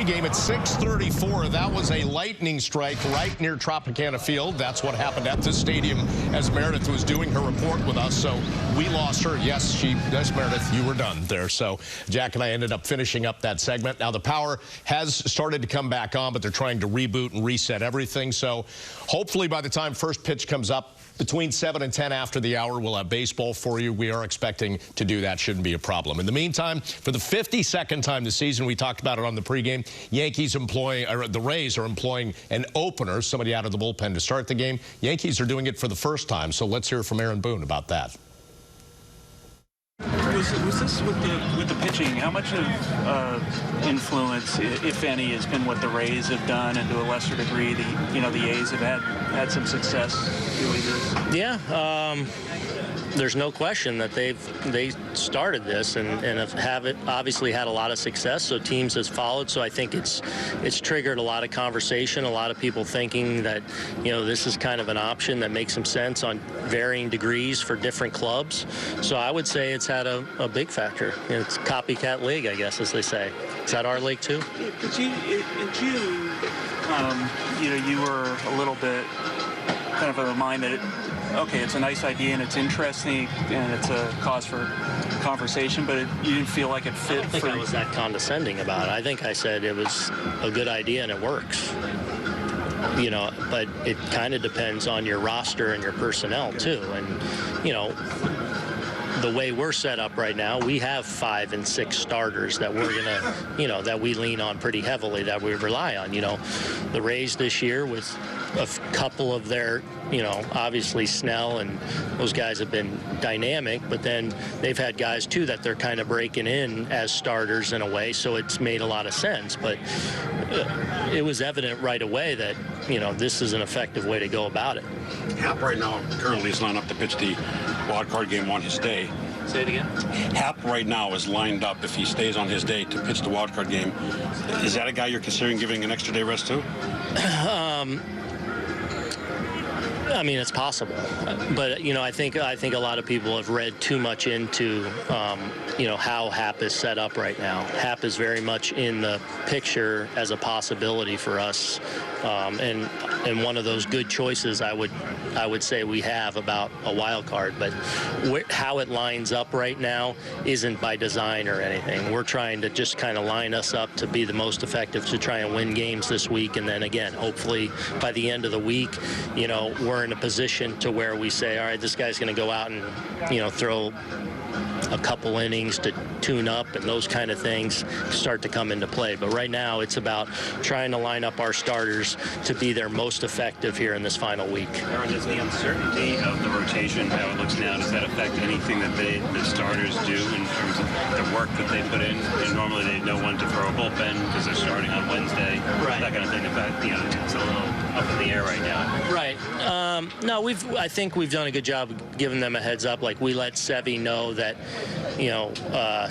pregame at 6:34. That was a lightning strike right near Tropicana Field. That's what happened at the stadium as Meredith was doing her report with us. So we lost her. Yes, Meredith, you were done there. So Jack and I ended up finishing up that segment. Now the power has started to come back on, but they're trying to reboot and reset everything. So hopefully by the time first pitch comes up, between 7 and 10 after the hour, we'll have baseball for you. We are expecting to do that. Shouldn't be a problem. In the meantime, for the 52nd time this season, we talked about it on the pregame, the Rays are employing an opener, somebody out of the bullpen to start the game. Yankees are doing it for the first time, so let's hear from Aaron Boone about that. Was this with the pitching? How much of influence, if any, has been what the Rays have done, and to a lesser degree, the A's have had some success doing this? Yeah, there's no question that they started this and have obviously had a lot of success. So teams has followed. So I think it's triggered a lot of conversation. A lot of people thinking that this is kind of an option that makes some sense on varying degrees for different clubs. So I would say it's had a big factor. It's a copycat league, I guess, as they say. Is that our league too? But in June, you were a little bit kind of of the mind that okay, it's a nice idea and it's interesting and it's a cause for conversation, but you didn't feel like it fit. I don't think I was that condescending about it. I think I said it was a good idea and it works. But it kind of depends on your roster and your personnel too. And the way we're set up right now, we have 5 and 6 starters that we're gonna, that we lean on pretty heavily, that we rely on. The Rays this year with a couple of their, obviously Snell and those guys have been dynamic, but then they've had guys too that they're kind of breaking in as starters in a way, so it's made a lot of sense. But it was evident right away that, this is an effective way to go about it. Happ right now currently is lined up to pitch the wild card game on his day. Say it again? Happ right now is lined up, if he stays on his day, to pitch the wild card game. Is that a guy you're considering giving an extra day rest to? I mean, it's possible, but I think a lot of people have read too much into how Happ is set up right now. Happ is very much in the picture as a possibility for us, and one of those good choices I would say we have about a wild card. But how it lines up right now isn't by design or anything. We're trying to just kind of line us up to be the most effective to try and win games this week, and then again, hopefully by the end of the week, we're in a position to where we say, all right, this guy's going to go out and throw a couple innings to tune up, and those kind of things start to come into play. But right now it's about trying to line up our starters to be their most effective here in this final week. Aaron, does the uncertainty of the rotation, how it looks now, does that affect anything that the starters do in terms of the work that they put in? And normally they know when to throw a bullpen because they're starting on Wednesday. Right. That kind of thing. In fact, it's a little up in the air right now. Right. No, I think we've done a good job of giving them a heads up. Like, we let Sevy know that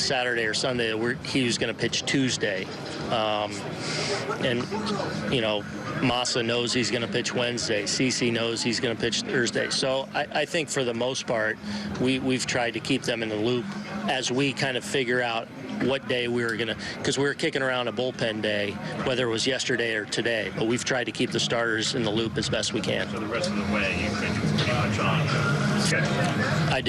Saturday or Sunday he was going to pitch Tuesday, and Massa knows he's going to pitch Wednesday. CC knows he's going to pitch Thursday. So I think for the most part we've tried to keep them in the loop as we kind of figure out what day we were going to, because we were kicking around a bullpen day, whether it was yesterday or today, but we've tried to keep the starters in the loop as best we can. So the rest of the way, you think it's pretty much on schedule? I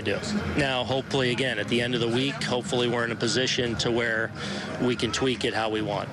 do. Now, hopefully, again, at the end of the week, hopefully we're in a position to where we can tweak it how we want.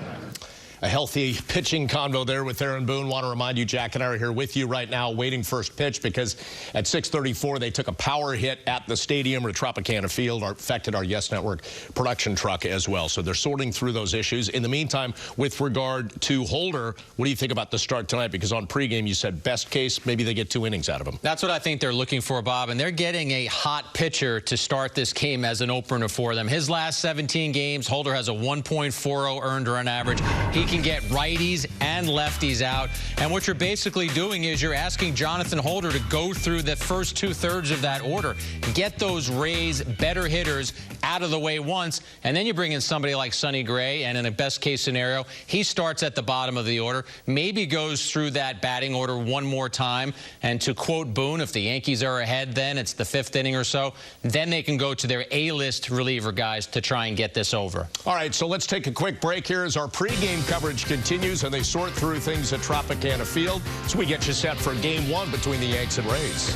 A healthy pitching convo there with Aaron Boone. Want to remind you, Jack and I are here with you right now waiting first pitch, because at 6:34 they took a power hit at the stadium or Tropicana Field, affected our Yes Network production truck as well. So they're sorting through those issues. In the meantime, with regard to Holder, what do you think about the start tonight? Because on pregame you said best case, maybe they get 2 innings out of him. That's what I think they're looking for, Bob, and they're getting a hot pitcher to start this game as an opener for them. His last 17 games, Holder has a 1.40 earned run average. He can get righties and lefties out. And what you're basically doing is you're asking Jonathan Holder to go through the first 2/3 of that order, get those Rays better hitters out of the way once, and then you bring in somebody like Sonny Gray, and in a best-case scenario, he starts at the bottom of the order, maybe goes through that batting order one more time, and to quote Boone, if the Yankees are ahead then, it's the 5th inning or so, then they can go to their A-list reliever guys to try and get this over. All right, so let's take a quick break here as our pregame coverage continues and they sort through things at Tropicana Field as we get you set for Game 1 between the Yanks and Rays.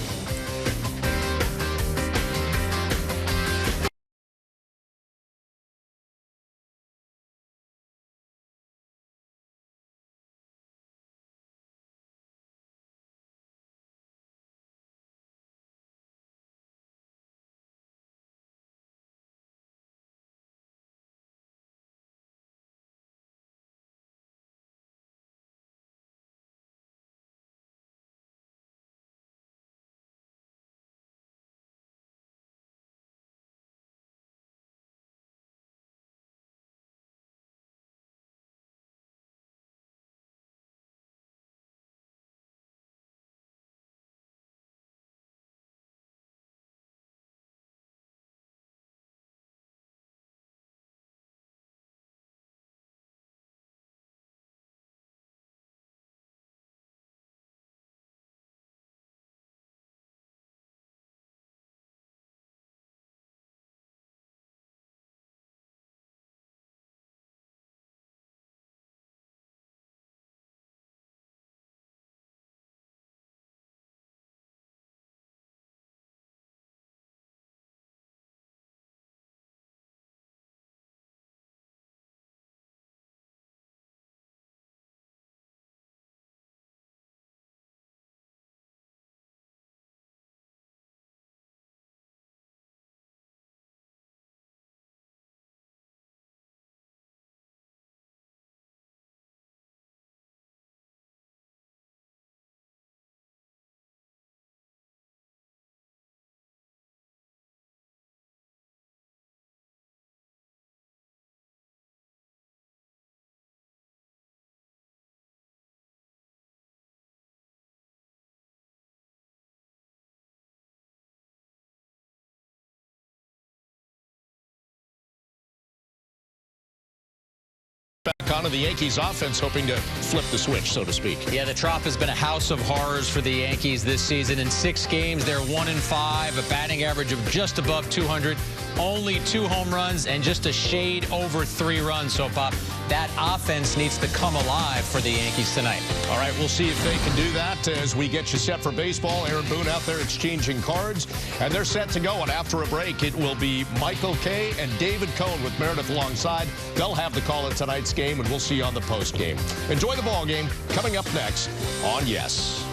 Back onto the Yankees offense, hoping to flip the switch, so to speak. Yeah, the Trop has been a house of horrors for the Yankees this season. In 6 games, they're 1-5, a batting average of just above 200, only 2 home runs, and just a shade over 3 runs. So, Bob, that offense needs to come alive for the Yankees tonight. All right, we'll see if they can do that as we get you set for baseball. Aaron Boone out there exchanging cards, and they're set to go. And after a break, it will be Michael Kay and David Cohn with Meredith alongside. They'll have the call at tonight's game, and we'll see you on the post game. Enjoy the ball game. Coming up next on Yes.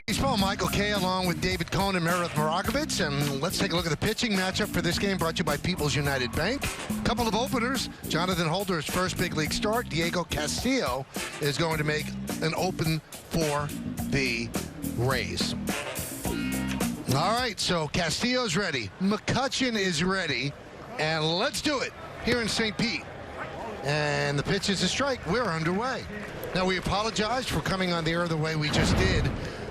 Baseball, Michael Kay along with David Cohn and Meredith Morakovitz. And let's take a look at the pitching matchup for this game, brought to you by People's United Bank. Couple of openers. Jonathan Holder's first big league start. Diego Castillo is going to make an open for the Rays. All right, so Castillo's ready. McCutchen is ready. And let's do it here in St. Pete. And the pitch is a strike. We're underway. Now, we apologize for coming on the air the way we just did,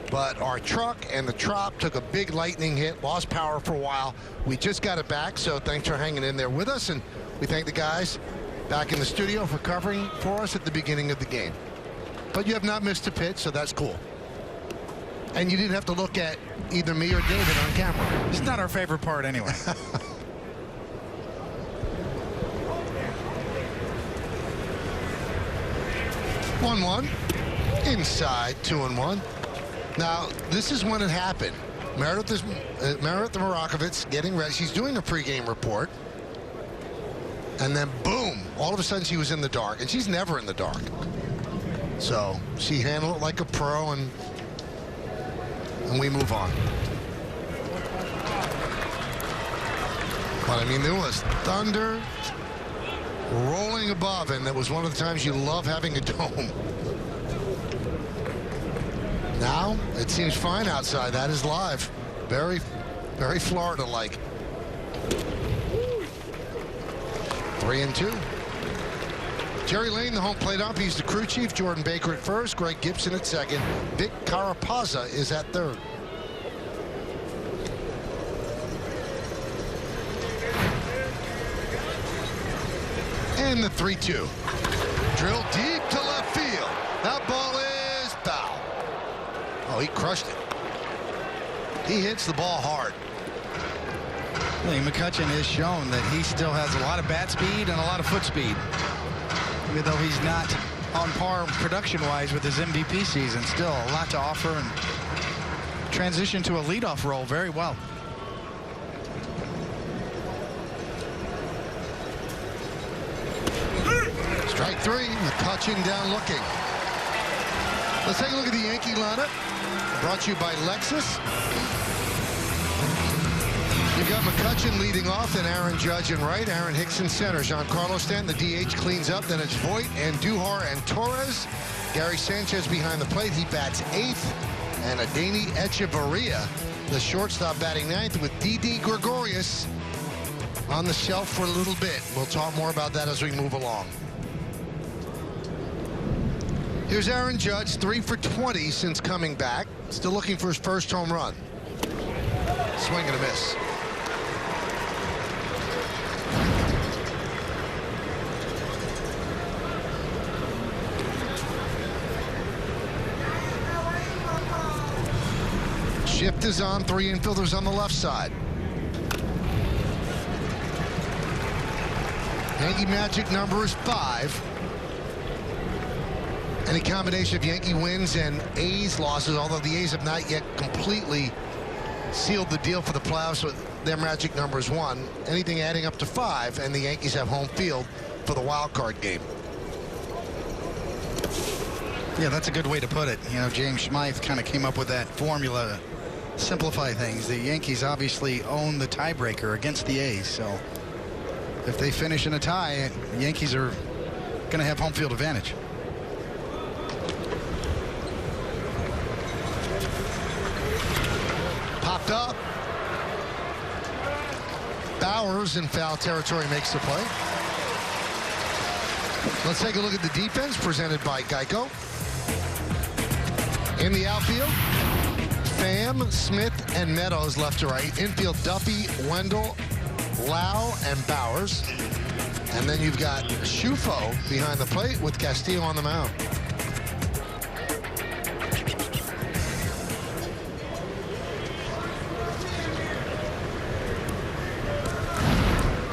but our truck and the trop took a big lightning hit, lost power for a while. We just got it back, so thanks for hanging in there with us, and we thank the guys back in the studio for covering for us at the beginning of the game. But you have not missed a pitch, so that's cool. And you didn't have to look at either me or David on camera. It's not our favorite part anyway. 1-1, inside, 2-1. Now, this is when it happened. Meredith Morakovitz getting ready. She's doing a pregame report. And then, boom, all of a sudden she was in the dark. And she's never in the dark. So she handled it like a pro, and we move on. But, I mean, there was thunder rolling above, and it was one of the times you love having a dome. Now it seems fine outside. That is live. Very, very Florida-like. 3-2. Jerry Lane, the home plate ump. He's the crew chief. Jordan Baker at first. Greg Gibson at second. Vic Carapazza is at third. And the 3-2. Drill deep to left field. That ball is foul. Oh, he crushed it. He hits the ball hard. McCutchen has shown that he still has a lot of bat speed and a lot of foot speed. Even though he's not on par production-wise with his MVP season, still a lot to offer and transition to a leadoff role very well. Strike three, McCutchen down looking. Let's take a look at the Yankee lineup. Brought to you by Lexus. You've got McCutchen leading off, then Aaron Judge in right, Aaron Hicks in center. Giancarlo Stanton, the DH, cleans up. Then it's Voit and Duhar and Torres. Gary Sanchez behind the plate. He bats eighth. And Adeiny Echeverria, the shortstop, batting ninth, with Didi Gregorius on the shelf for a little bit. We'll talk more about that as we move along. Here's Aaron Judge, 3 for 20 since coming back. Still looking for his first home run. Swing and a miss. Shift is on, 3 infielders on the left side. Yankee magic number is 5. Any combination of Yankee wins and A's losses, although the A's have not yet completely sealed the deal for the playoffs, so their magic number is 1. Anything adding up to 5, and the Yankees have home field for the wild card game. Yeah, that's a good way to put it. You know, James Smythe kind of came up with that formula to simplify things. The Yankees obviously own the tiebreaker against the A's, so if they finish in a tie, the Yankees are going to have home field advantage. Popped up. Bowers in foul territory makes the play. Let's take a look at the defense presented by Geico. In the outfield, Pham, Smith, and Meadows left to right. Infield, Duffy, Wendell, Lau, and Bowers. And then you've got Shufo behind the plate with Castillo on the mound.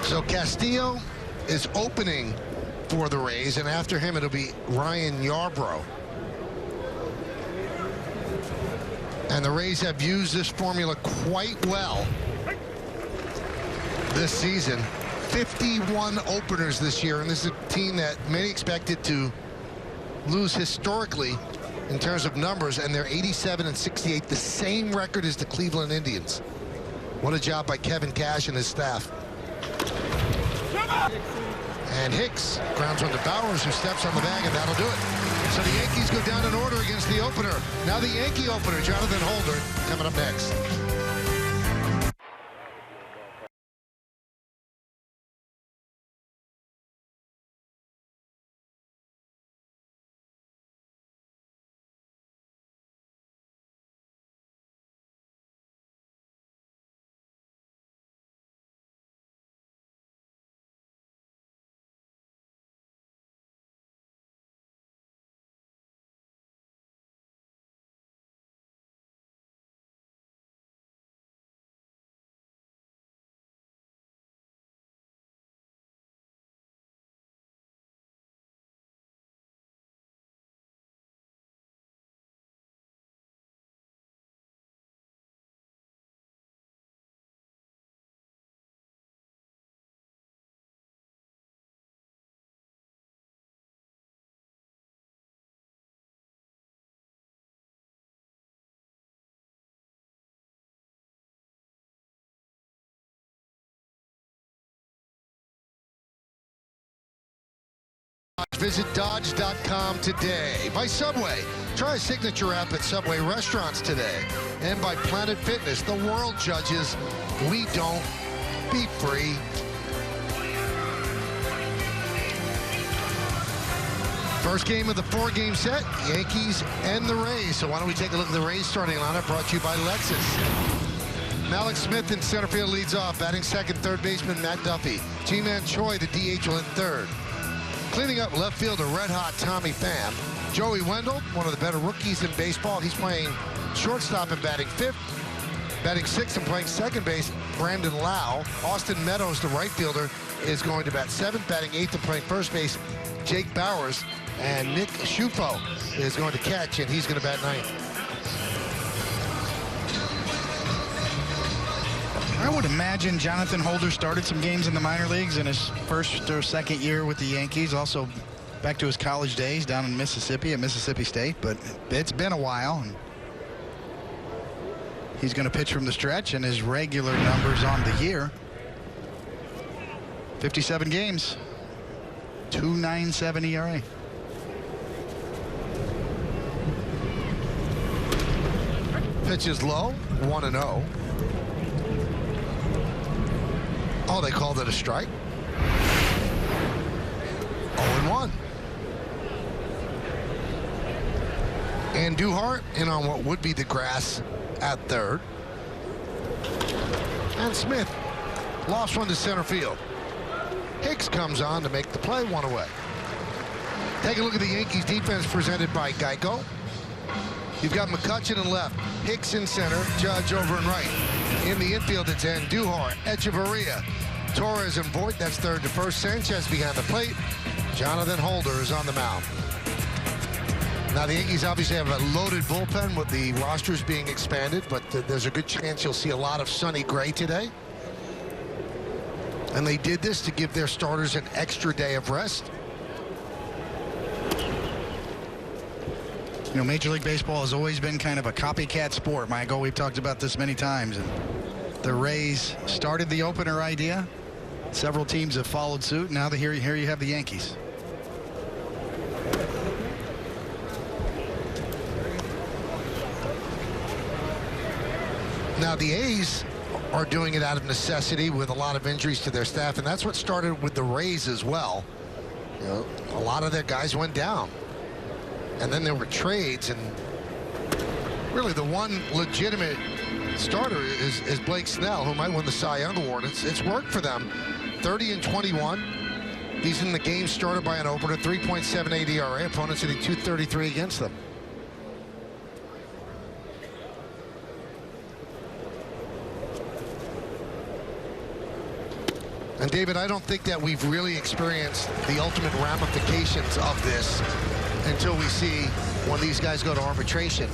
So Castillo is opening for the Rays, and after him it'll be Ryan Yarbrough. And the Rays have used this formula quite well this season. 51 openers this year, and this is a team that many expected to lose historically in terms of numbers, and they're 87-68, the same record as the Cleveland Indians. What a job by Kevin Cash and his staff. And Hicks grounds one to Bowers, who steps on the bag, and that'll do it. So the Yankees go down in order against the opener. Now the Yankee opener, Jonathan Holder, coming up next. Visit Dodge.com today. By Subway. Try a signature app at Subway restaurants today. And by Planet Fitness. The world judges. We don't. Be free. First game of the 4-game set. Yankees and the Rays. So why don't we take a look at the Rays starting lineup, brought to you by Lexus. Malik Smith in center field leads off. Batting second, third baseman Matt Duffy. G-Man Choi, the DH, will hit third. Cleaning up left fielder, red-hot Tommy Pham. Joey Wendell, one of the better rookies in baseball. He's playing shortstop and batting fifth. Batting sixth and playing second base, Brandon Lau. Austin Meadows, the right fielder, is going to bat seventh. Batting eighth and playing first base, Jake Bowers. And Nick Schufo is going to catch, and he's going to bat ninth. I would imagine Jonathan Holder started some games in the minor leagues in his first or second year with the Yankees. Also back to his college days down in Mississippi at Mississippi State. But it's been a while. And he's going to pitch from the stretch, and his regular numbers on the year. 57 games. 2.97 ERA. Pitch is low, 1-0. Oh, they called it a strike. 0-1. And Duhart in on what would be the grass at third. And Smith lost one to center field. Hicks comes on to make the play, one away. Take a look at the Yankees defense presented by Geico. You've got McCutchen in left, Hicks in center, Judge over and right. In the infield, it's Andujar, Echeverria, Torres and Voit. That's third to first. Sanchez behind the plate. Jonathan Holder is on the mound. Now, the Yankees obviously have a loaded bullpen with the rosters being expanded, but there's a good chance you'll see a lot of Sonny Gray today. And they did this to give their starters an extra day of rest. You know, Major League Baseball has always been kind of a copycat sport, Michael. We've talked about this many times. And the Rays started the opener idea. Several teams have followed suit. Now here you have the Yankees. Now, the A's are doing it out of necessity with a lot of injuries to their staff, and that's what started with the Rays as well. You know, a lot of their guys went down. And then there were trades, and really the one legitimate starter is Blake Snell, who might win the Cy Young Award. It's worked for them. 30-21. He's in the game started by an opener, 3.78 ERA. Opponents hitting .233 against them. And David, I don't think that we've really experienced the ultimate ramifications of this until we see when these guys go to arbitration,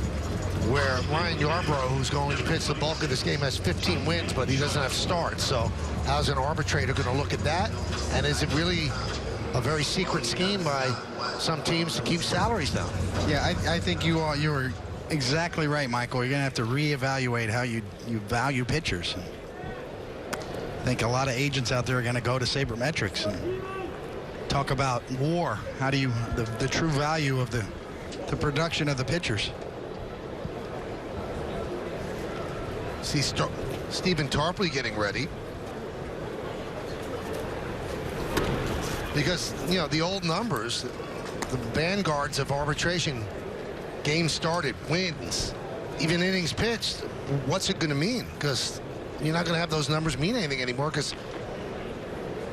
where Ryan Yarbrough, who's going to pitch the bulk of this game, has 15 wins, but he doesn't have starts. So how's an arbitrator going to look at that? And is it really a very secret scheme by some teams to keep salaries down. Yeah, I think you were exactly right, Michael. You're going to have to reevaluate how you value pitchers. I think a lot of agents out there are going to go to sabermetrics and talk about WAR. How do you the true value of the production of the pitchers? See Stephen Tarpley getting ready. Because, you know, the old numbers, the vanguards of arbitration, games started, wins, even innings pitched, what's it going to mean? Because you're not going to have those numbers mean anything anymore, because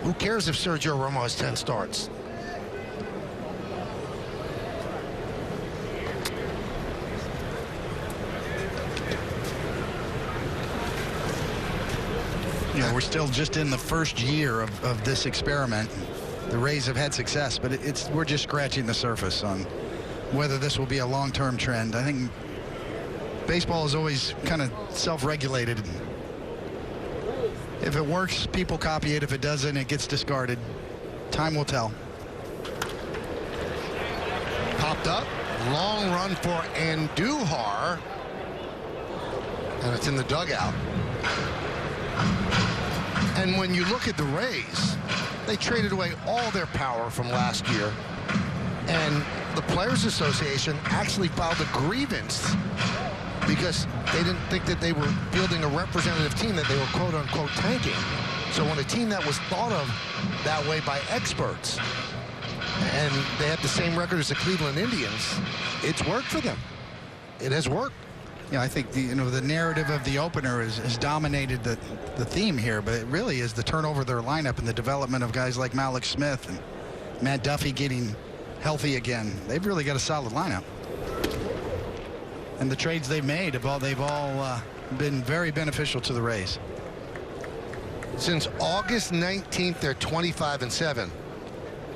who cares if Sergio Romo has 10 starts? You know, we're still just in the first year of this experiment. The Rays have had success, but we're just scratching the surface on whether this will be a long-term trend. I think baseball is always kind of self-regulated. If it works, people copy it. If it doesn't, it gets discarded. Time will tell. Popped up, long run for Andujar, and it's in the dugout. And when you look at the Rays, they traded away all their power from last year, and the Players Association actually filed a grievance because they didn't think that they were fielding a representative team, that they were quote-unquote tanking. So when a team that was thought of that way by experts, and they had the same record as the Cleveland Indians, it's worked for them. It has worked. Yeah, I think the narrative of the opener has dominated the theme here, but it really is the turnover of their lineup and the development of guys like Malik Smith and Matt Duffy getting healthy again. They've really got a solid lineup. And the trades they've made they've all been very beneficial to the Rays. Since August 19th, they're 25-7.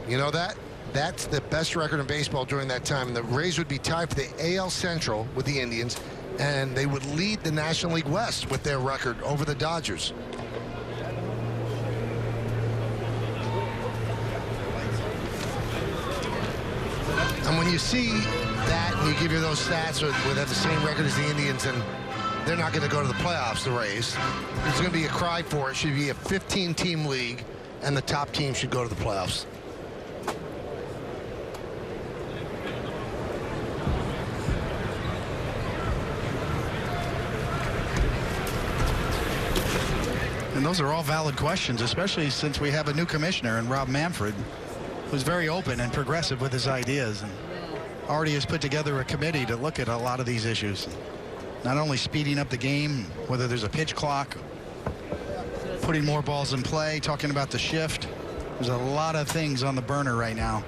You know that? That's the best record in baseball during that time. And the Rays would be tied for the AL Central with the Indians, and they would lead the National League West with their record over the Dodgers. And when you see that and you give you those stats with have the same record as the Indians, and they're not going to go to the playoffs, the Rays, there's going to be a cry for it. Should be a 15-team league, and the top team should go to the playoffs. And those are all valid questions, especially since we have a new commissioner in Rob Manfred, who's very open and progressive with his ideas, and already has put together a committee to look at a lot of these issues. Not only speeding up the game, whether there's a pitch clock, putting more balls in play, talking about the shift. There's a lot of things on the burner right now.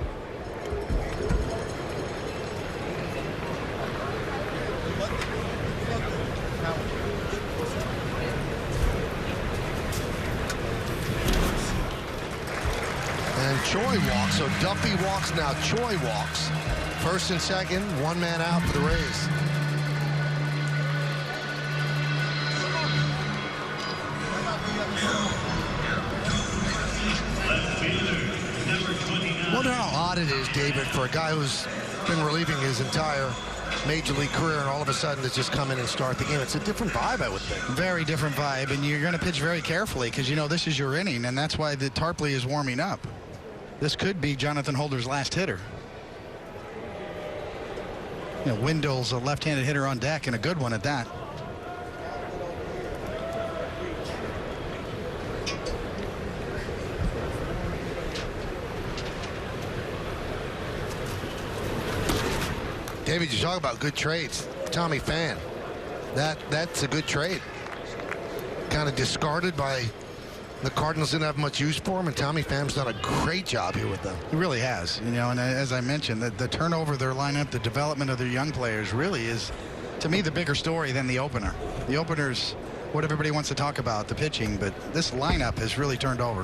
And Choi walks, so Duffy walks, now Choi walks. First and second, one man out for the Rays. I wonder how odd it is, David, for a guy who's been relieving his entire major league career and all of a sudden to just come in and start the game. It's a different vibe, I would think. Very different vibe, and you're going to pitch very carefully because you know this is your inning, and that's why the Tarpley is warming up. This could be Jonathan Holder's last hitter. You know, Wendell's a left-handed hitter on deck, and a good one at that. David, you talk about good trades. Tommy Pham, that's a good trade. Kind of discarded by the Cardinals, didn't have much use for him, and Tommy Pham's done a great job here with them. He really has, you know, and as I mentioned, the turnover of their lineup, the development of their young players really is, to me, the bigger story than the opener. The opener's what everybody wants to talk about, the pitching, but this lineup has really turned over.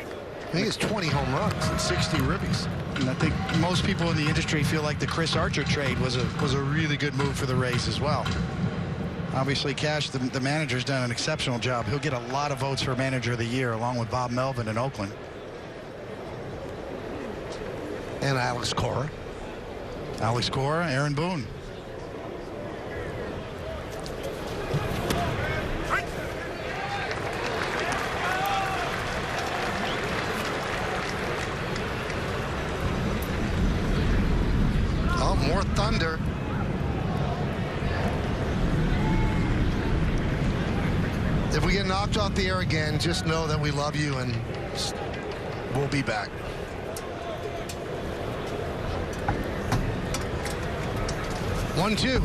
I think it's 20 home runs and 60 ribbies. And I think most people in the industry feel like the Chris Archer trade was a really good move for the Rays as well. Obviously, Cash, the manager's done an exceptional job. He'll get a lot of votes for Manager of the Year, along with Bob Melvin in Oakland. and Alex Cora. Alex Cora, Aaron Boone. Oh, more thunder. If we get knocked off the air again, just know that we love you and we'll be back. One, two.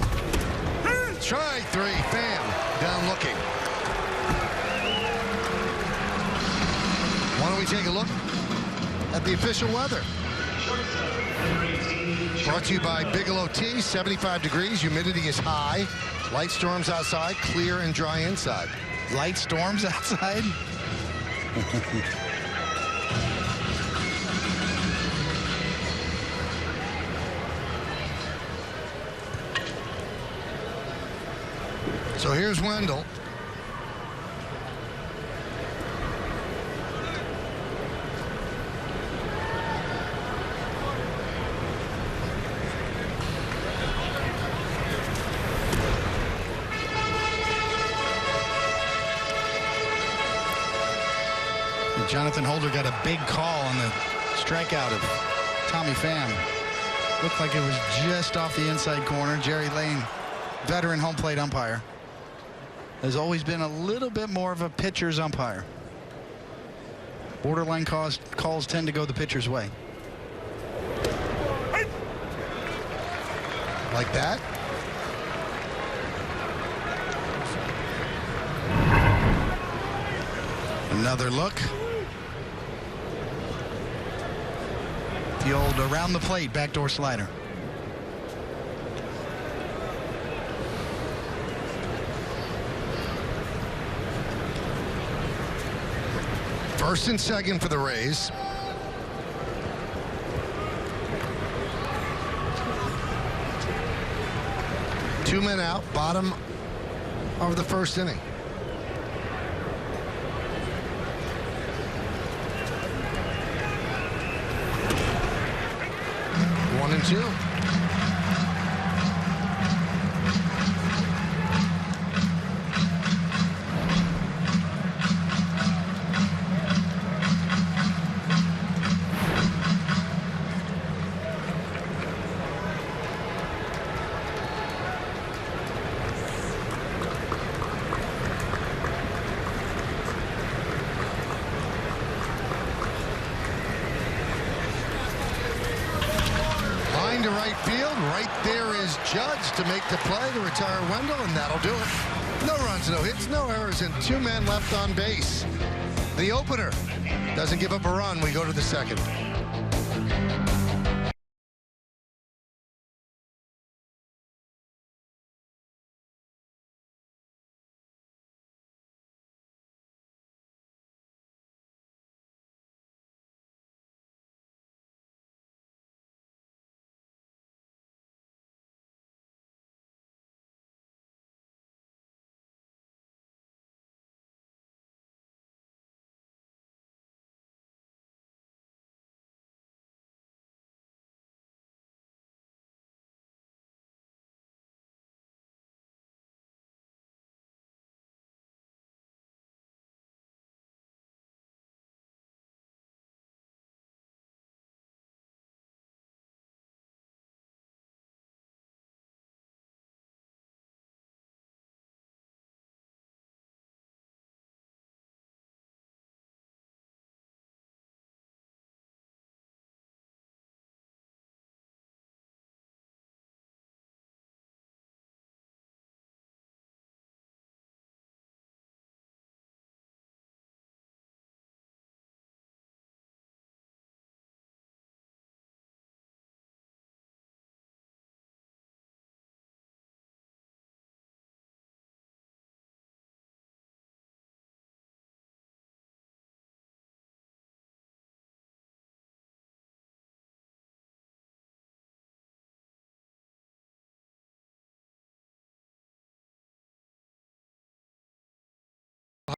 Strike three. Bam. Down looking. Why don't we take a look at the official weather? Brought to you by Bigelow Tea. 75 degrees. Humidity is high. Light storms outside. Clear and dry inside. Light storms outside. So here's Wendell. Jonathan Holder got a big call on the strikeout of Tommy Pham. Looked like it was just off the inside corner. Jerry Lane, veteran home plate umpire, has always been a little bit more of a pitcher's umpire. Borderline calls tend to go the pitcher's way. Like that. Another look. The old around the plate backdoor slider. First and second for the Rays. Two men out, bottom of the first inning. One and two. To right field. Right there is Judge to make the play to retire Wendell, and that'll do it. No runs, no hits, no errors, and two men left on base. The opener doesn't give up a run. We go to the second.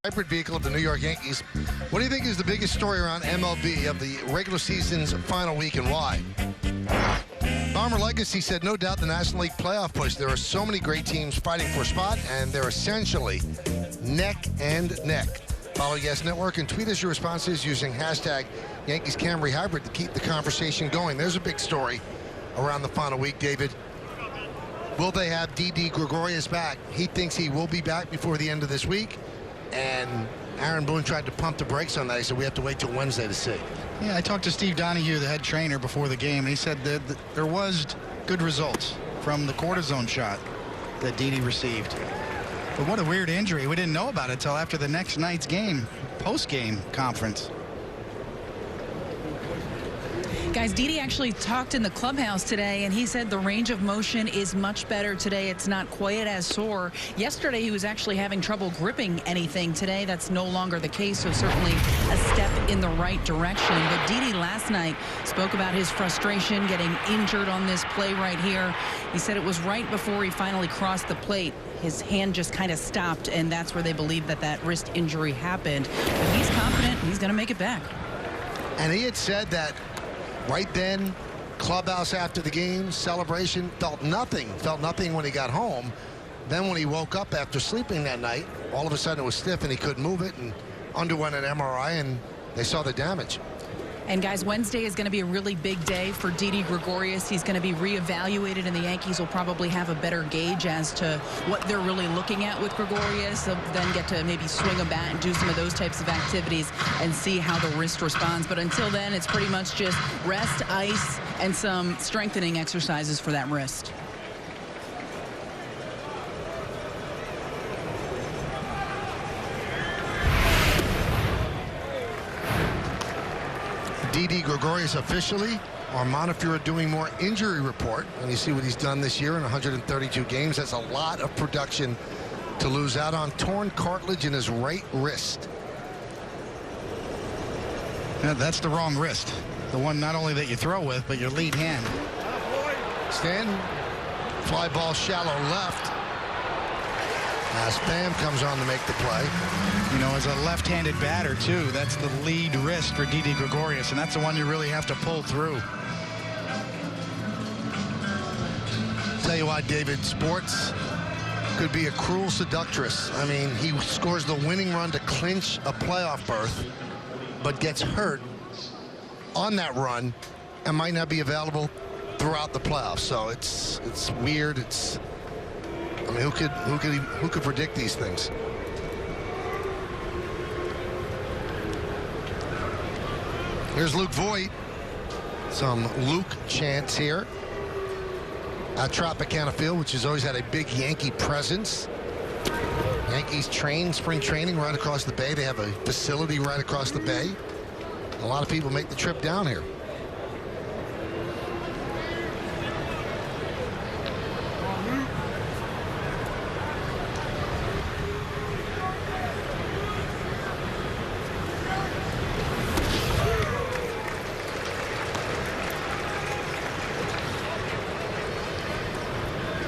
hybrid vehicle of the New York Yankees. What do you think is the biggest story around MLB of the regular season's final week, and why? Bomber Legacy said, no doubt the National League playoff push. There are so many great teams fighting for a spot, and they're essentially neck and neck. Follow Yes Network and tweet us your responses using hashtag Yankees Camry Hybrid to keep the conversation going. There's a big story around the final week, David. Will they have Didi Gregorius back? He thinks he will be back before the end of this week. And Aaron Boone tried to pump the brakes on that. He said we have to wait till Wednesday to see. Yeah, I talked to Steve Donahue, the head trainer, before the game, and he said that there was good results from the cortisone shot that Didi received. But what a weird injury. We didn't know about it until after the next night's game, post-game conference. Guys, Didi actually talked in the clubhouse today, and he said the range of motion is much better today. It's not quite as sore. Yesterday, he was actually having trouble gripping anything. Today, that's no longer the case, so certainly a step in the right direction. But Didi last night spoke about his frustration getting injured on this play right here. He said it was right before he finally crossed the plate. His hand just kind of stopped, and that's where they believe that wrist injury happened. But he's confident he's going to make it back. And he had said that right then, clubhouse after the game, celebration, felt nothing when he got home. Then when he woke up after sleeping that night, all of a sudden it was stiff and he couldn't move it, and underwent an MRI, and they saw the damage. And guys, Wednesday is going to be a really big day for Didi Gregorius. He's going to be reevaluated, and the Yankees will probably have a better gauge as to what they're really looking at with Gregorius. They'll then get to maybe swing a bat and do some of those types of activities and see how the wrist responds. But until then, it's pretty much just rest, ice, and some strengthening exercises for that wrist. Didi Gregorius officially, our Montefiore doing more injury report, and you see what he's done this year in 132 games. That's a lot of production to lose out on. Torn cartilage in his right wrist. Yeah, that's the wrong wrist. The one not only that you throw with, but your lead hand. Stanton, fly ball shallow left. As Pham comes on to make the play. You know, as a left-handed batter, too, that's the lead wrist for Didi Gregorius, and that's the one you really have to pull through. Tell you what, David, sports could be a cruel seductress. I mean, he scores the winning run to clinch a playoff berth, but gets hurt on that run and might not be available throughout the playoffs. So it's weird. I mean, who could predict these things? Here's Luke Voigt. Some Luke chants here at Tropicana Field, which has always had a big Yankee presence. Yankees spring training right across the bay. They have a facility right across the bay. A lot of people make the trip down here.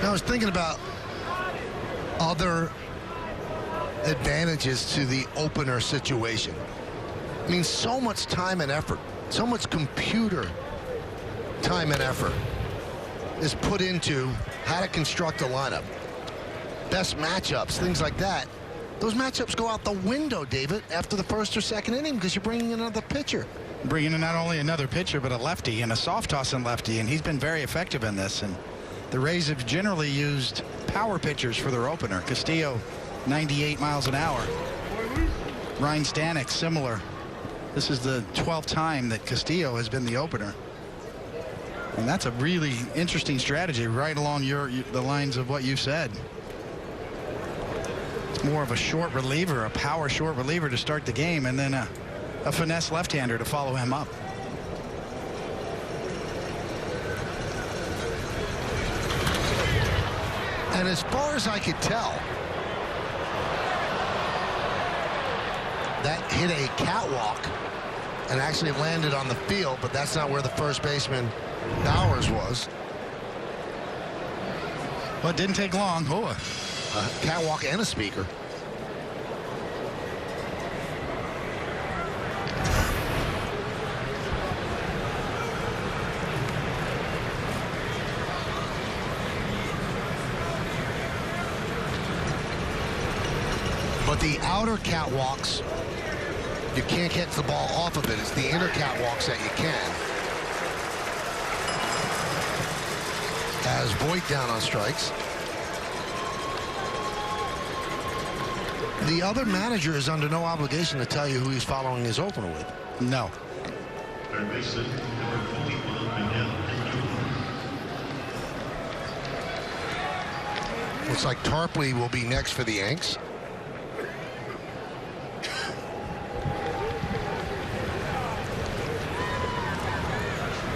I was thinking about other advantages to the opener situation. I mean, so much time and effort, so much computer time and effort is put into how to construct a lineup. Best matchups, things like that. Those matchups go out the window, David, after the first or second inning because you're bringing in another pitcher. Bringing in not only another pitcher, but a lefty and a soft-tossing lefty, and he's been very effective in this. And the Rays have generally used power pitchers for their opener. Castillo, 98 miles an hour. Ryan Stanek, similar. This is the 12th time that Castillo has been the opener. And that's a really interesting strategy right along the lines of what you said. It's more of a short reliever, a power short reliever to start the game, and then a finesse left-hander to follow him up. And as far as I could tell, that hit a catwalk and actually landed on the field, but that's not where the first baseman Bowers was. Well, it didn't take long. Oh, a catwalk and a speaker. the outer catwalks, you can't catch the ball off of it. It's the inner catwalks that you can. As Voigt down on strikes. The other manager is under no obligation to tell you who he's following his opener with. No. Looks like Tarpley will be next for the Yanks.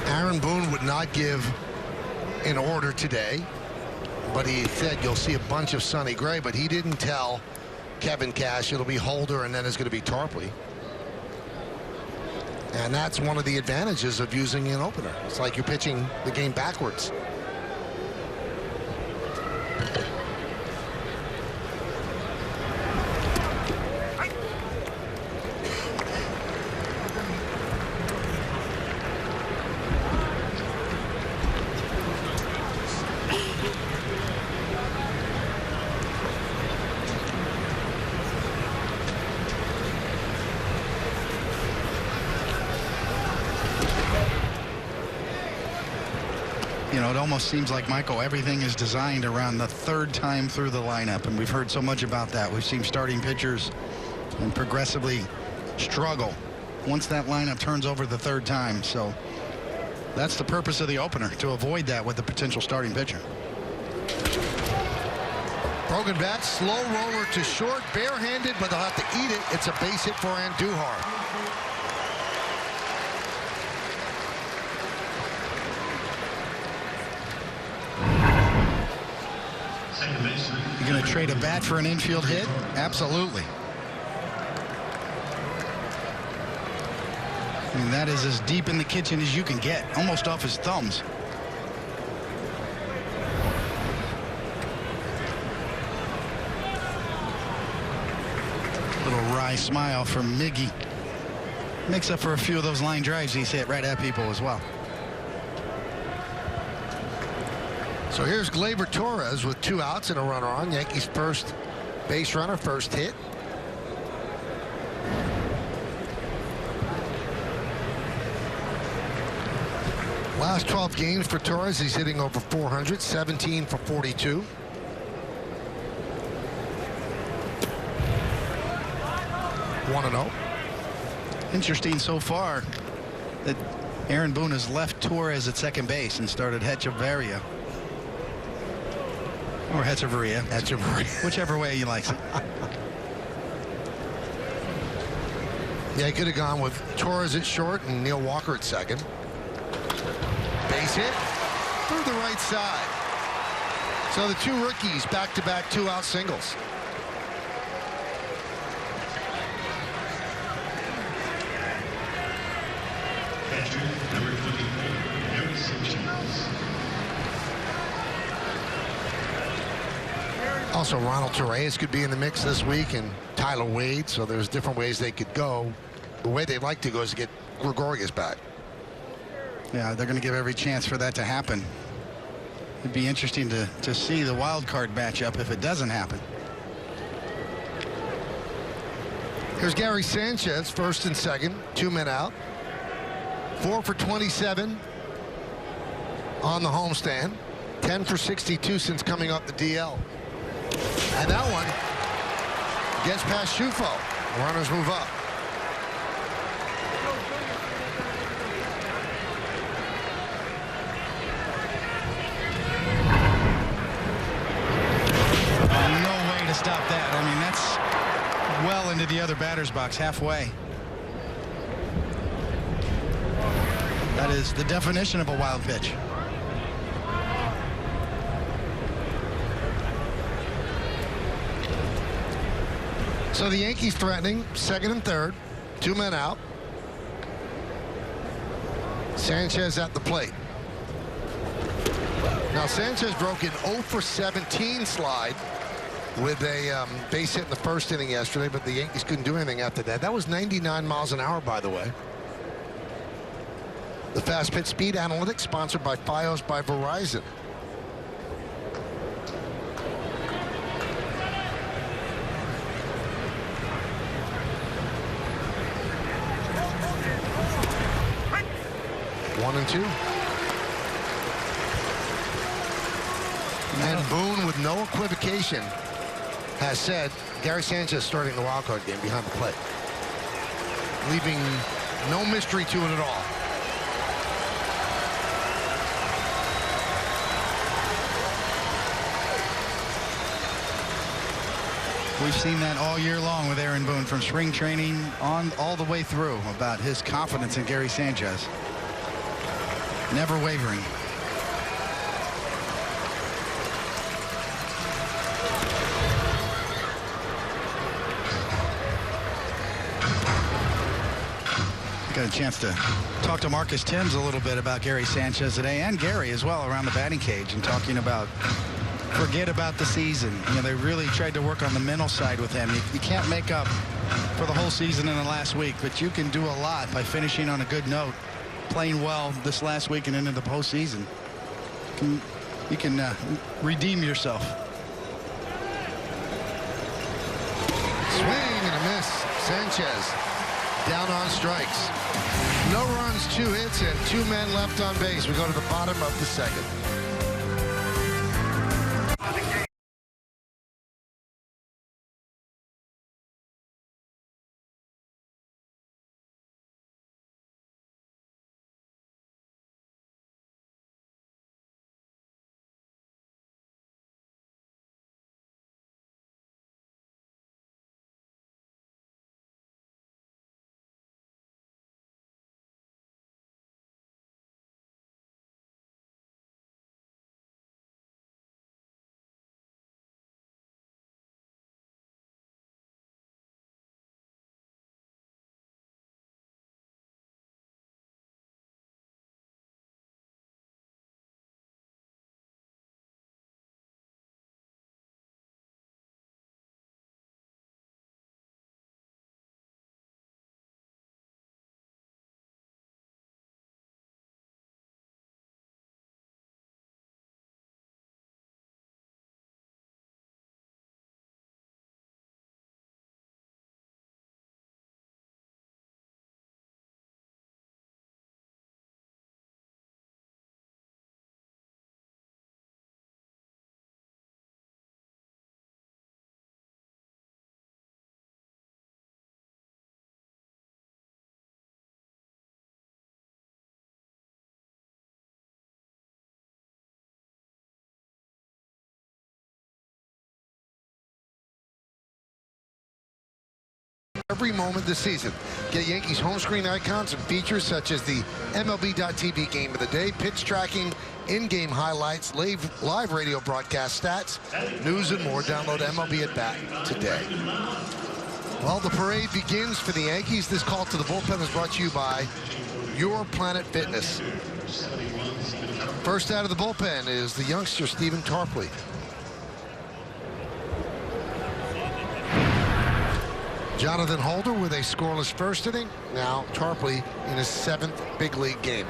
Aaron Boone would not give an order today, but he said you'll see a bunch of Sonny Gray, but he didn't tell Kevin Cash it'll be Holder and then it's going to be Tarpley. And that's one of the advantages of using an opener. It's like you're pitching the game backwards. You know, it almost seems like, Michael, everything is designed around the third time through the lineup, and we've heard so much about that. We've seen starting pitchers and progressively struggle once that lineup turns over the third time. So that's the purpose of the opener, to avoid that with the potential starting pitcher. Broken bat, slow roller to short, barehanded, but they'll have to eat it. It's a base hit for Andujar. You're going to trade a bat for an infield hit? Absolutely. I mean, that is as deep in the kitchen as you can get, almost off his thumbs. Little wry smile from Miggy. Makes up for a few of those line drives he's hit right at people as well. So here's Gleyber Torres with 2 outs and a runner on. Yankees first base runner, first hit. Last 12 games for Torres, he's hitting over 400, 17 for 42. One and 0. Interesting so far that Aaron Boone has left Torres at second base and started Hechavarria. Or Hechavarria. Whichever way he likes it. Yeah, he could have gone with Torres at short and Neil Walker at second. Base hit through the right side. So the 2 rookies back-to-back 2-out singles. Also, Ronald Torres could be in the mix this week, and Tyler Wade, so there's different ways they could go. The way they'd like to go is to get Gregorius back. Yeah, they're going to give every chance for that to happen. It'd be interesting to see the wild card matchup if it doesn't happen. Here's Gary Sanchez, first and second, 2 men out. 4 for 27 on the homestand. 10 for 62 since coming up the DL. And that one gets past Shufo. Runners move up. No way to stop that. I mean, that's well into the other batter's box, halfway. That is the definition of a wild pitch. So the Yankees threatening, second and third, 2 men out. Sanchez at the plate. Now Sanchez broke an 0 for 17 slide with a base hit in the first inning yesterday, but the Yankees couldn't do anything after that. That was 99 miles an hour, by the way. The Fast Pitch Speed Analytics, sponsored by FiOS by Verizon. 1-2. And Boone, with no equivocation, has said Gary Sanchez starting the wild card game behind the plate, leaving no mystery to it at all. We've seen that all year long with Aaron Boone, from spring training on all the way through, about his confidence in Gary Sanchez. Never wavering. Got a chance to talk to Marcus Timms a little bit about Gary Sanchez today, and Gary as well, around the batting cage, and talking about forget about the season. You know, they really tried to work on the mental side with him. You can't make up for the whole season in the last week, but you can do a lot by finishing on a good note, playing well this last week and into the postseason. You can redeem yourself. Swing and a miss. Sanchez down on strikes. No runs, 2 hits, and 2 men left on base. We go to the bottom of the second. Every moment this season. Get Yankees home screen icons and features such as the MLB.TV Game of the Day, pitch tracking, in-game highlights, live radio broadcast stats, news, and more. Download MLB at Bat today. Well, the parade begins for the Yankees. This call to the bullpen is brought to you by Your Planet Fitness. First out of the bullpen is the youngster Stephen Tarpley. Jonathan Holder with a scoreless first inning. Now Tarpley in his 7th big league game.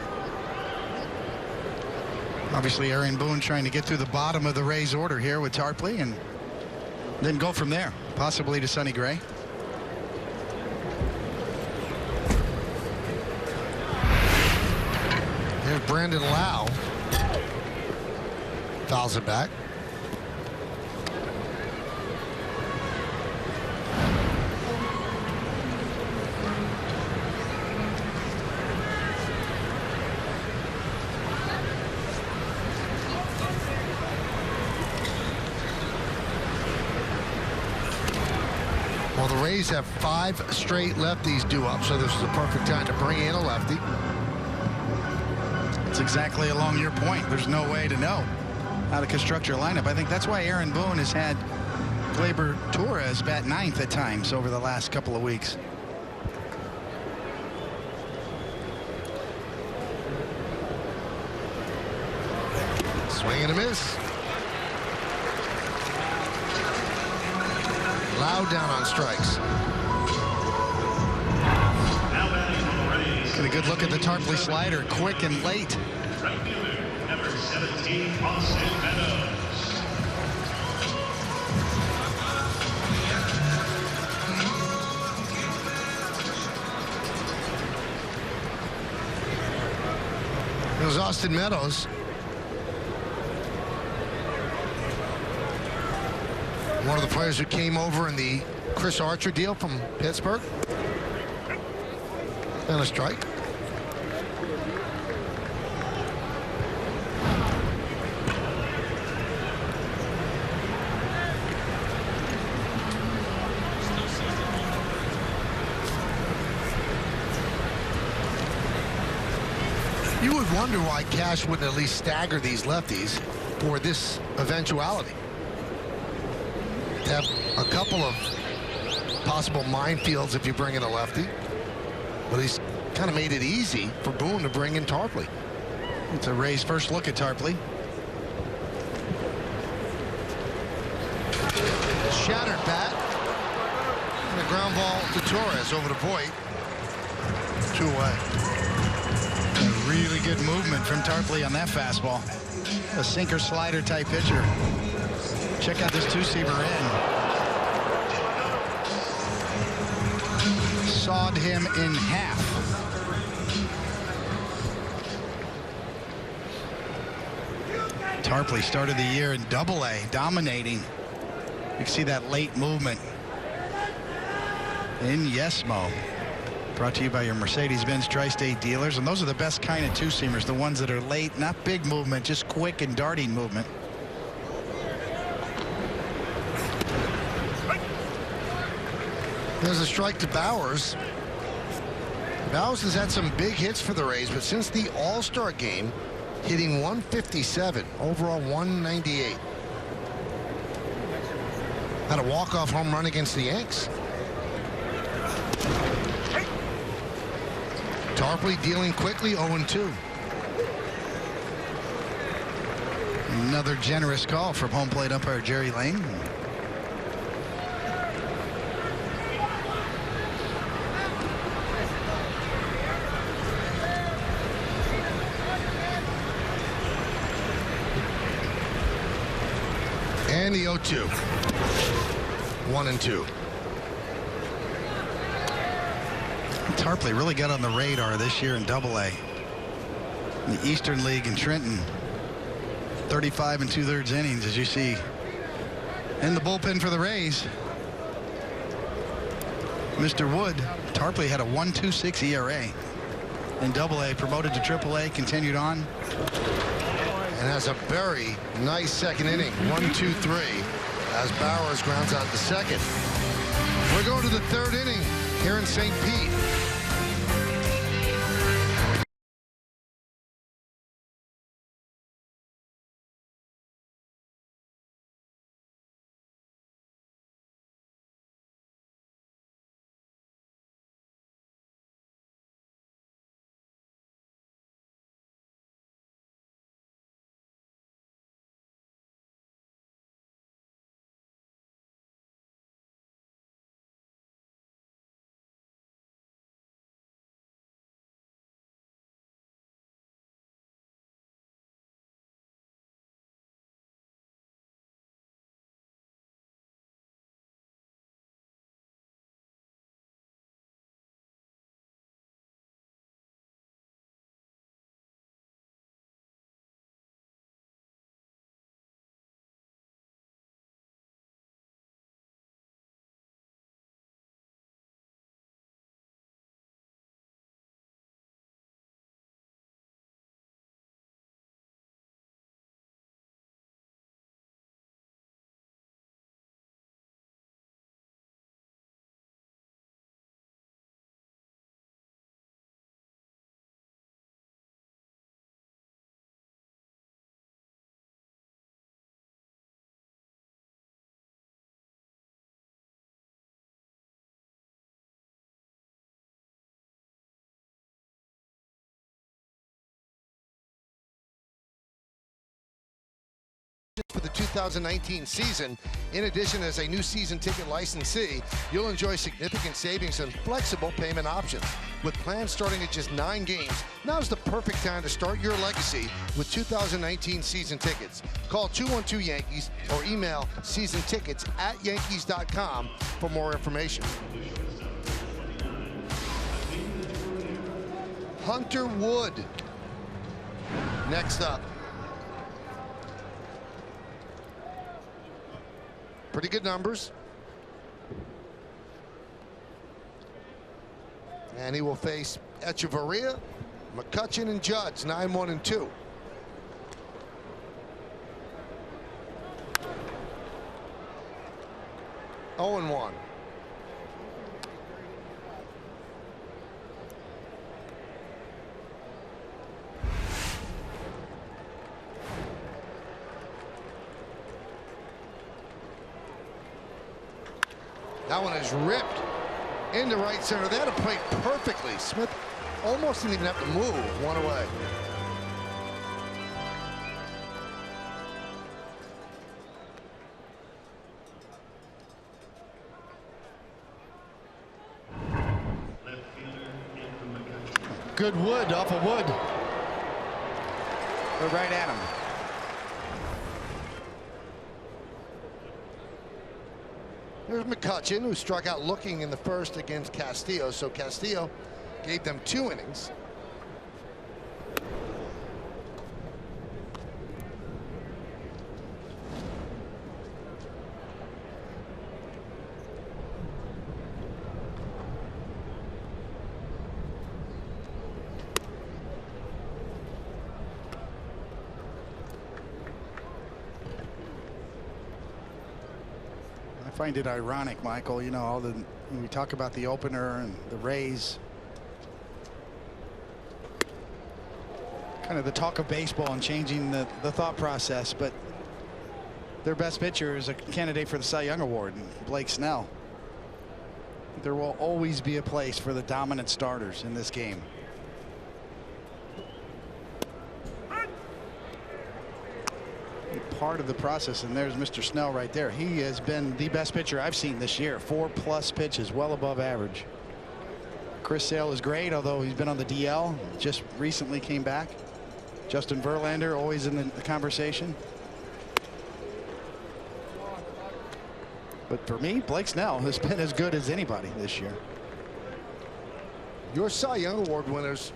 Obviously, Aaron Boone trying to get through the bottom of the Rays order here with Tarpley, and then go from there, possibly to Sonny Gray. There's Brandon Lau. Fouls it back. Well, the Rays have 5 straight lefties due up, so this is a perfect time to bring in a lefty. It's exactly along your point. There's no way to know how to construct your lineup. I think that's why Aaron Boone has had Gleyber Torres bat 9th at times over the last couple of weeks. Swing and a miss. Loud down on strikes. Get a good look at the Tarpley slider, quick and late. Number 17, Austin Meadows. There's Austin Meadows. One of the players who came over in the Chris Archer deal from Pittsburgh. And a strike. You would wonder why Cash wouldn't at least stagger these lefties for this eventuality. To have a couple of possible minefields if you bring in a lefty. But he's kind of made it easy for Boone to bring in Tarpley. It's a Rays first look at Tarpley. Shattered bat. And a ground ball to Torres over to Voit. 2 away. A really good movement from Tarpley on that fastball. A sinker slider type pitcher. Check out this two-seamer in. Sawed him in half. Tarpley started the year in Double-A, dominating. You can see that late movement in Yesmo. Brought to you by your Mercedes-Benz Tri-State dealers. And those are the best kind of two-seamers, the ones that are late, not big movement, just quick and darting movement. There's a strike to Bowers. Bowers has had some big hits for the Rays, but since the All-Star game, hitting 157, overall 198. Had a walk-off home run against the Yanks. Tarpley dealing quickly, 0-2. Another generous call from home plate umpire Jerry Lane. And the 0-2. 1-2. Tarpley really got on the radar this year in Double-A. In the Eastern League in Trenton. 35 2/3 innings, as you see. In the bullpen for the Rays. Mr. Wood. Tarpley had a 1.26 ERA. In Double-A, promoted to Triple-A, continued on. And has a very nice second inning. 1-2-3 as Bowers grounds out the second. We're going to the third inning here in St. Pete. For the 2019 season. In addition, as a new season ticket licensee, you'll enjoy significant savings and flexible payment options. With plans starting at just 9 games, now's the perfect time to start your legacy with 2019 season tickets. Call 212-YANKEES or email seasontickets@yankees.com for more information. Hunter Wood Next up. Pretty good numbers. And he will face Echeverria, McCutchen, and Judge, 9-1 and 2. Oh and 1. That one is ripped into right center. That had played perfectly. Smith almost didn't even have to move. One away. Good wood off of wood. They're right at him. There's McCutchen, who struck out looking in the first against Castillo. So Castillo gave them 2 innings. I find it ironic, Michael, you know, when we talk about the opener and the Rays, kind of the talk of baseball and changing the thought process, but their best pitcher is a candidate for the Cy Young Award, Blake Snell. There will always be a place for the dominant starters in this game. Part of the process, and there's Mr. Snell right there. He has been the best pitcher I've seen this year. 4+ pitches, well above average. Chris Sale is great, although he's been on the DL, just recently came back. Justin Verlander always in the conversation. But for me, Blake Snell has been as good as anybody this year. Your Cy Young Award winners,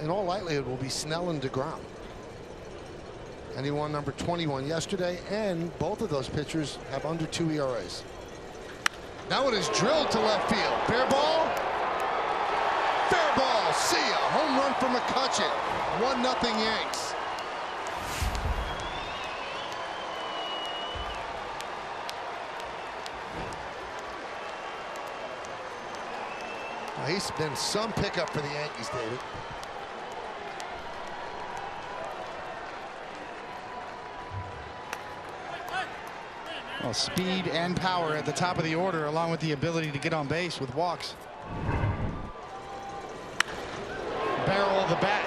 in all likelihood, will be Snell and DeGrom. And he won number 21 yesterday, and both of those pitchers have under 2 ERAs. That one is drilled to left field. Fair ball. Fair ball. See ya. Home run for McCutchen. 1-0 Yanks. Well, he's been some pickup for the Yankees, David. Well, speed and power at the top of the order, along with the ability to get on base with walks. Barrel of the bat.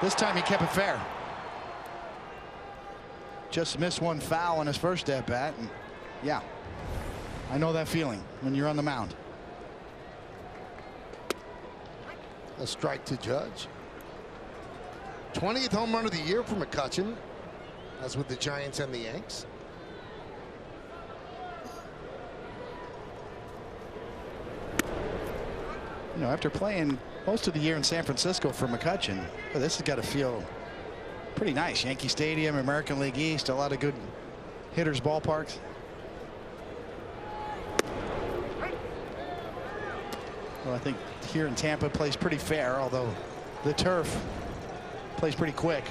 This time he kept it fair. Just missed one foul on his first at bat, and yeah, I know that feeling when you're on the mound. A strike to Judge. 20th home run of the year for McCutchen. That's with the Giants and the Yanks. You know, after playing most of the year in San Francisco for McCutchen, well, this has got to feel pretty nice. Yankee Stadium, American League East, a lot of good hitters' ballparks. Well, I think here in Tampa plays pretty fair, although the turf plays pretty quick.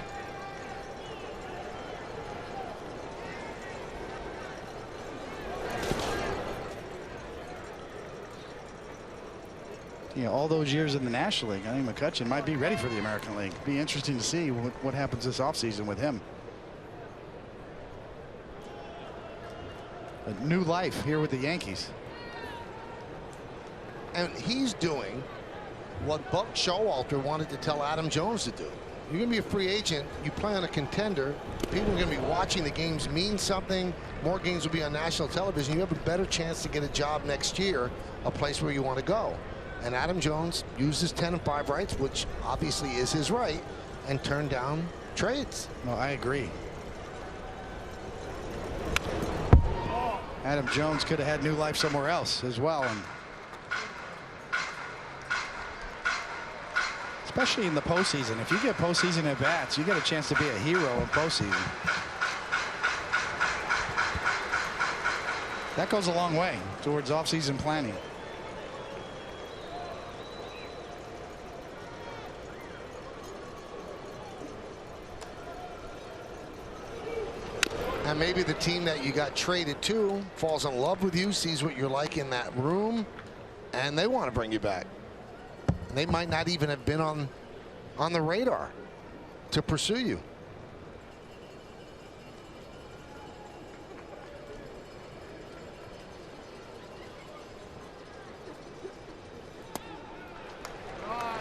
You know, all those years in the National League, I think McCutchen might be ready for the American League. Be interesting to see what happens this offseason with him. A new life here with the Yankees. And he's doing what Buck Showalter wanted to tell Adam Jones to do. You're going to be a free agent. You play on a contender. People are going to be watching the games mean something. More games will be on national television. You have a better chance to get a job next year, a place where you want to go. And Adam Jones used his 10-5 rights, which obviously is his right, and turned down trades. No, I agree. Adam Jones could have had new life somewhere else as well. And especially in the postseason. If you get postseason at bats, you get a chance to be a hero in postseason. That goes a long way towards offseason planning. And maybe the team that you got traded to falls in love with you, sees what you're like in that room, and they want to bring you back. They might not even have been on the radar to pursue you.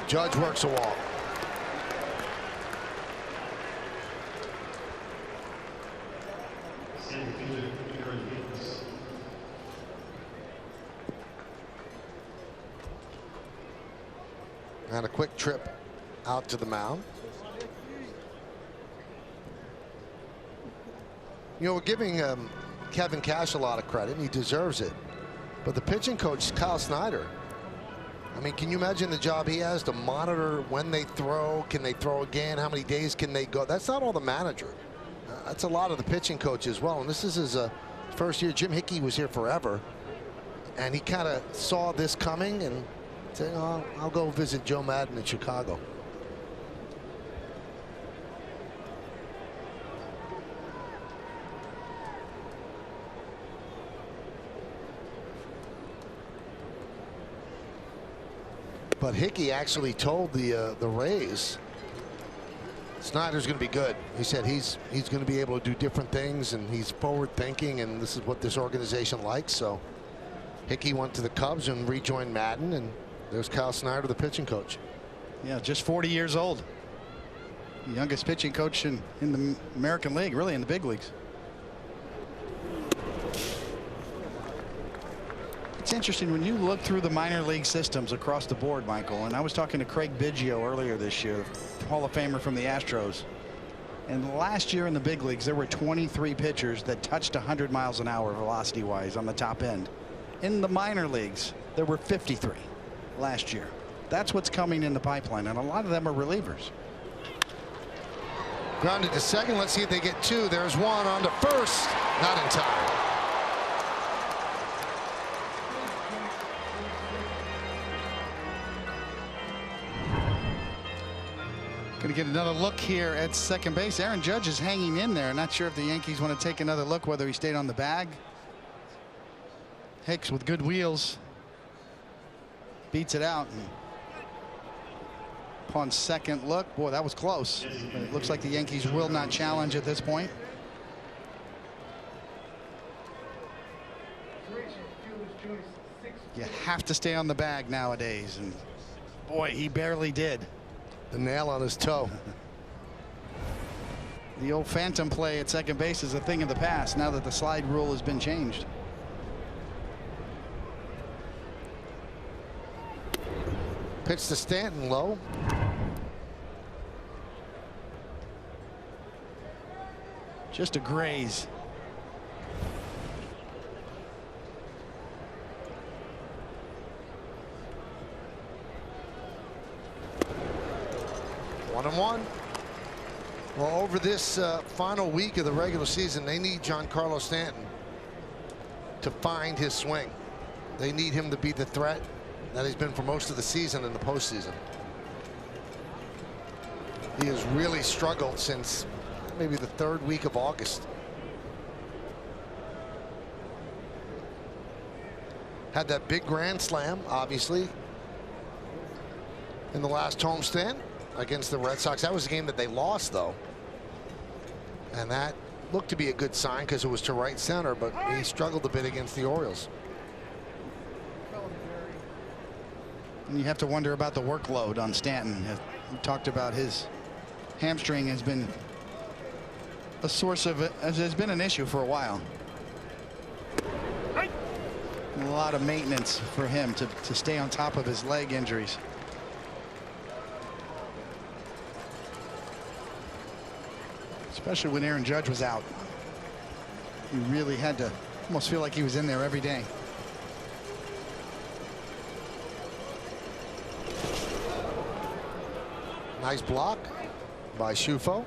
Judge works a walk. And a quick trip out to the mound. You know, we're giving Kevin Cash a lot of credit, and he deserves it. But the pitching coach, Kyle Snyder, I mean, can you imagine the job he has to monitor when they throw? Can they throw again? How many days can they go? That's not all the manager. That's a lot of the pitching coach as well. And this is his first year. Jim Hickey was here forever, and he kind of saw this coming and said, oh, I'll go visit Joe Madden in Chicago. But Hickey actually told the Rays Snyder's going to be good. He said he's going to be able to do different things, and he's forward thinking, and this is what this organization likes. So Hickey went to the Cubs and rejoined Madden, and there's Kyle Snyder, the pitching coach. Yeah, just 40 years old. The youngest pitching coach in the American League, really in the big leagues. It's interesting when you look through the minor league systems across the board, Michael, and I was talking to Craig Biggio earlier this year, Hall of Famer from the Astros. And last year in the big leagues, there were 23 pitchers that touched 100 miles an hour velocity-wise on the top end. In the minor leagues, there were 53 last year. That's what's coming in the pipeline, and a lot of them are relievers. Grounded to second. Let's see if they get two. There's one on to first. Not in time. Going to get another look here at second base. Aaron Judge is hanging in there. Not sure if the Yankees want to take another look, whether he stayed on the bag. Hicks with good wheels beats it out. And upon second look, boy, that was close. But it looks like the Yankees will not challenge at this point. You have to stay on the bag nowadays, and boy, he barely did. The nail on his toe. The old phantom play at second base is a thing of the past now that the slide rule has been changed. Pitch to Stanton, low. Just a graze. One and one. Well, over this final week of the regular season, they need Giancarlo Stanton to find his swing. They need him to be the threat that he's been for most of the season in the postseason. He has really struggled since maybe the third week of August. Had that big grand slam, obviously, in the last homestand against the Red Sox. That was a game that they lost, though, and that looked to be a good sign because it was to right center, but he struggled a bit against the Orioles. And you have to wonder about the workload on Stanton. We talked about his hamstring has been a source of it, has been an issue for a while. A lot of maintenance for him to stay on top of his leg injuries. Especially when Aaron Judge was out. He really had to almost feel like he was in there every day. Nice block by Shufo.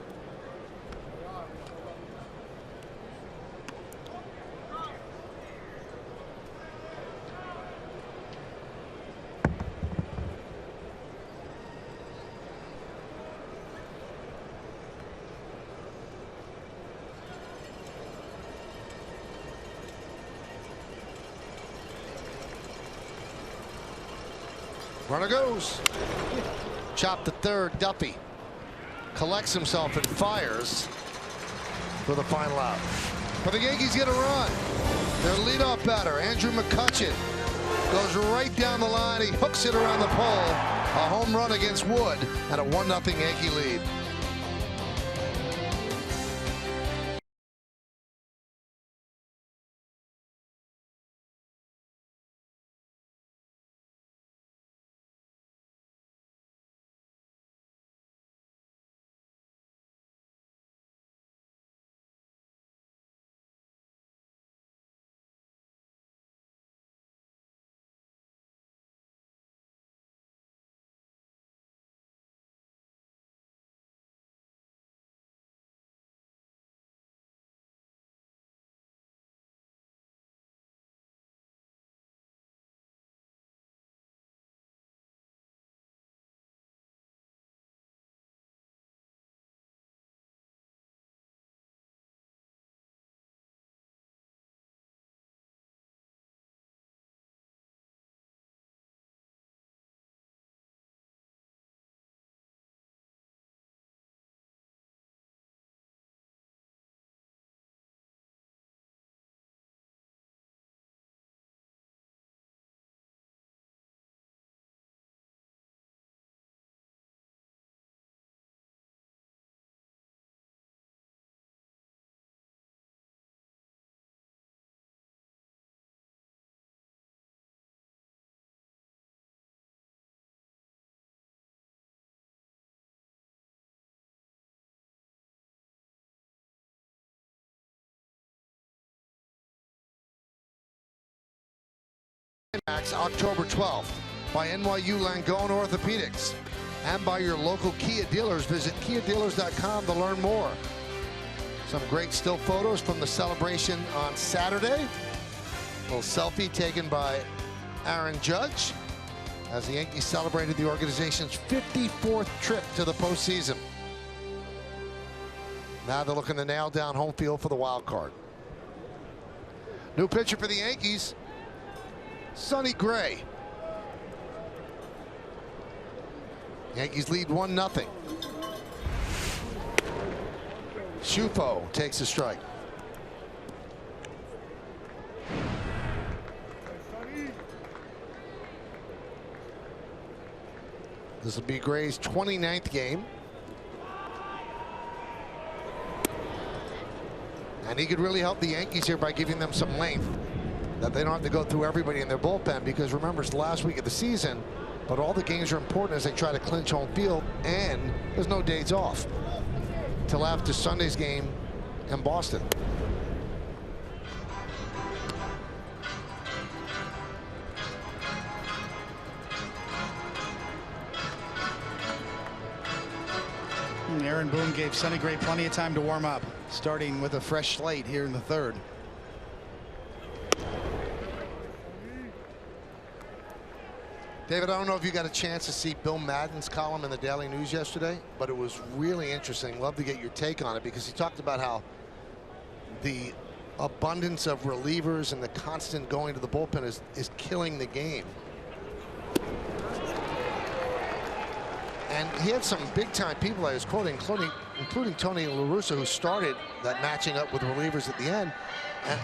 Runner goes. Chop to third. Duffy collects himself and fires for the final out. But the Yankees get a run. Their leadoff batter, Andrew McCutchen, goes right down the line. He hooks it around the pole. A home run against Wood and a 1-0 Yankee lead. October 12th by NYU Langone Orthopedics and by your local Kia dealers. Visit KiaDealers.com to learn more. Some great still photos from the celebration on Saturday. A little selfie taken by Aaron Judge as the Yankees celebrated the organization's 54th trip to the postseason. Now they're looking to nail down home field for the wild card. New pitcher for the Yankees, Sonny Gray. Yankees lead 1-0. Shufo takes a strike. This will be Gray's 29th game. And he could really help the Yankees here by giving them some length, that they don't have to go through everybody in their bullpen, because remember, it's the last week of the season, but all the games are important as they try to clinch home field, and there's no days off till after Sunday's game in Boston. Aaron Boone gave Sonny Gray plenty of time to warm up, starting with a fresh slate here in the third. David, I don't know if you got a chance to see Bill Madden's column in the Daily News yesterday, but it was really interesting. Love to get your take on it, because he talked about how the abundance of relievers and the constant going to the bullpen is killing the game. And he had some big-time people I was quoting, including Tony La Russa, who started that matching up with relievers at the end.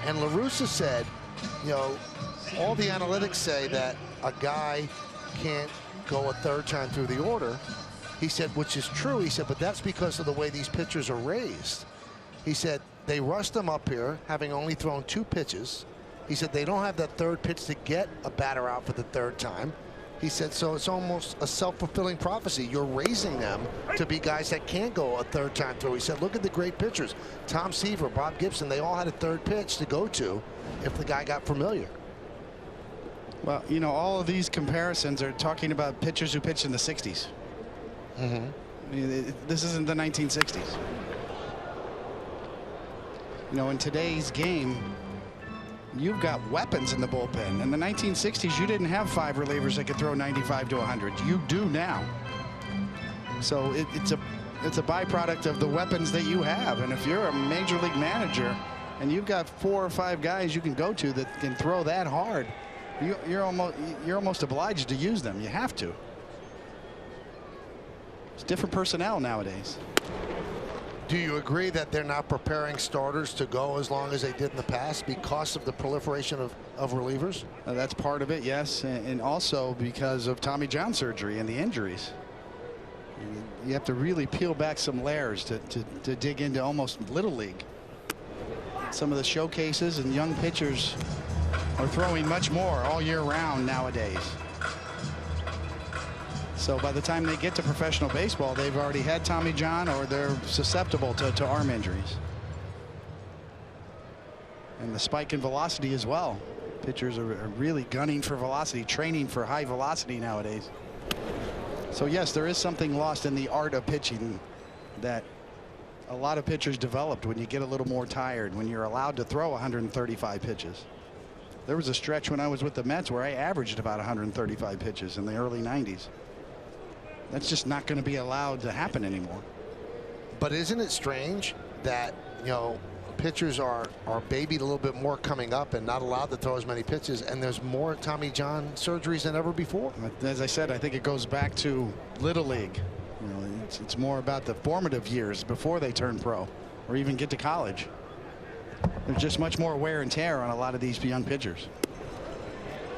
And La Russa said, you know, all the analytics say that a guy can't go a third time through the order. He said, which is true. He said, but that's because of the way these pitchers are raised. He said they rushed them up here, having only thrown 2 pitches. He said they don't have that third pitch to get a batter out for the third time. He said, so it's almost a self-fulfilling prophecy. You're raising them to be guys that can't go a third time through. He said, look at the great pitchers. Tom Seaver, Bob Gibson, they all had a third pitch to go to if the guy got familiar. Well, you know, all of these comparisons are talking about pitchers who pitched in the 60s. I mean, this isn't the 1960s. You know, in today's game, you've got weapons in the bullpen. In the 1960s, you didn't have 5 relievers that could throw 95 to 100. You do now. So it's a byproduct of the weapons that you have. And if you're a major league manager and you've got 4 or 5 guys you can go to that can throw that hard, you're almost obliged to use them. You have to. It's different personnel nowadays. Do you agree that they're not preparing starters to go as long as they did in the past because of the proliferation of relievers? That's part of it, yes, and also because of Tommy John surgery and the injuries. You have to really peel back some layers to dig into almost Little League. Some of the showcases and young pitchers are throwing much more all year round nowadays. So by the time they get to professional baseball, they've already had Tommy John or they're susceptible to arm injuries. And the spike in velocity as well. Pitchers are really gunning for velocity, training for high velocity nowadays. So yes, there is something lost in the art of pitching that a lot of pitchers developed when you get a little more tired, when you're allowed to throw 135 pitches. There was a stretch when I was with the Mets where I averaged about 135 pitches in the early 90s. That's just not going to be allowed to happen anymore. But isn't it strange that, you know, pitchers are babied a little bit more coming up and not allowed to throw as many pitches, and there's more Tommy John surgeries than ever before? As I said, I think it goes back to Little League. You know, it's more about the formative years before they turn pro or even get to college. There's just much more wear and tear on a lot of these young pitchers.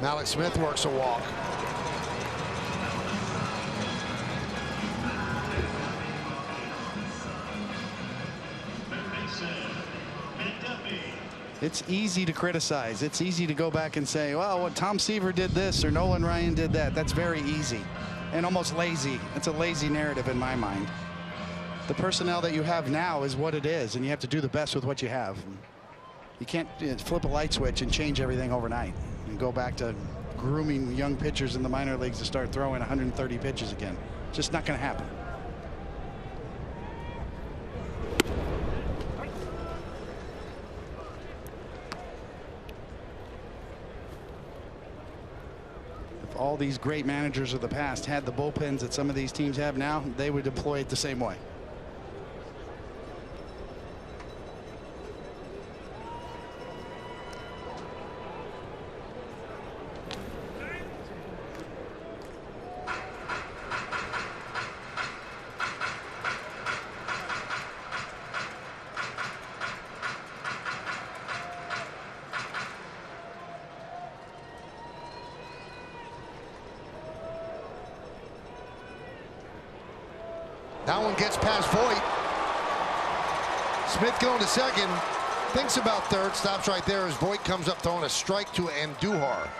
Malik Smith works a walk. It's easy to criticize. It's easy to go back and say, well, what Tom Seaver did this or Nolan Ryan did that. That's very easy and almost lazy. It's a lazy narrative in my mind. The personnel that you have now is what it is, and you have to do the best with what you have. You can't flip a light switch and change everything overnight and go back to grooming young pitchers in the minor leagues to start throwing 130 pitches again. Just not going to happen. All these great managers of the past had the bullpens that some of these teams have now, they would deploy it the same way. That one gets past Voigt. Smith going to second. Thinks about third. Stops right there as Voigt comes up throwing a strike to Andujar.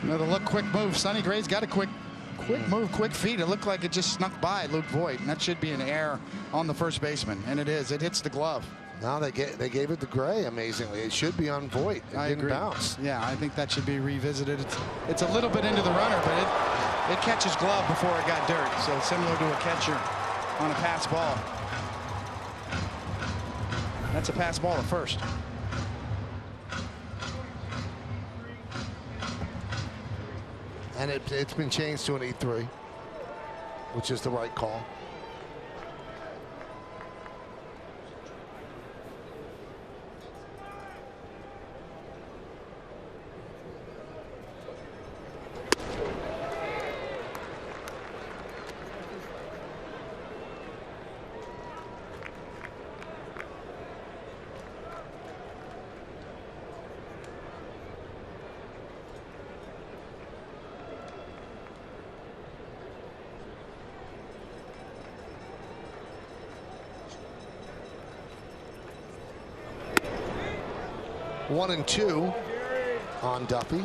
Another look, quick move. Sonny Gray's got a quick move, quick feet. It looked like it just snuck by Luke Voigt, and that should be an error on the first baseman, and it is. It hits the glove. Now they gave it to Gray, amazingly. It should be on Voigt. It didn't bounce. Yeah, I think that should be revisited. It's a little bit into the runner, but it catches glove before it got dirt. So similar to a catcher on a pass ball. That's a pass ball at first. And it's been changed to an E3, which is the right call. One and two on Duffy.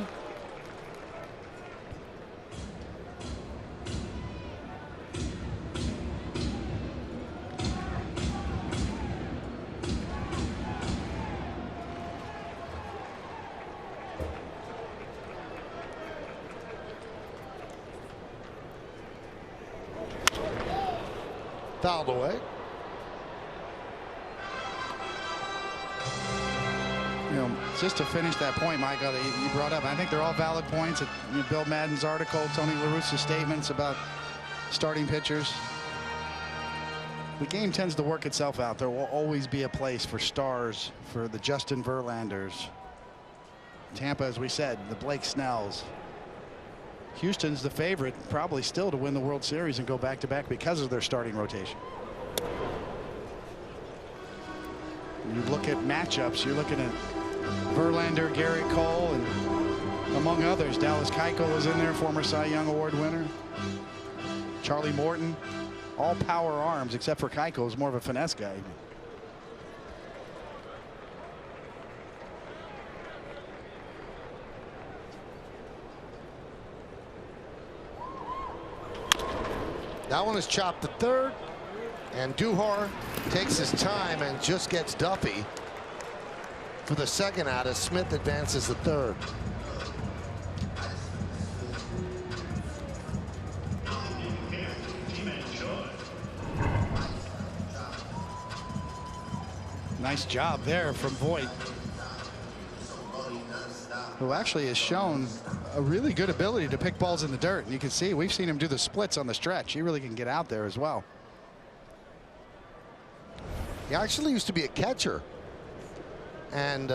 Fouled away. You know, just to finish that point, Mike, that you brought up, I think they're all valid points. Bill Madden's article, Tony La Russa's statements about starting pitchers. The game tends to work itself out. There will always be a place for stars, for the Justin Verlanders. Tampa, as we said, the Blake Snells. Houston's the favorite, probably still, to win the World Series and go back-to-back because of their starting rotation. You look at matchups, you're looking at Verlander, Garrett Cole, and among others, Dallas Keuchel is in there, former Cy Young Award winner. Charlie Morton, all power arms except for Keuchel, is more of a finesse guy. That one is chopped to third, and Duhar takes his time and just gets Duffy for the second out as Smith advances to third. Nice job there from Voit, who actually has shown a really good ability to pick balls in the dirt. And you can see we've seen him do the splits on the stretch. He really can get out there as well. He actually used to be a catcher. And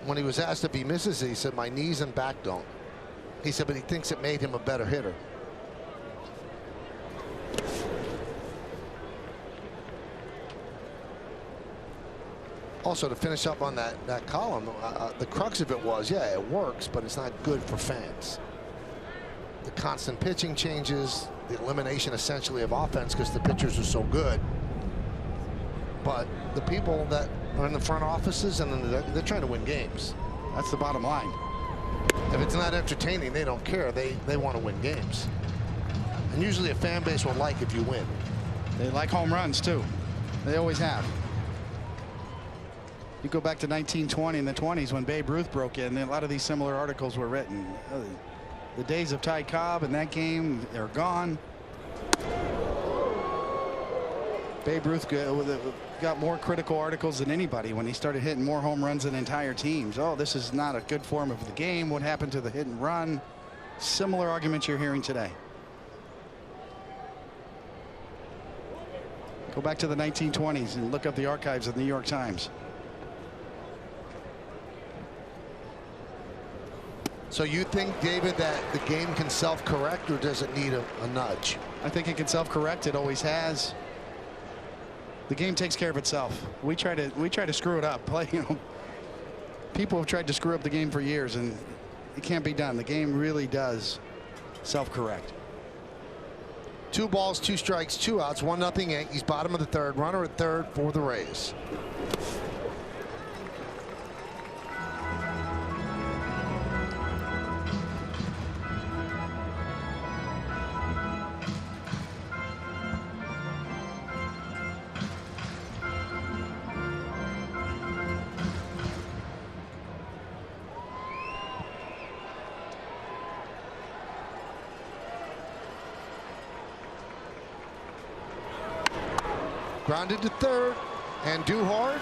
when he was asked if he misses it, he said, "My knees and back don't." He said, but he thinks it made him a better hitter. Also, to finish up on that column, the crux of it was, yeah, it works, but it's not good for fans. The constant pitching changes, the elimination essentially of offense because the pitchers are so good. But the people that are in the front offices, and they're trying to win games. That's the bottom line. If it's not entertaining, they don't care. They want to win games. And usually a fan base will like if you win. They like home runs too. They always have. You go back to 1920 and the 20s when Babe Ruth broke in, a lot of these similar articles were written. The days of Ty Cobb and that game are gone. Babe Ruth got more critical articles than anybody when he started hitting more home runs than entire teams. Oh, this is not a good form of the game. What happened to the hit and run? Similar arguments you're hearing today. Go back to the 1920s and look up the archives of the New York Times. So you think, David, that the game can self-correct, or does it need a nudge? I think it can self-correct. It always has. The game takes care of itself. We try to screw it up. People have tried to screw up the game for years, and it can't be done. The game really does self-correct. 2 balls, 2 strikes, 2 outs, 1-0 Yankees. Bottom of the third. Runner at third for the Rays. Grounded to third, and Duhar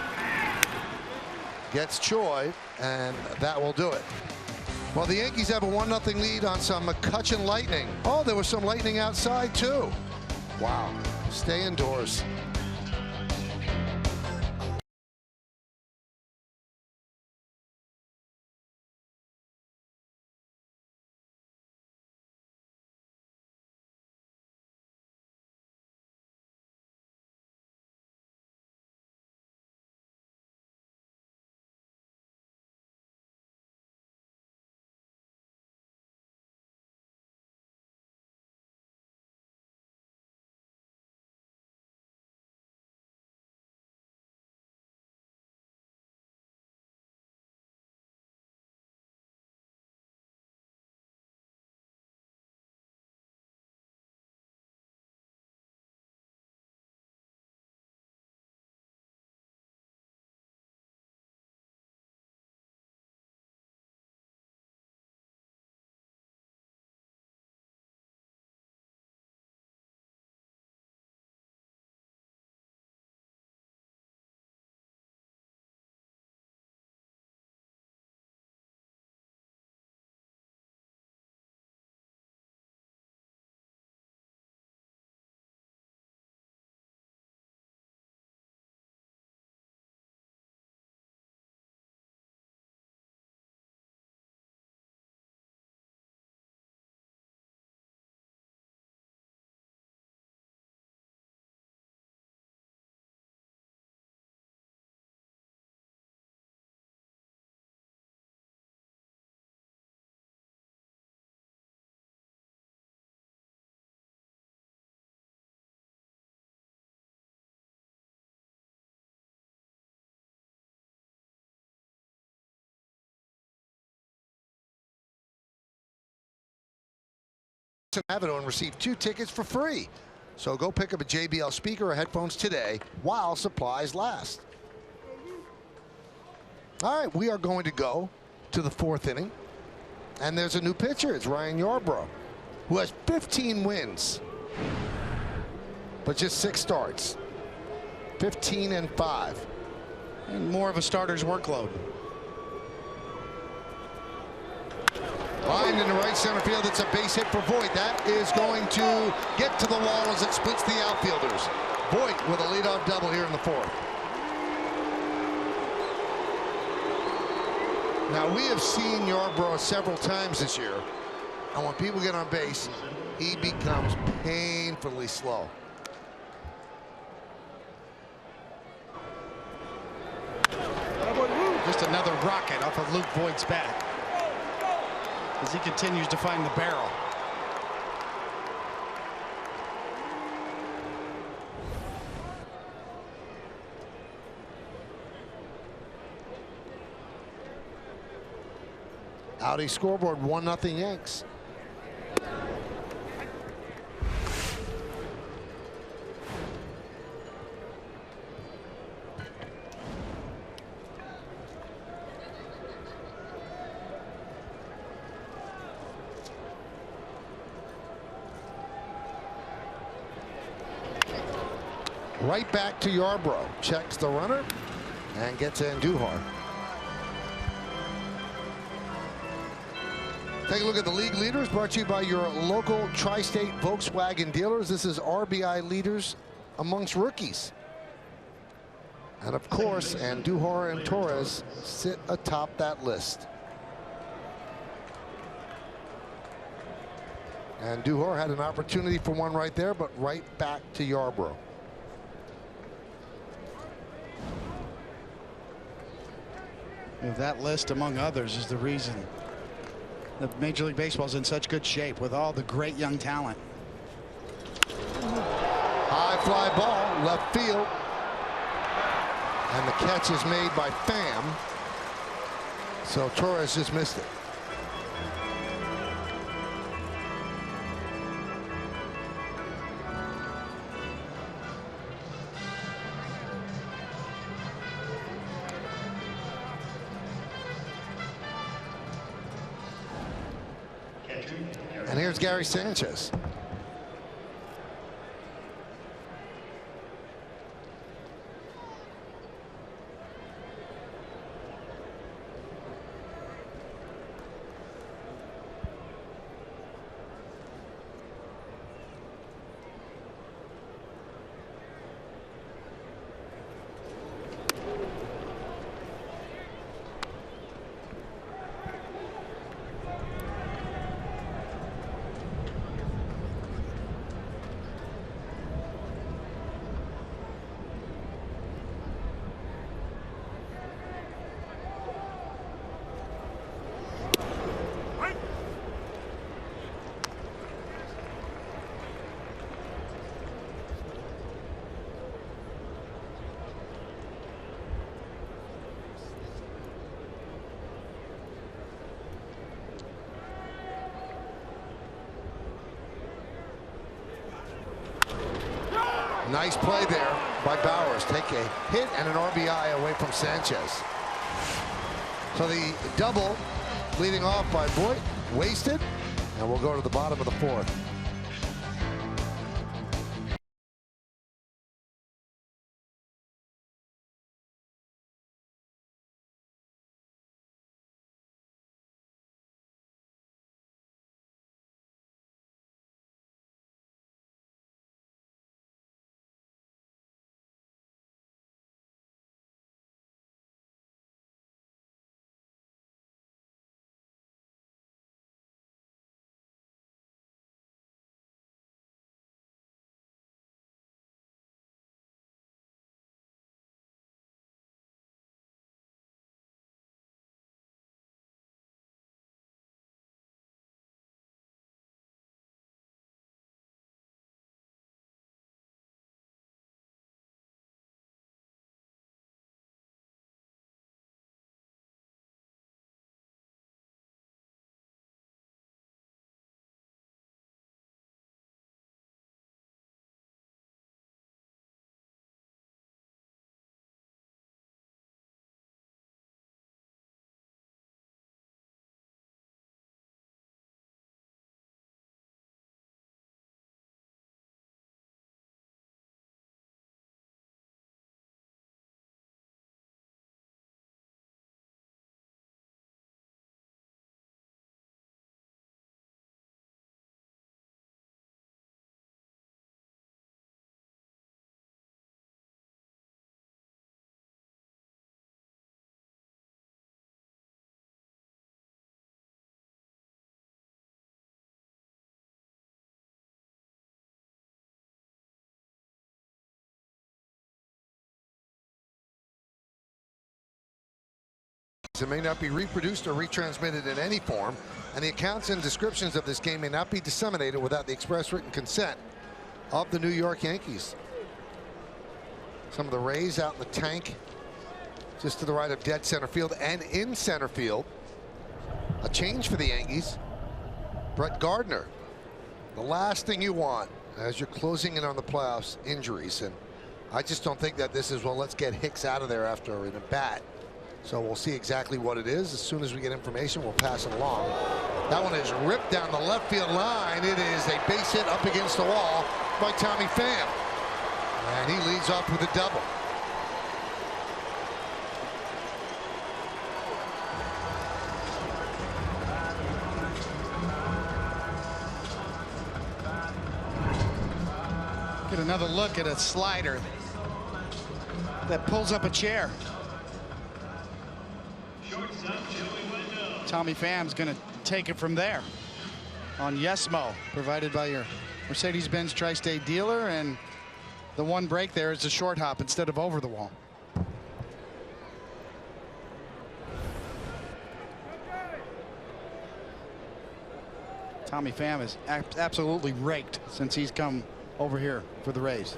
gets Choi, and that will do it. Well, the Yankees have a 1-0 lead on some McCutchen lightning. Oh, there was some lightning outside too. Wow. Stay indoors. Boston Avenue and receive 2 tickets for free. So go pick up a JBL speaker or headphones today while supplies last. All right, we are going to go to the 4th inning. And there's a new pitcher. It's Ryan Yarbrough, who has 15 wins, but just 6 starts. 15-5. And more of a starter's workload. Line in the right center field. It's a base hit for Voit. That is going to get to the wall as it splits the outfielders. Voit with a leadoff double here in the 4th. Now, we have seen Yarbrough several times this year, and when people get on base, he becomes painfully slow. Just another rocket off of Luke Voigt's bat as he continues to find the barrel. Audi scoreboard, 1-0 Yanks. Right back to Yarbrough. Checks the runner and gets Andujar. Take a look at the league leaders, brought to you by your local tri-state Volkswagen dealers. This is RBI leaders amongst rookies. And of course, Andujar and Torres sit atop that list. Andujar had an opportunity for one right there, but right back to Yarbrough. That list, among others, is the reason that Major League Baseball is in such good shape with all the great young talent. High fly ball, left field. And the catch is made by Pham. So Torres just missed it. And here's Gary Sanchez. Nice play there by Bowers. Take a hit and an RBI away from Sanchez. So the double leading off by Voit, wasted, and we'll go to the bottom of the 4th. It may not be reproduced or retransmitted in any form, and the accounts and descriptions of this game may not be disseminated without the express written consent of the New York Yankees. Some of the Rays out in the tank, just to the right of dead center field and in center field. A change for the Yankees. Brett Gardner. The last thing you want as you're closing in on the playoffs, injuries. And I just don't think that this is, well, let's get Hicks out of there after an at bat. So we'll see exactly what it is. As soon as we get information, we'll pass it along. That one is ripped down the left field line. It is a base hit up against the wall by Tommy Pham. And he leads off with a double. Get another look at a slider that pulls up a chair. Tommy Pham's going to take it from there on Yesmo, provided by your Mercedes-Benz Tri-State dealer, and the one break there is a short hop instead of over the wall. Tommy Pham is absolutely raked since he's come over here for the Rays.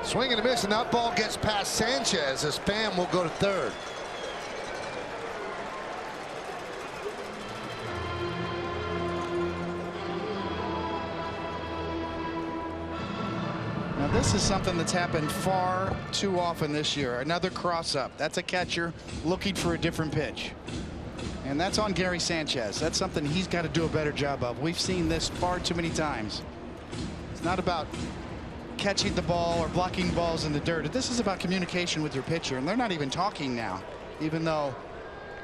Swing and a miss, and that ball gets past Sanchez as Pham will go to third. Now this is something that's happened far too often this year. Another cross-up. That's a catcher looking for a different pitch. And that's on Gary Sanchez. That's something he's got to do a better job of. We've seen this far too many times. It's not about catching the ball or blocking balls in the dirt. This is about communication with your pitcher, and they're not even talking now, even though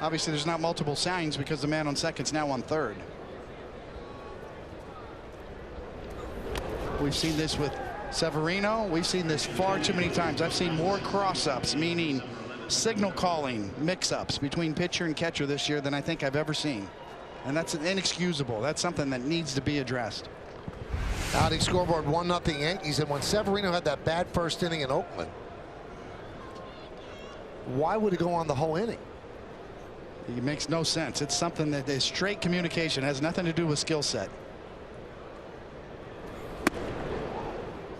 obviously there's not multiple signs because the man on second's now on third. We've seen this with Severino. We've seen this far too many times. I've seen more cross-ups, meaning signal calling mix-ups between pitcher and catcher this year than I think I've ever seen. And that's inexcusable. That's something that needs to be addressed. Outing scoreboard 1-0 Yankees. And when Severino had that bad first inning in Oakland, why would he go on the whole inning? It makes no sense. It's something that is straight communication, has nothing to do with skill set.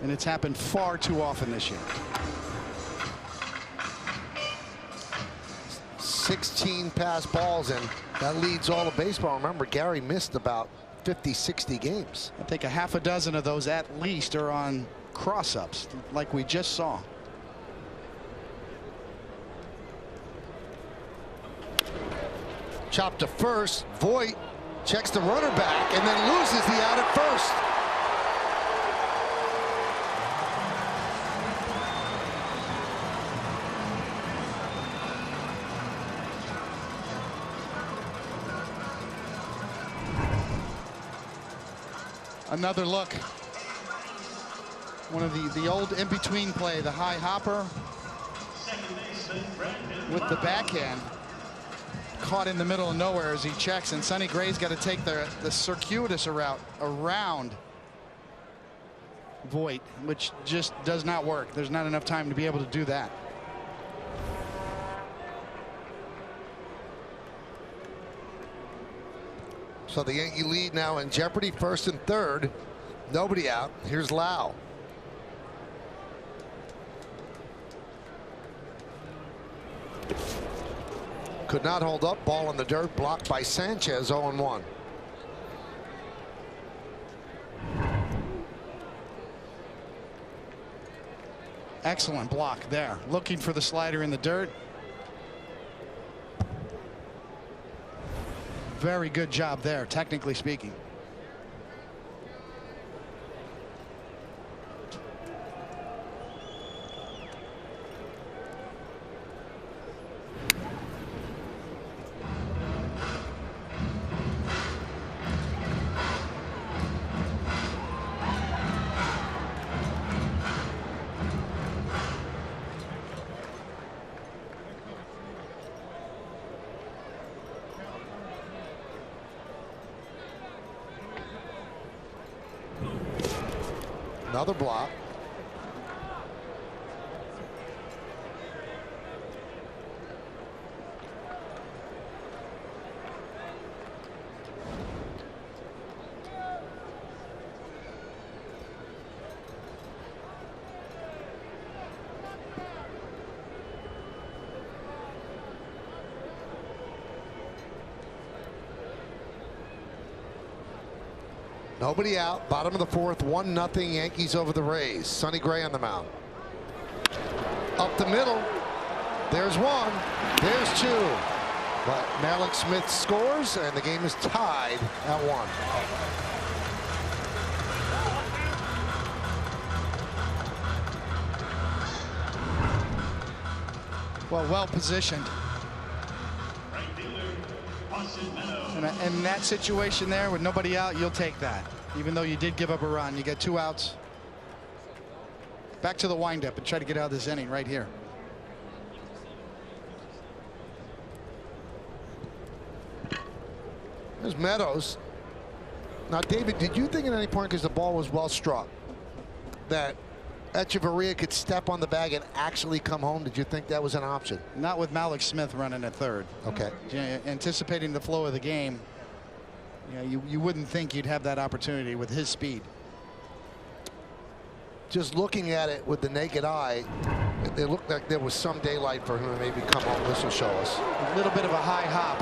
And it's happened far too often this year. 16 pass balls, and that leads all of baseball. Remember, Gary missed about 50-60 games. I think a half a dozen of those at least are on cross-ups like we just saw. Chopped to first. Voit checks the runner back and then loses the out at first. Another look. One of the old in-between play, the high hopper with the backhand. Caught in the middle of nowhere as he checks, and Sonny Gray's got to take the circuitous route around Voit, which just does not work. There's not enough time to be able to do that. So the Yankee lead now in jeopardy, first and third. Nobody out. Here's Lau. Could not hold up. Ball in the dirt, blocked by Sanchez. 0-1. Excellent block there. Looking for the slider in the dirt. Very good job there, technically speaking. Another block. Nobody out. Bottom of the fourth. 1-0 Yankees over the Rays. Sonny Gray on the mound. Up the middle. There's one. There's two. But Malik Smith scores, and the game is tied at 1. Well positioned. And in that situation there with nobody out, you'll take that. Even though you did give up a run, you get 2 outs. Back to the windup and try to get out of this inning right here. There's Meadows. Now, David, did you think at any point, because the ball was well struck, that Echeverria could step on the bag and actually come home? Did you think that was an option? Not with Malik Smith running at third. Okay. Anticipating the flow of the game, you wouldn't think you'd have that opportunity with his speed. Just looking at it with the naked eye, it looked like there was some daylight for him to maybe come home. This will show us. A little bit of a high hop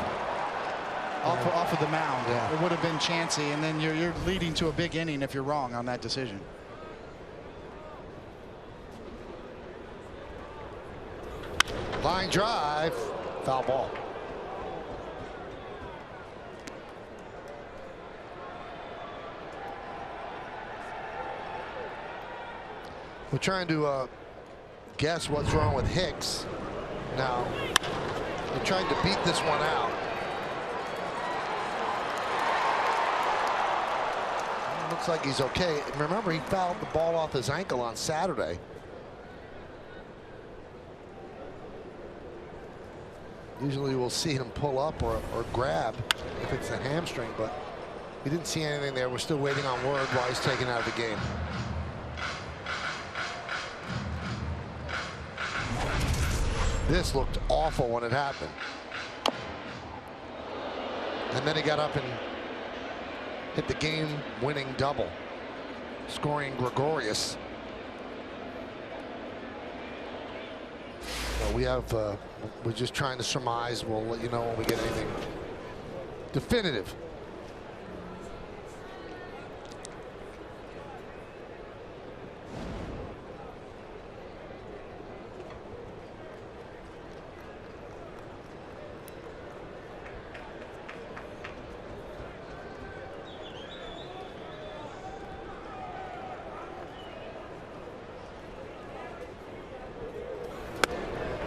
off of the mound. Yeah. It would have been chancy, and then you're leading to a big inning if you're wrong on that decision. Line drive, foul ball. We're trying to guess what's wrong with Hicks. Now, they're trying to beat this one out. Looks like he's okay. Remember, he fouled the ball off his ankle on Saturday. Usually we'll see him pull up or grab if it's a hamstring, but we didn't see anything there. We're still waiting on word why he's taken out of the game. This looked awful when it happened. And then he got up and hit the game-winning double, scoring Gregorius. We're just trying to surmise. We'll let you know when we get anything definitive.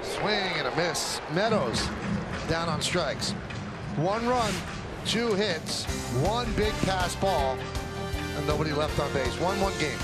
Swing and a miss. Meadows down on strikes. 1 run, 2 hits, 1 big pass ball, and nobody left on base. 1-1 game.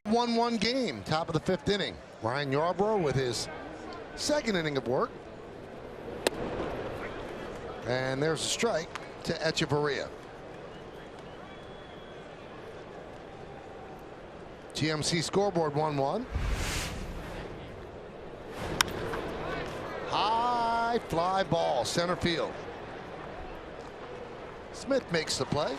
1-1 game, top of the 5th inning. Ryan Yarbrough with his 2nd inning of work. And there's a strike to Echeverria. GMC scoreboard 1-1. High fly ball, center field. Smith makes the play.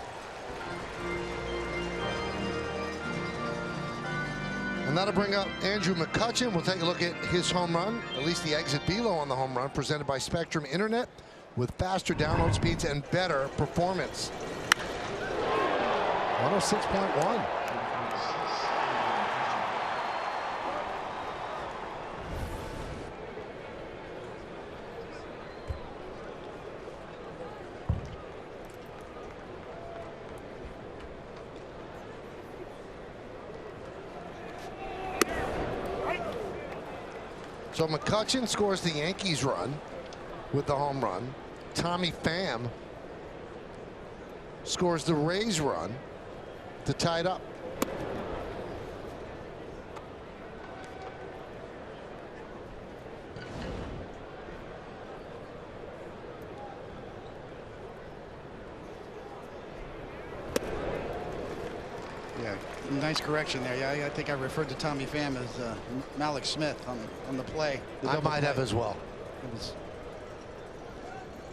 And that'll bring up Andrew McCutchen. We'll take a look at his home run, at least the exit velo on the home run, presented by Spectrum Internet with faster download speeds and better performance. 106.1. So McCutchen scores the Yankees run with the home run. Tommy Pham scores the Rays run to tie it up. Yeah, nice correction there. Yeah, I think I referred to Tommy Pham as Malik Smith on the play. I might have as well. It was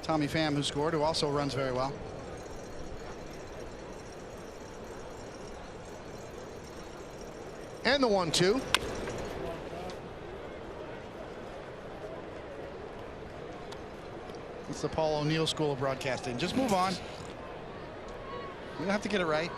Tommy Pham who scored, who also runs very well. And the 1-2. It's the Paul O'Neill School of Broadcasting. Just move on. You don't have to get it right.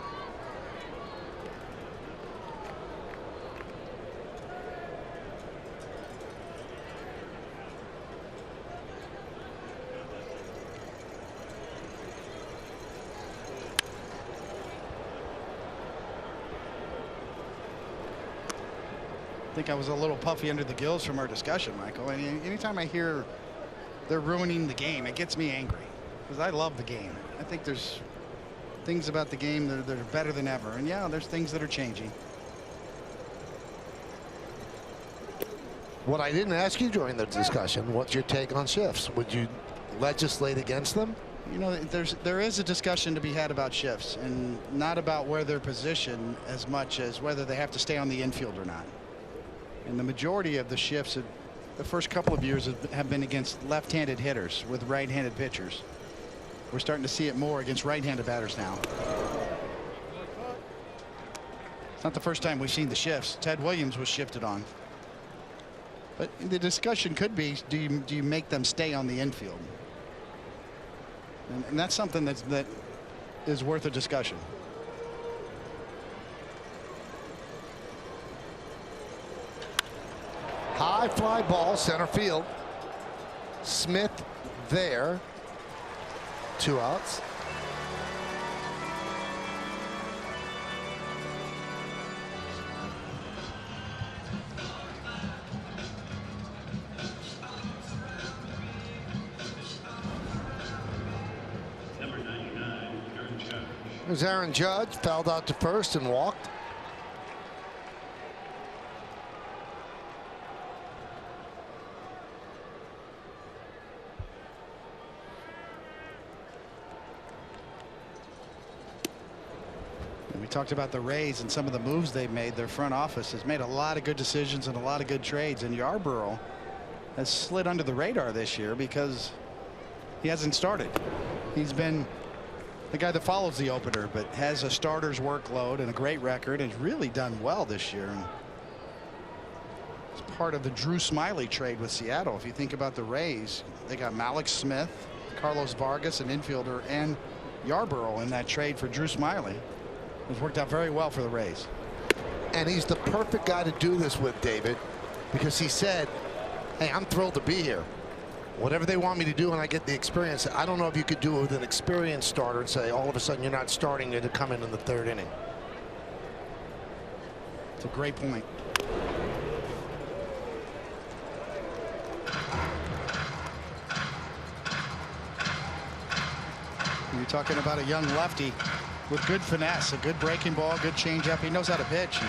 I think I was a little puffy under the gills from our discussion, Michael. And anytime I hear they're ruining the game, it gets me angry, because I love the game. I think there's things about the game that are better than ever. And yeah, there's things that are changing. What I didn't ask you during the discussion, what's your take on shifts? Would you legislate against them? You know, there is a discussion to be had about shifts, and not about where they're positioned as much as whether they have to stay on the infield or not. And the majority of the shifts the first couple of years have been against left-handed hitters with right-handed pitchers. We're starting to see it more against right-handed batters now. It's not the first time we've seen the shifts. Ted Williams was shifted on. But the discussion could be, do you make them stay on the infield? And that's something that is worth a discussion. High fly ball, center field. Smith there. 2 outs. Number 99, Aaron Judge. There's Aaron Judge, fouled out to first and walked. We talked about the Rays and some of the moves they've made. Their front office has made a lot of good decisions and a lot of good trades. And Yarbrough has slid under the radar this year because he hasn't started. He's been the guy that follows the opener, but has a starter's workload and a great record, and has really done well this year. And it's part of the Drew Smyly trade with Seattle. If you think about the Rays, they got Malik Smith, Carlos Vargas, an infielder, and Yarbrough in that trade for Drew Smyly. It's worked out very well for the Rays. And he's the perfect guy to do this with, David, because he said, hey, I'm thrilled to be here. Whatever they want me to do when I get the experience, I don't know if you could do it with an experienced starter and say all of a sudden you're not starting to come in the 3rd inning. It's a great point. You're talking about a young lefty with good finesse, a good breaking ball, good changeup. He knows how to pitch.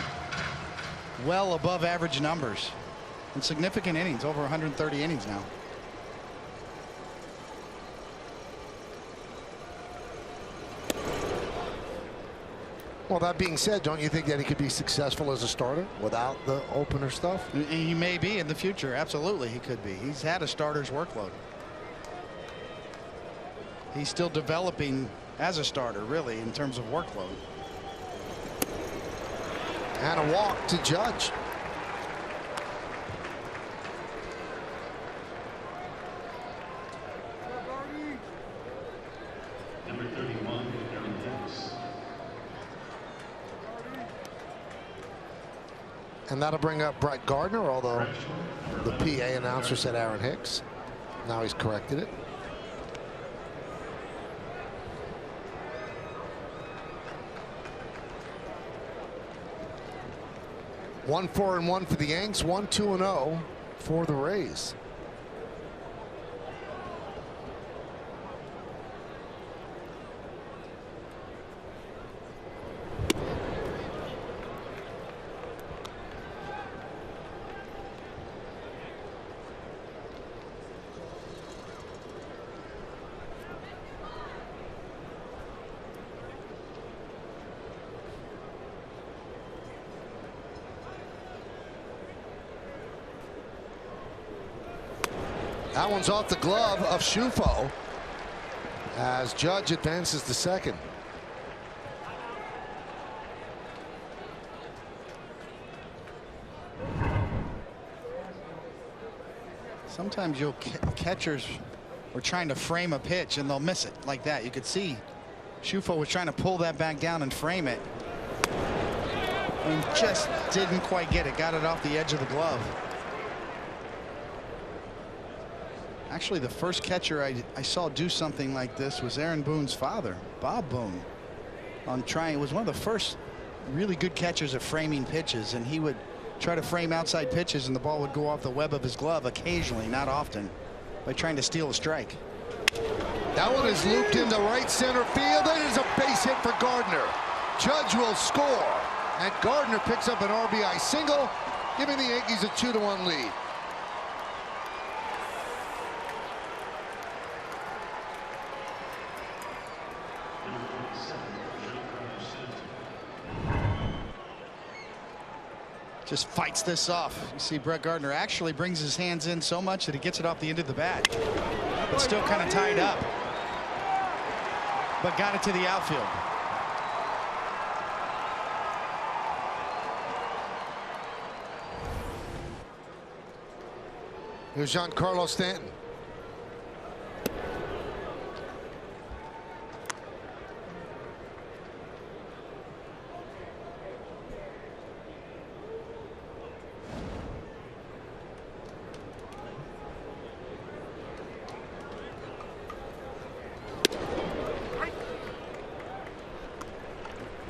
well above average numbers and significant innings, over 130 innings now. Well, that being said, don't you think that he could be successful as a starter without the opener stuff? He may be in the future. Absolutely, he could be. He's had a starter's workload. He's still developing as a starter, really, in terms of workload. And a walk to Judge. Number 31, Aaron Hicks. And that'll bring up Brett Gardner, although the PA announcer said Aaron Hicks. Now he's corrected it. One 4-1 for the Yanks, 1-2-0 for the Rays. That one's off the glove of Shufo as Judge advances to second. Sometimes catchers were trying to frame a pitch and they'll miss it like that. You could see Shufo was trying to pull that back down and frame it, and just didn't quite get it. Got it off the edge of the glove. Actually, the first catcher I saw do something like this was Aaron Boone's father, Bob Boone. It was one of the first really good catchers at framing pitches, and he would try to frame outside pitches and the ball would go off the web of his glove occasionally, not often, by trying to steal a strike. That one is looped into right center field. It is a base hit for Gardner. Judge will score, and Gardner picks up an RBI single, giving the Yankees a 2-1 lead. Just fights this off. You see Brett Gardner actually brings his hands in so much that he gets it off the end of the bat. But still kind of tied up. But got it to the outfield. Here's Giancarlo Stanton.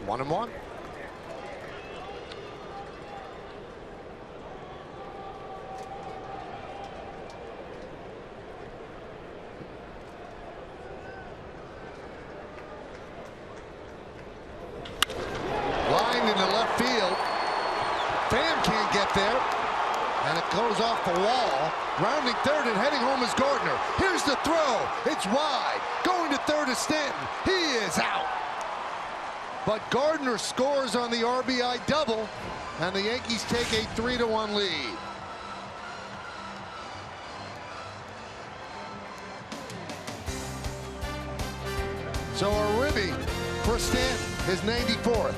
One and one. Line into left field. Pham can't get there. And it goes off the wall. Rounding third and heading home is Gardner. Here's the throw. It's wide. Going to third is Stanton. He is out. But Gardner scores on the RBI double, and the Yankees take a 3-1 lead. So a ribby for Stanton, his 94th.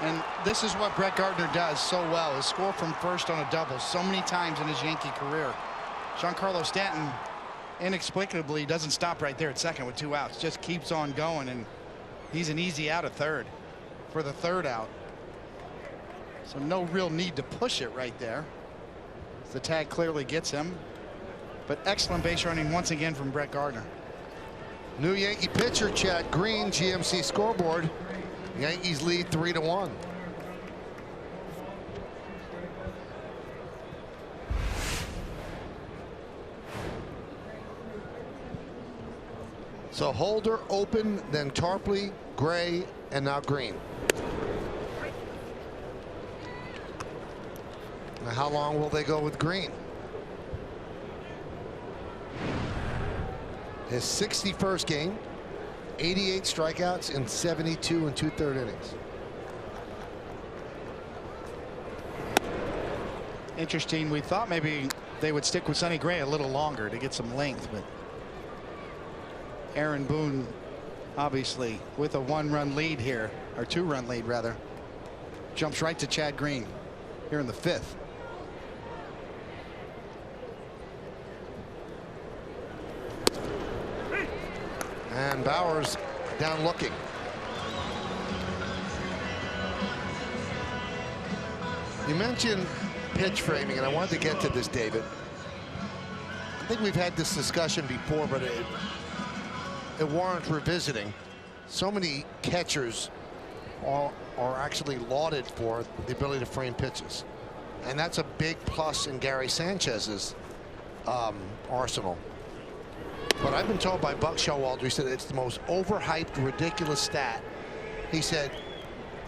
And this is what Brett Gardner does so well, is score from first on a double so many times in his Yankee career. Giancarlo Stanton inexplicably doesn't stop right there at second with 2 outs, just keeps on going, and he's an easy out at third for the 3rd out. So no real need to push it right there. The tag clearly gets him, but excellent base running once again from Brett Gardner. New Yankee pitcher Chad Green, GMC scoreboard. Yankees lead 3-1. So Holder open, then Tarpley, Gray, and now Green. Now how long will they go with Green? His 61st game, 88 strikeouts in 72 and 2/3 innings. Interesting. We thought maybe they would stick with Sonny Gray a little longer to get some length, but Aaron Boone, obviously with a 1-run lead here, or 2-run lead rather, jumps right to Chad Green here in the 5th. And Bowers down looking. You mentioned pitch framing, and I wanted to get to this, David. I think we've had this discussion before, but it warrants revisiting. So many catchers are actually lauded for the ability to frame pitches, and that's a big plus in Gary Sanchez's arsenal. But I've been told by Buck Showalter, he said it's the most overhyped, ridiculous stat. He said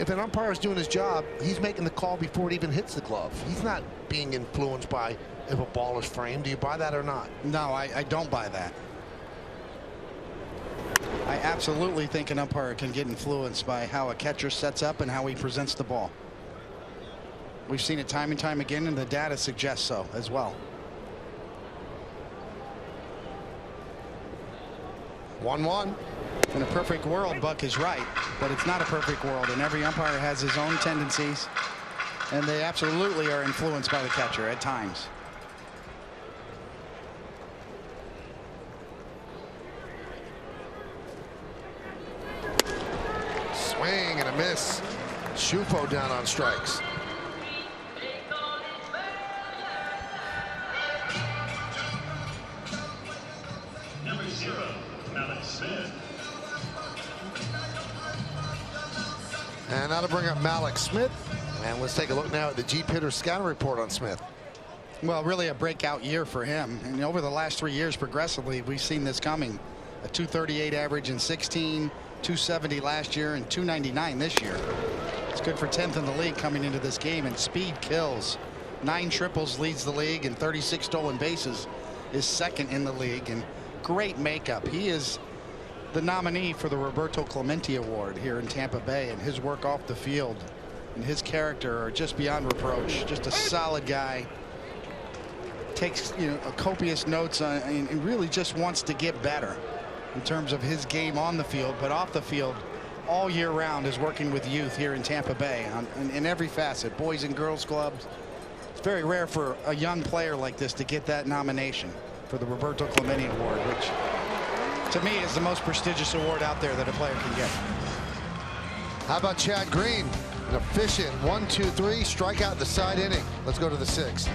if an umpire is doing his job, he's making the call before it even hits the glove. He's not being influenced by if a ball is framed. Do you buy that or not? No, I don't buy that. I absolutely think an umpire can get influenced by how a catcher sets up and how he presents the ball. We've seen it time and time again, and the data suggests so as well. 1-1. In a perfect world, Buck is right, but it's not a perfect world, and every umpire has his own tendencies, and they absolutely are influenced by the catcher at times. Swing and a miss. Shufo down on strikes. Number 0, Alex Smith. And now to bring up Malik Smith. And let's take a look now at the Jeep Hitter scouting report on Smith. Well, really a breakout year for him. And over the last 3 years, progressively, we've seen this coming. A 238 average in 16, 270 last year, and 299 this year. It's good for 10th in the league coming into this game, and speed kills. 9 triples leads the league, and 36 stolen bases is second in the league. And great makeup. He is the nominee for the Roberto Clemente Award here in Tampa Bay, and his work off the field and his character are just beyond reproach. Just a solid guy. Takes copious notes on, and really just wants to get better in terms of his game on the field, but off the field all year round is working with youth here in Tampa Bay in every facet, boys and girls clubs. It's very rare for a young player like this to get that nomination for the Roberto Clemente Award, which to me is the most prestigious award out there that a player can get. How about Chad Green? An efficient 1-2-3 strikeout in the side inning. Let's go to the 6th.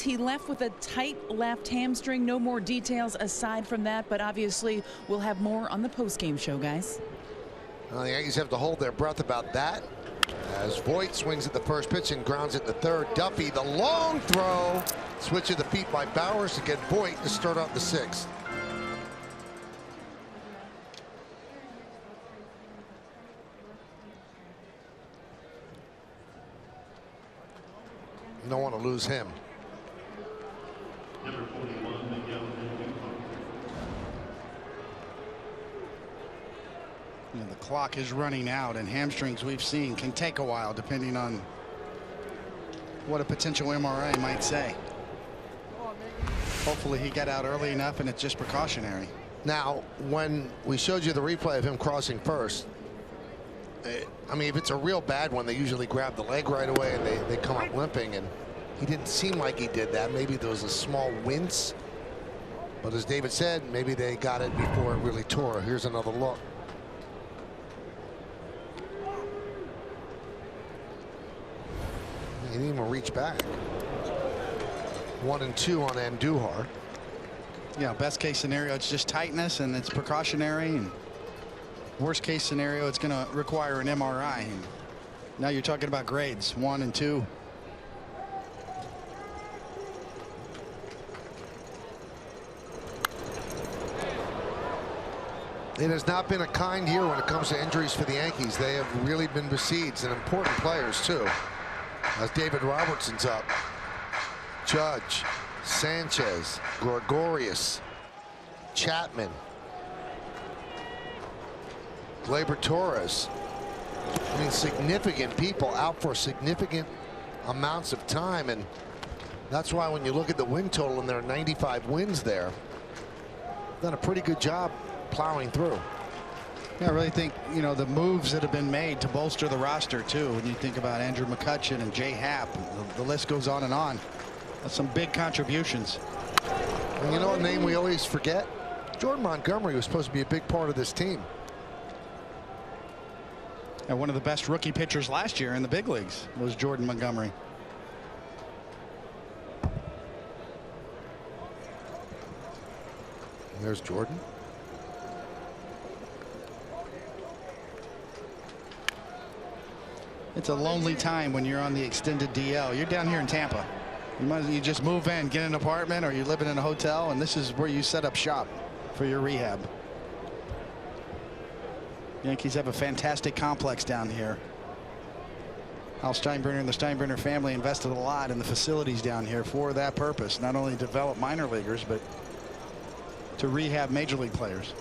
He left with a tight left hamstring. No more details aside from that, but obviously we'll have more on the post-game show, guys. Well, the Yankees have to hold their breath about that, as Voit swings at the first pitch and grounds it to third. Duffy, the long throw. Switch of the feet by Bowers to get Voit to start out the sixth. You don't want to lose him. Number 41, Miguel. The clock is running out, and hamstrings we've seen can take a while depending on what a potential MRI might say. Hopefully he got out early enough and it's just precautionary. Now, when we showed you the replay of him crossing first, I mean, if it's a real bad one, they usually grab the leg right away and they come up limping, and he didn't seem like he did that. Maybe there was a small wince, but as David said, maybe they got it before it really tore. Here's another look. He didn't even reach back. 1-2 on Andujar. Yeah, best case scenario, it's just tightness and it's precautionary, and worst case scenario, it's going to require an MRI. And now you're talking about grades 1 and 2. It has not been a kind year when it comes to injuries for the Yankees. They have really been besieged, and important players too. As David Robertson's up, Judge, Sanchez, Gregorius, Chapman, Gleyber Torres. I mean, significant people out for significant amounts of time, and that's why when you look at the win total and there are 95 wins there, done a pretty good job plowing through. Yeah, I really think, you know, the moves that have been made to bolster the roster too. When you think about Andrew McCutchen and Jay Happ, the list goes on and on. That's some big contributions. And you know a name we always forget? Jordan Montgomery was supposed to be a big part of this team. And one of the best rookie pitchers last year in the big leagues was Jordan Montgomery. And there's Jordan. It's a lonely time when you're on the extended DL. You're down here in Tampa. You just move in, get an apartment, or you're living in a hotel, and this is where you set up shop for your rehab. Yankees have a fantastic complex down here. Al Steinbrenner and the Steinbrenner family invested a lot in the facilities down here for that purpose, not only to develop minor leaguers, but to rehab major league players.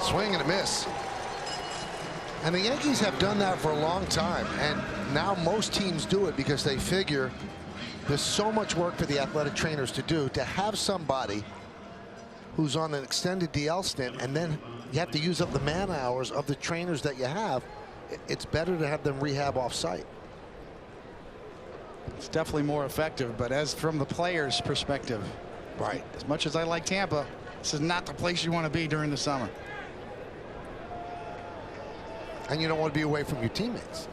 Swing and a miss. And the Yankees have done that for a long time, and now most teams do it because they figure there's so much work for the athletic trainers to do. To have somebody who's on an extended DL stint, and then you have to use up the man hours of the trainers that you have, it's better to have them rehab off site. It's definitely more effective, but as from the player's perspective, right, as much as I like Tampa, this is not the place you want to be during the summer. And you don't want to be away from your teammates.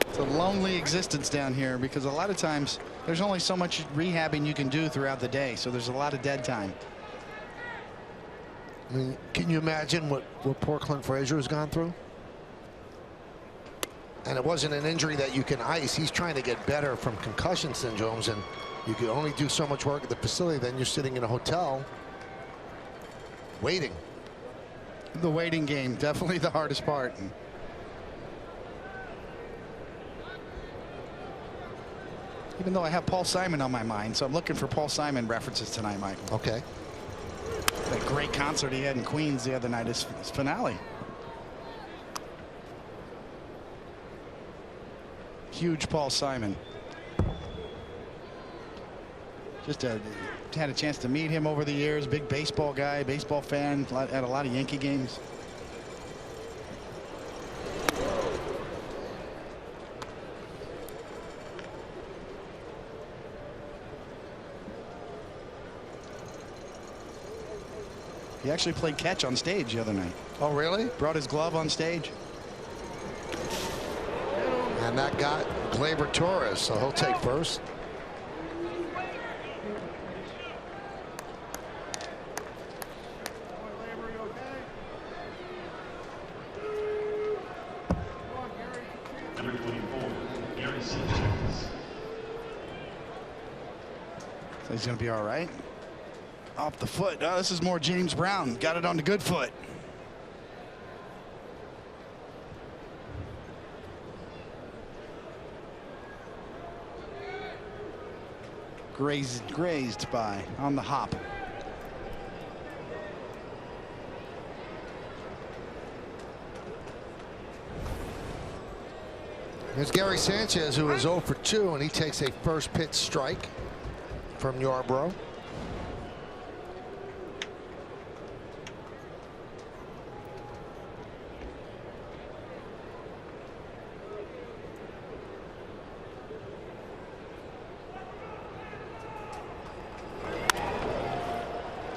It's a lonely existence down here because a lot of times there's only so much rehabbing you can do throughout the day, so there's a lot of dead time. I mean, can you imagine what poor Clint Frazier has gone through? And it wasn't an injury that you can ice. He's trying to get better from concussion syndromes, and you can only do so much work at the facility. Then you're sitting in a hotel waiting. The waiting game, definitely the hardest part. Even though I have Paul Simon on my mind, so I'm looking for Paul Simon references tonight, Michael. Okay. That great concert he had in Queens the other night, his finale. Huge Paul Simon. Just had a chance to meet him over the years. Big baseball guy, baseball fan, at a lot of Yankee games. He actually played catch on stage the other night. Oh, really? Brought his glove on stage. And that got Gleyber Torres, so he'll take first. Number 24, Gary Sanchez. So he's going to be all right. Off the foot. Oh, this is more James Brown. Got it on the good foot. Grazed by on the hop. Here's Gary Sanchez, who is 0 for 2, and he takes a first pitch strike from Yarbrough.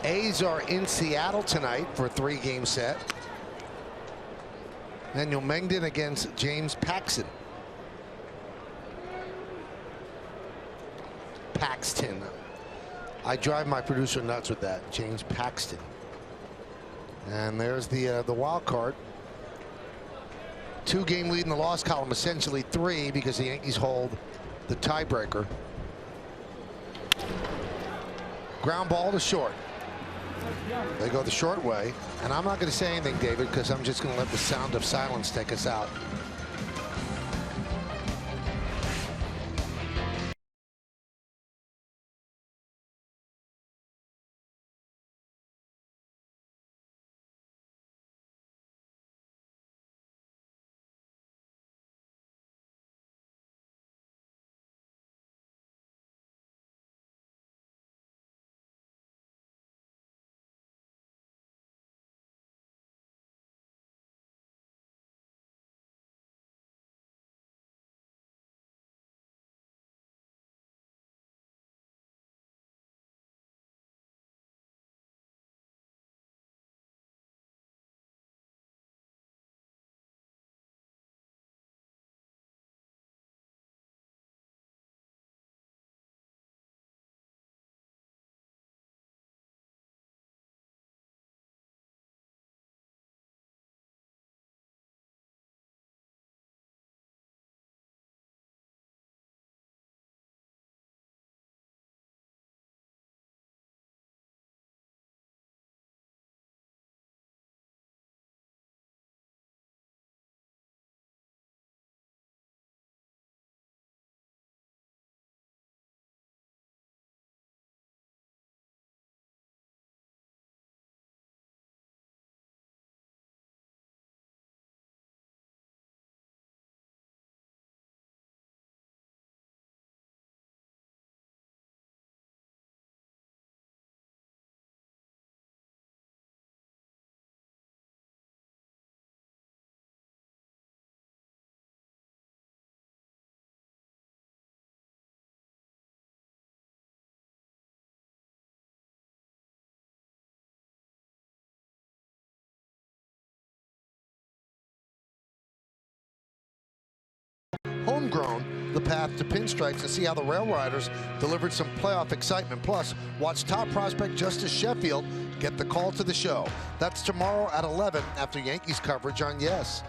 A's are in Seattle tonight for a 3-game set. Daniel Mengden against James Paxton. Paxton. I drive my producer nuts with that. James Paxton. And there's the wild card. 2-game lead in the loss column, essentially 3, because the Yankees hold the tiebreaker. Ground ball to short. They go the short way, and I'm not going to say anything, David, because I'm just going to let the sound of silence take us out. Homegrown, the path to pinstripes, and see how the Rail Riders delivered some playoff excitement. Plus, watch top prospect Justice Sheffield get the call to the show. That's tomorrow at 11 after Yankees coverage on Yes.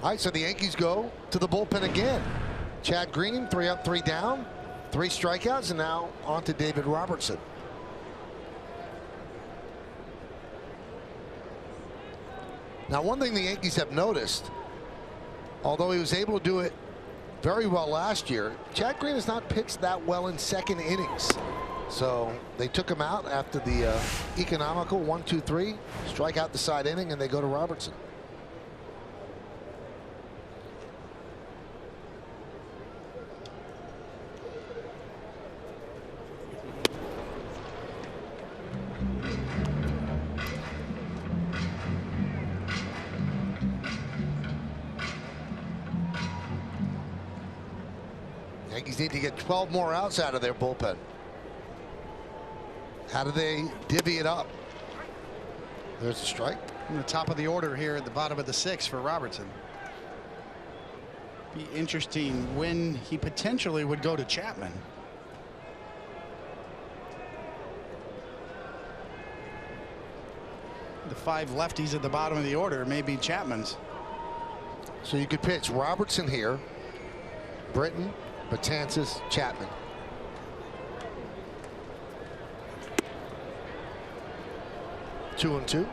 All right, so the Yankees go to the bullpen again. Chad Green, 3 up, 3 down, 3 strikeouts, and now on to David Robertson. Now, one thing the Yankees have noticed, although he was able to do it very well last year, Chad Green has not pitched that well in second innings. So they took him out after the economical 1-2-3, strike out the side inning, and they go to Robertson. Yankees need to get 12 more outs out of their bullpen. How do they divvy it up? There's a strike. In the top of the order here at the bottom of the 6th for Robertson. Be interesting when he potentially would go to Chapman. The 5 lefties at the bottom of the order may be Chapman's. So you could pitch Robertson here, Britton, Betances, Chapman. Two and two.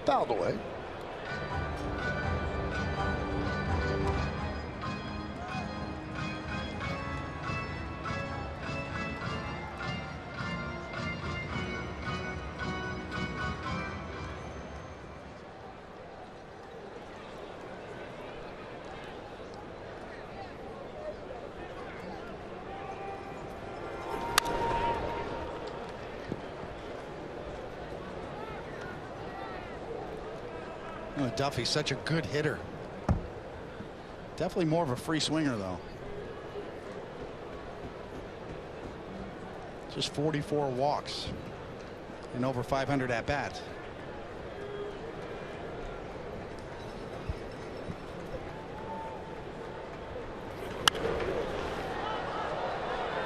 Fouled away. Oh, Duffy's such a good hitter. Definitely more of a free swinger, though. Just 44 walks and over 500 at bats.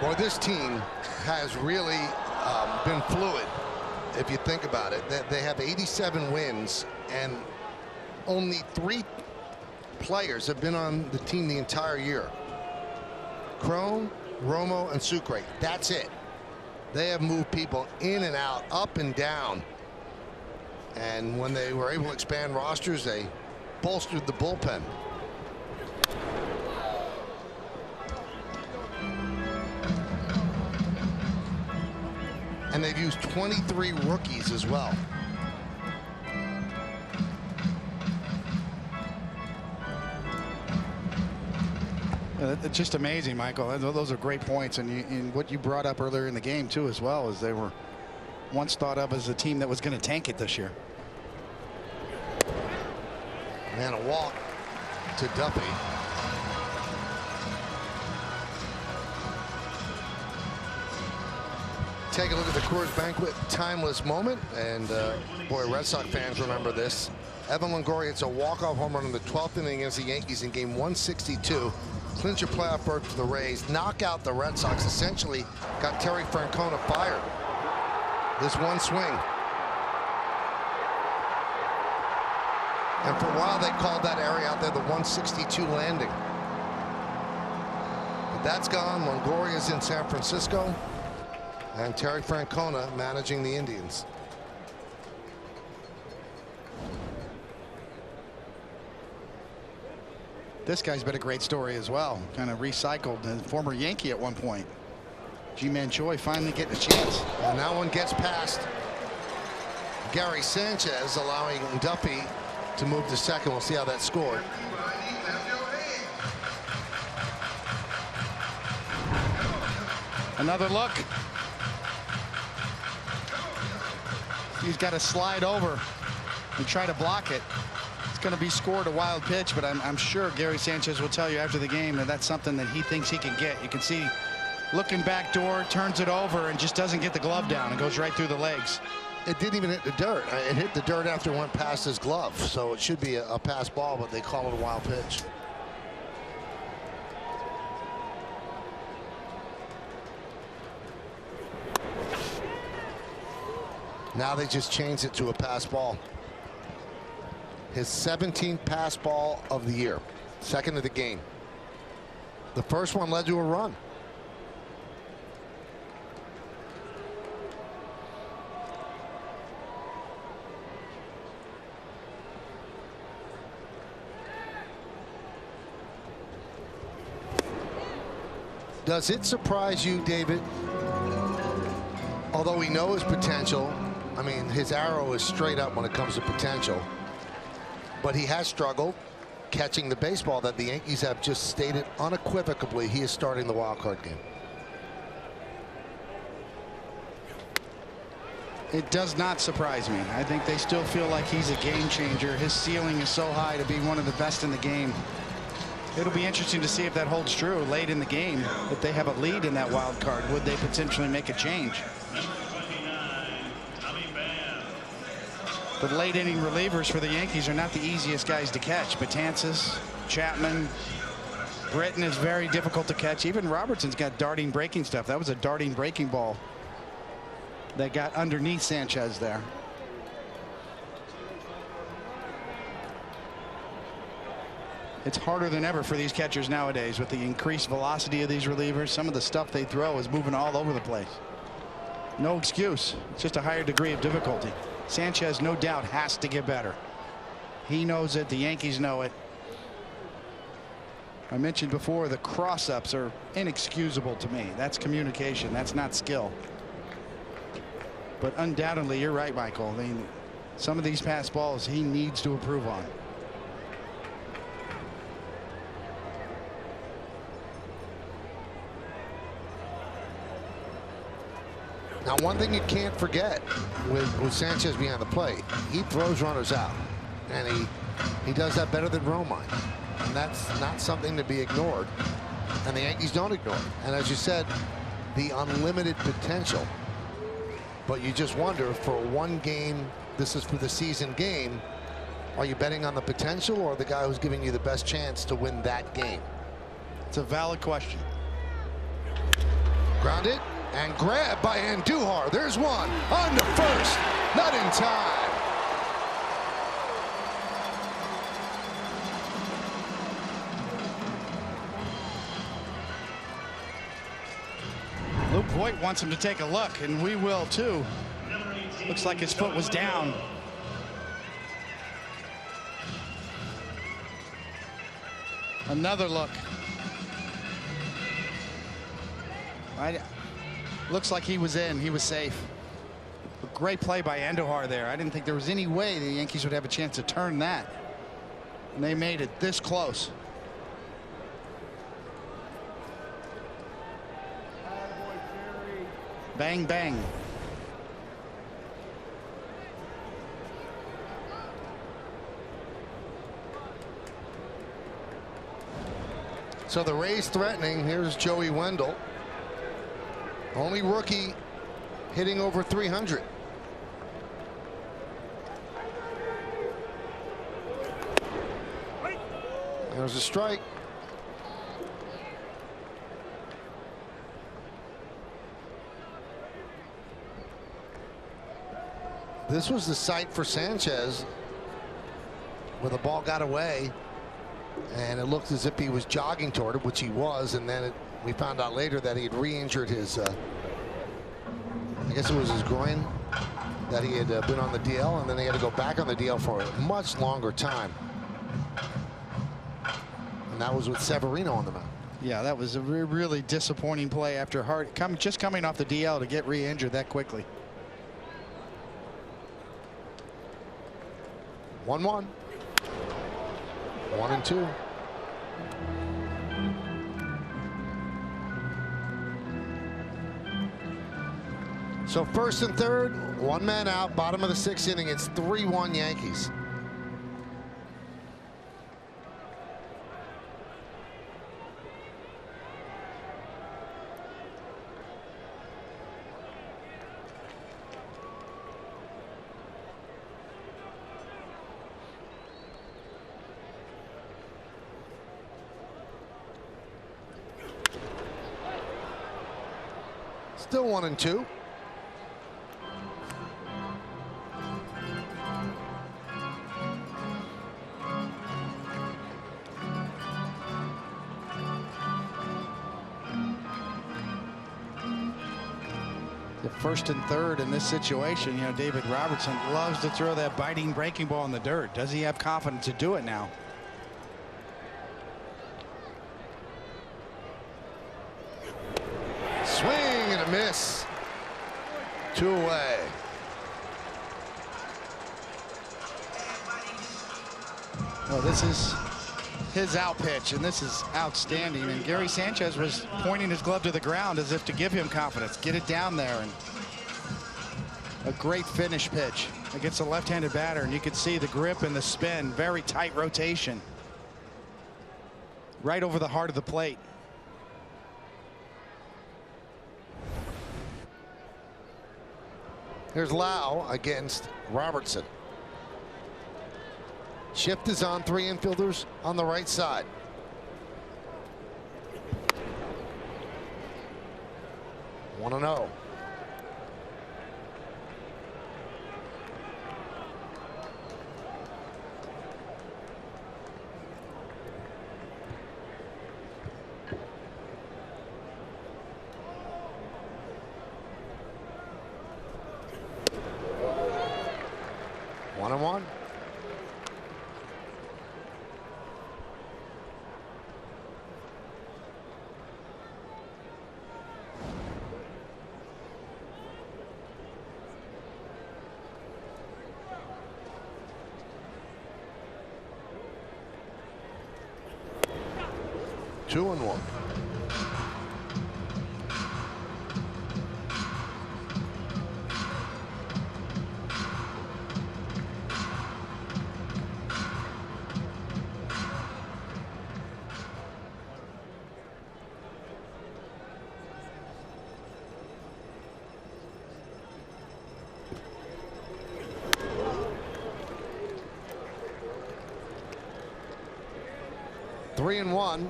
Well, this team has really been fluid, if you think about it. They have 87 wins, and only 3 players have been on the team the entire year. Crone, Romo, and Sucre. That's it. They have moved people in and out, up and down. And when they were able to expand rosters, they bolstered the bullpen. And they've used 23 rookies as well. It's just amazing, Michael. Those are great points, and what you brought up earlier in the game too, as well, is they were once thought of as a team that was going to tank it this year. And a walk to Duffy. Take a look at the Coors Banquet timeless moment, and boy, Red Sox fans remember this. Evan Longoria hits a walk-off home run in the 12th inning against the Yankees in game 162. Clinch a playoff berth for the Rays, knock out the Red Sox, essentially got Terry Francona fired. This one swing. And for a while they called that area out there the 162 landing. But that's gone. Longoria's in San Francisco, and Terry Francona managing the Indians. This guy's been a great story as well. Kind of recycled, and former Yankee at one point. G-Man Choi finally getting a chance. And that one gets past Gary Sanchez, allowing Duffy to move to second. We'll see how that scored. Another look. He's got to slide over and try to block it. It's going to be scored a wild pitch, but I'm sure Gary Sanchez will tell you after the game that that's something that he thinks he can get. You can see looking back door, turns it over, and just doesn't get the glove down. It goes right through the legs. It didn't even hit the dirt. It hit the dirt after it went past his glove, so it should be a pass ball, but they call it a wild pitch. Now they just changed it to a pass ball. His 17th pass ball of the year, second of the game. The first one led to a run. Does it surprise you, David? Although we know his potential, I mean, his arrow is straight up when it comes to potential, but he has struggled catching the baseball that the Yankees have just stated unequivocally he is starting the wild card game. It does not surprise me. I think they still feel like he's a game changer. His ceiling is so high to be one of the best in the game. It'll be interesting to see if that holds true late in the game. If they have a lead in that wild card, would they potentially make a change? The late inning relievers for the Yankees are not the easiest guys to catch. Betances, Chapman, Britton is very difficult to catch. Even Robertson's got darting breaking stuff. That was a darting breaking ball that got underneath Sanchez there. It's harder than ever for these catchers nowadays with the increased velocity of these relievers. Some of the stuff they throw is moving all over the place. No excuse. It's just a higher degree of difficulty. Sanchez, no doubt, has to get better. He knows it. The Yankees know it. I mentioned before the cross-ups are inexcusable to me. That's communication. That's not skill. But undoubtedly, you're right, Michael. I mean, some of these pass balls he needs to improve on. Now, one thing you can't forget with Sanchez behind the plate, he throws runners out, and he does that better than Romine, and that's not something to be ignored, and the Yankees don't ignore it. And as you said, the unlimited potential, but you just wonder, for one game, this is for the season game, are you betting on the potential or the guy who's giving you the best chance to win that game? It's a valid question. Grounded and grabbed by Andujar. There's one on to first, not in time. Luke Voigt wants him to take a look, and we will too. Looks like his foot was down. Another look. Looks like he was in. He was safe. A great play by Andujar there. I didn't think there was any way the Yankees would have a chance to turn that. And they made it this close. Bang, bang. So the Rays threatening. Here's Joey Wendell. Only rookie hitting over 300. There's a strike. This was the sight for Sanchez, where the ball got away, and it looked as if he was jogging toward it, which he was, and then we found out later that he had re-injured his, I guess it was his groin, that he had been on the DL, and then he had to go back on the DL for a much longer time. And that was with Severino on the mound. Yeah, that was a really disappointing play after just coming off the DL to get re-injured that quickly. 1-1. 1-2. So first and third, one man out, bottom of the sixth inning. It's 3-1 Yankees. Still 1-2. The first and third in this situation, you know, David Robertson loves to throw that biting breaking ball in the dirt. Does he have confidence to do it now? miss. 2 away. Well, this is his out pitch, and this is outstanding. And Gary Sanchez was pointing his glove to the ground as if to give him confidence. Get it down there. And a great finish pitch against a left-handed batter. And you can see the grip and the spin. Very tight rotation. Right over the heart of the plate. Here's Lau against Robertson. Shift is on, 3 infielders on the right side. One and 0. One and 1. Two and 1. Three and 1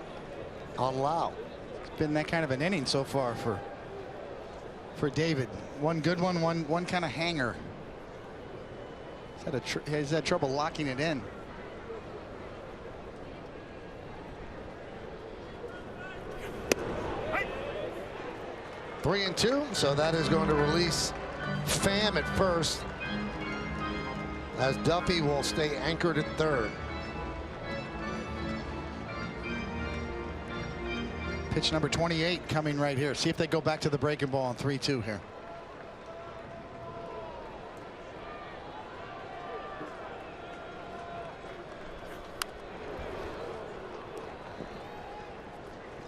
on Lau. It's been that kind of an inning so far for David. One good one, one kind of hanger. He's had trouble locking it in. Three and 2, so that is going to release Pham at first, as Duffy will stay anchored at third. Pitch number 28 coming right here. See if they go back to the breaking ball on 3-2 here.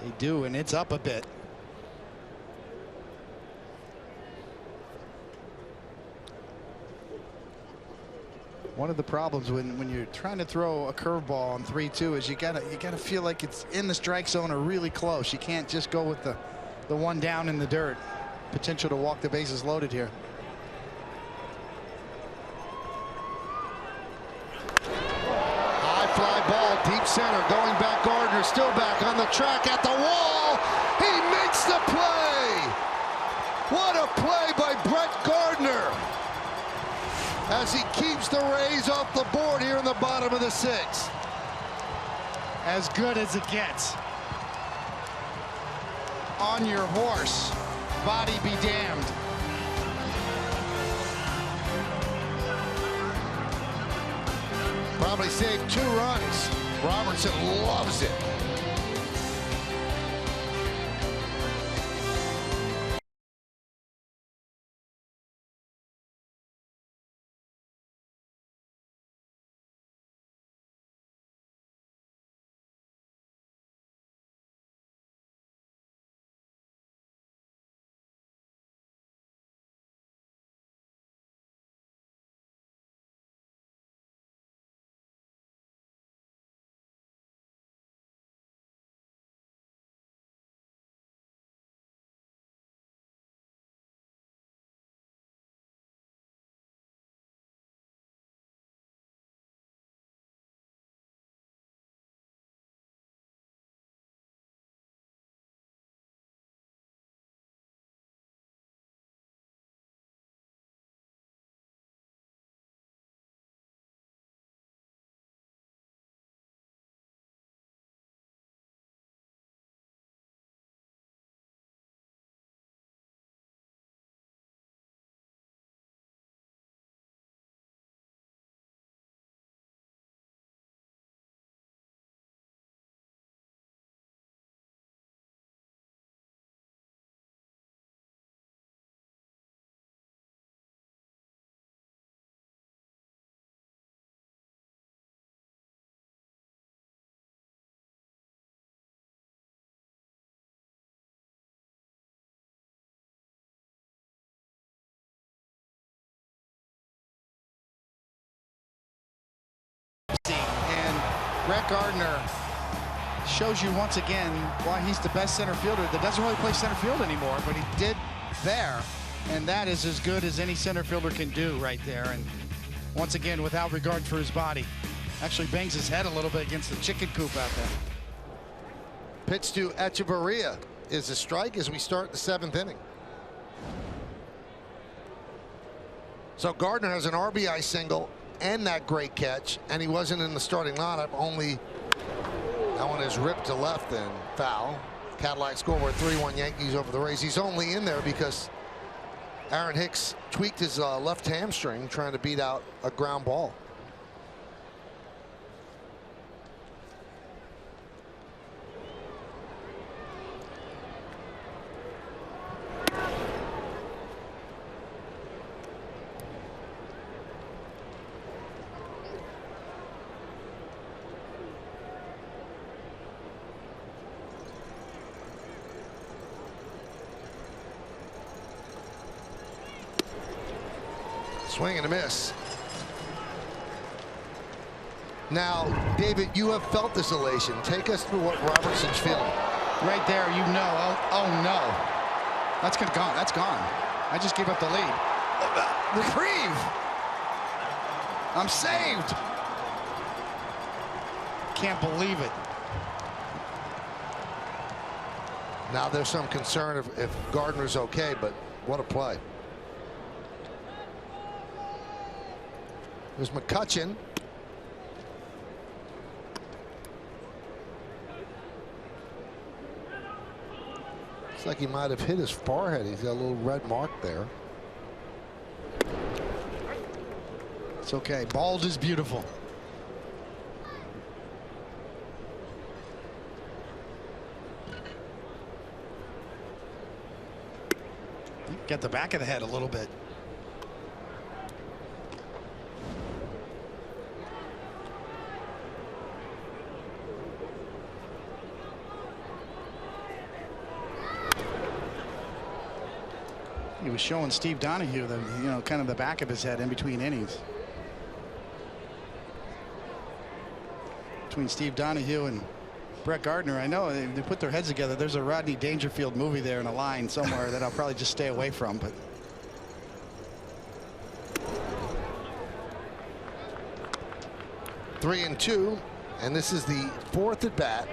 They do, and it's up a bit. One of the problems when you're trying to throw a curveball on 3-2 is you gotta feel like it's in the strike zone or really close. You can't just go with the one down in the dirt. Potential to walk the bases loaded here. High fly ball, deep center, going back. Gardner still back on the track at the wall. He makes the play. What a play by Brett Gardner, as he keeps the Rays off the board here in the bottom of the 6th. As good as it gets. On your horse, body be damned. Probably saved 2 runs. Robertson loves it. Brett Gardner shows you once again why he's the best center fielder that doesn't really play center field anymore, but he did there, and that is as good as any center fielder can do right there. And once again, without regard for his body, actually bangs his head a little bit against the chicken coop out there. Pitch to Echeverria is a strike as we start the 7th inning. So Gardner has an RBI single and that great catch, and he wasn't in the starting lineup. Only that one is ripped to left and foul. Cadillac scoreboard 3-1 Yankees over the Rays. He's only in there because Aaron Hicks tweaked his left hamstring trying to beat out a ground ball. Swing and a miss. Now, David, you have felt this elation. Take us through what Robertson's feeling. Right there, you know. Oh no. That's gone. That's gone. I just gave up the lead. Reprieve. I'm saved. Can't believe it. Now there's some concern if Gardner's okay, but what a play. There's McCutchen. Looks like he might have hit his forehead. He's got a little red mark there. It's okay. Bald is beautiful. Get the back of the head a little bit. He was showing Steve Donahue the, kind of the back of his head in between innings. Between Steve Donahue and Brett Gardner, I know they put their heads together. There's a Rodney Dangerfield movie there in a line somewhere that I'll probably just stay away from. But 3-2, and this is the 4th at bat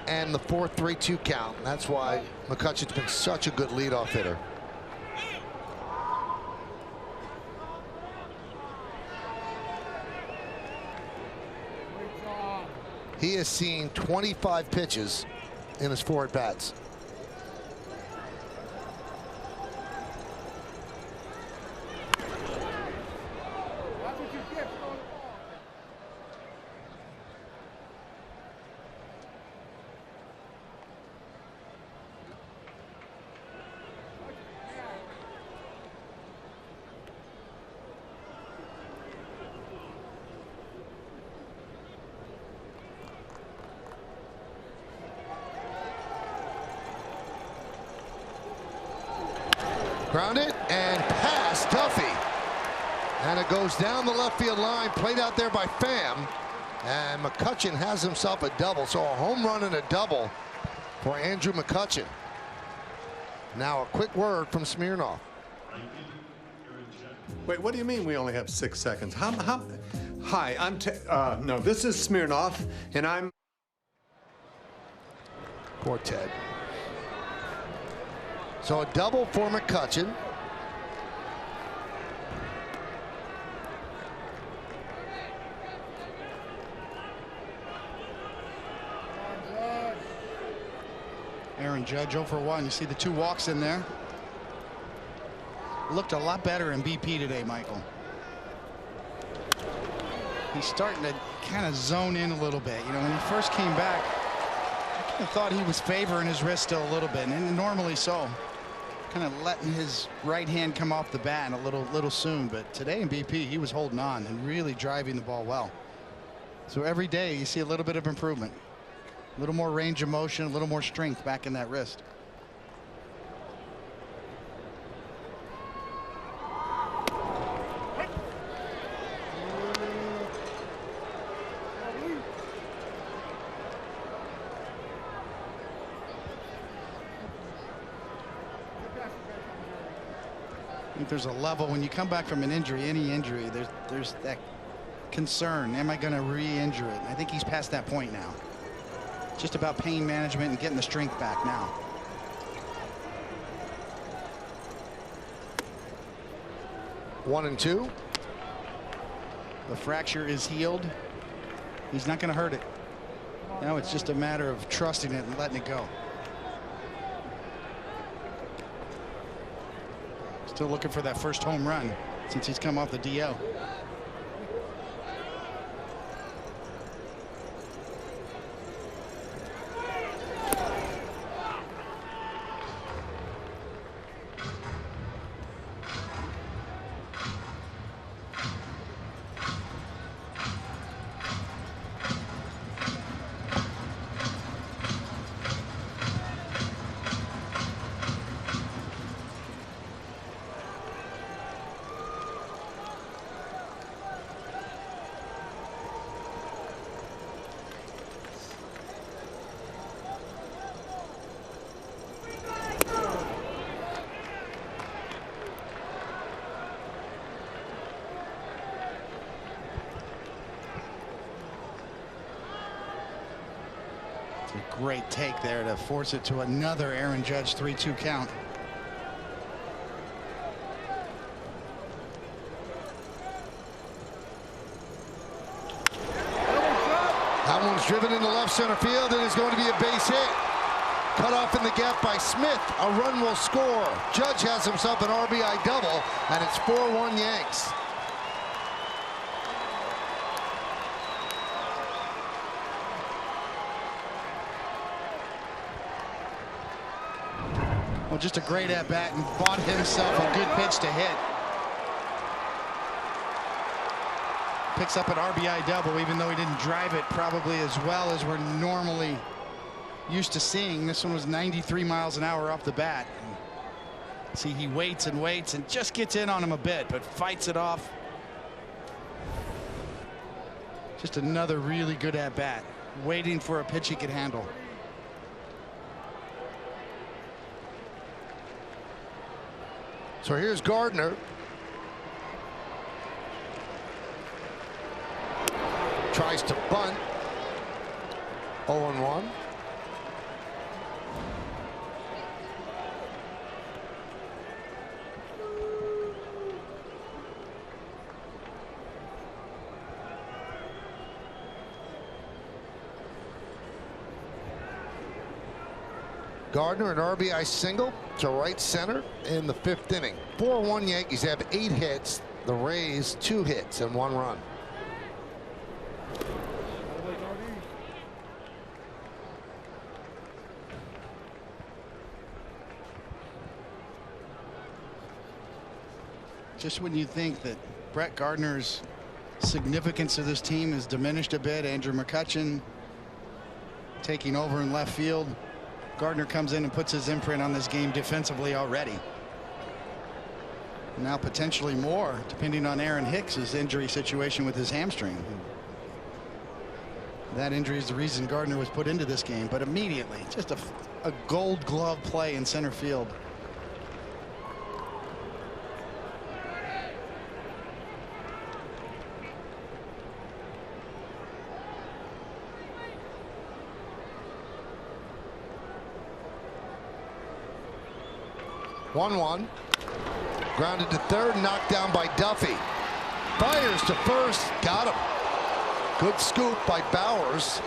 and the 4th 3-2 count. That's why McCutchen's been such a good leadoff hitter. He has seen 25 pitches in his 4 at bats. Grounded and past Duffy. And it goes down the left field line, played out there by Pham. And McCutchen has himself a double. So a home run and a double for Andrew McCutchen. Now a quick word from Smirnoff. Wait, what do you mean we only have 6 seconds? Hi, I'm no, this is Smirnoff, and I'm... Poor Ted. So a double for McCutchen. Aaron Judge 0 for 1. You see the 2 walks in there. Looked a lot better in BP today, Michael. He's starting to kind of zone in a little bit. When he first came back, I kind of thought he was favoring his wrist still a little bit, and normally so. Kind of letting his right hand come off the bat a little soon, but today in BP he was holding on and really driving the ball well. So every day you see a little bit of improvement, a little more range of motion, a little more strength back in that wrist. think there's a level when you come back from an injury, any injury, there's that concern. Am I going to re-injure it? And I think he's past that point now. It's just about pain management and getting the strength back now. One and two. The fracture is healed. He's not going to hurt it. Now it's just a matter of trusting it and letting it go. Still looking for that first home run since he's come off the DL. Great take there to force it to another Aaron Judge 3-2 count. That one's driven into left center field and is going to be a base hit. Cut off in the gap by Smith. A run will score. Judge has himself an RBI double, and it's 4-1 Yanks. Well, just a great at-bat and bought himself a good pitch to hit. Picks up an RBI double, even though he didn't drive it probably as well as we're normally used to seeing. This one was 93 miles an hour off the bat. And see, he waits and waits and just gets in on him a bit, but fights it off. Just another really good at-bat, waiting for a pitch he could handle. So here's Gardner. Tries to bunt. 0-1. Gardner, an RBI single to right center in the 5th inning. 4-1 Yankees have 8 hits. The Rays 2 hits and 1 run. Just when you think that Brett Gardner's significance to this team has diminished a bit, Andrew McCutchen taking over in left field. Gardner comes in and puts his imprint on this game defensively already. Now potentially more, depending on Aaron Hicks's injury situation with his hamstring. That injury is the reason Gardner was put into this game, but immediately just a gold glove play in center field. One. Grounded to third, knocked down by Duffy. Fires to first, got him. Good scoop by Bowers.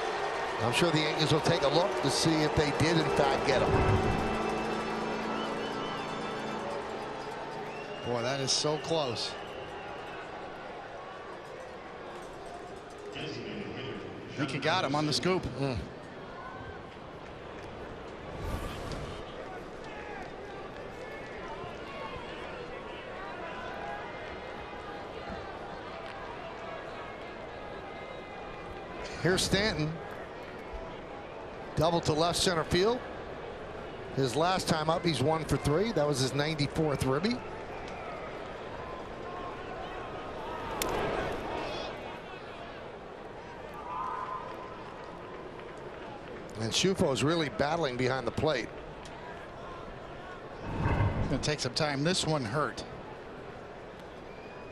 I'm sure the Yankees will take a look to see if they did in fact get him. Boy, that is so close. I think he got him on the scoop. Here's Stanton. Double to left center field. His last time up, he's 1 for 3. That was his 94th ribby. And Shufo's really battling behind the plate. It's going to take some time. This one hurt.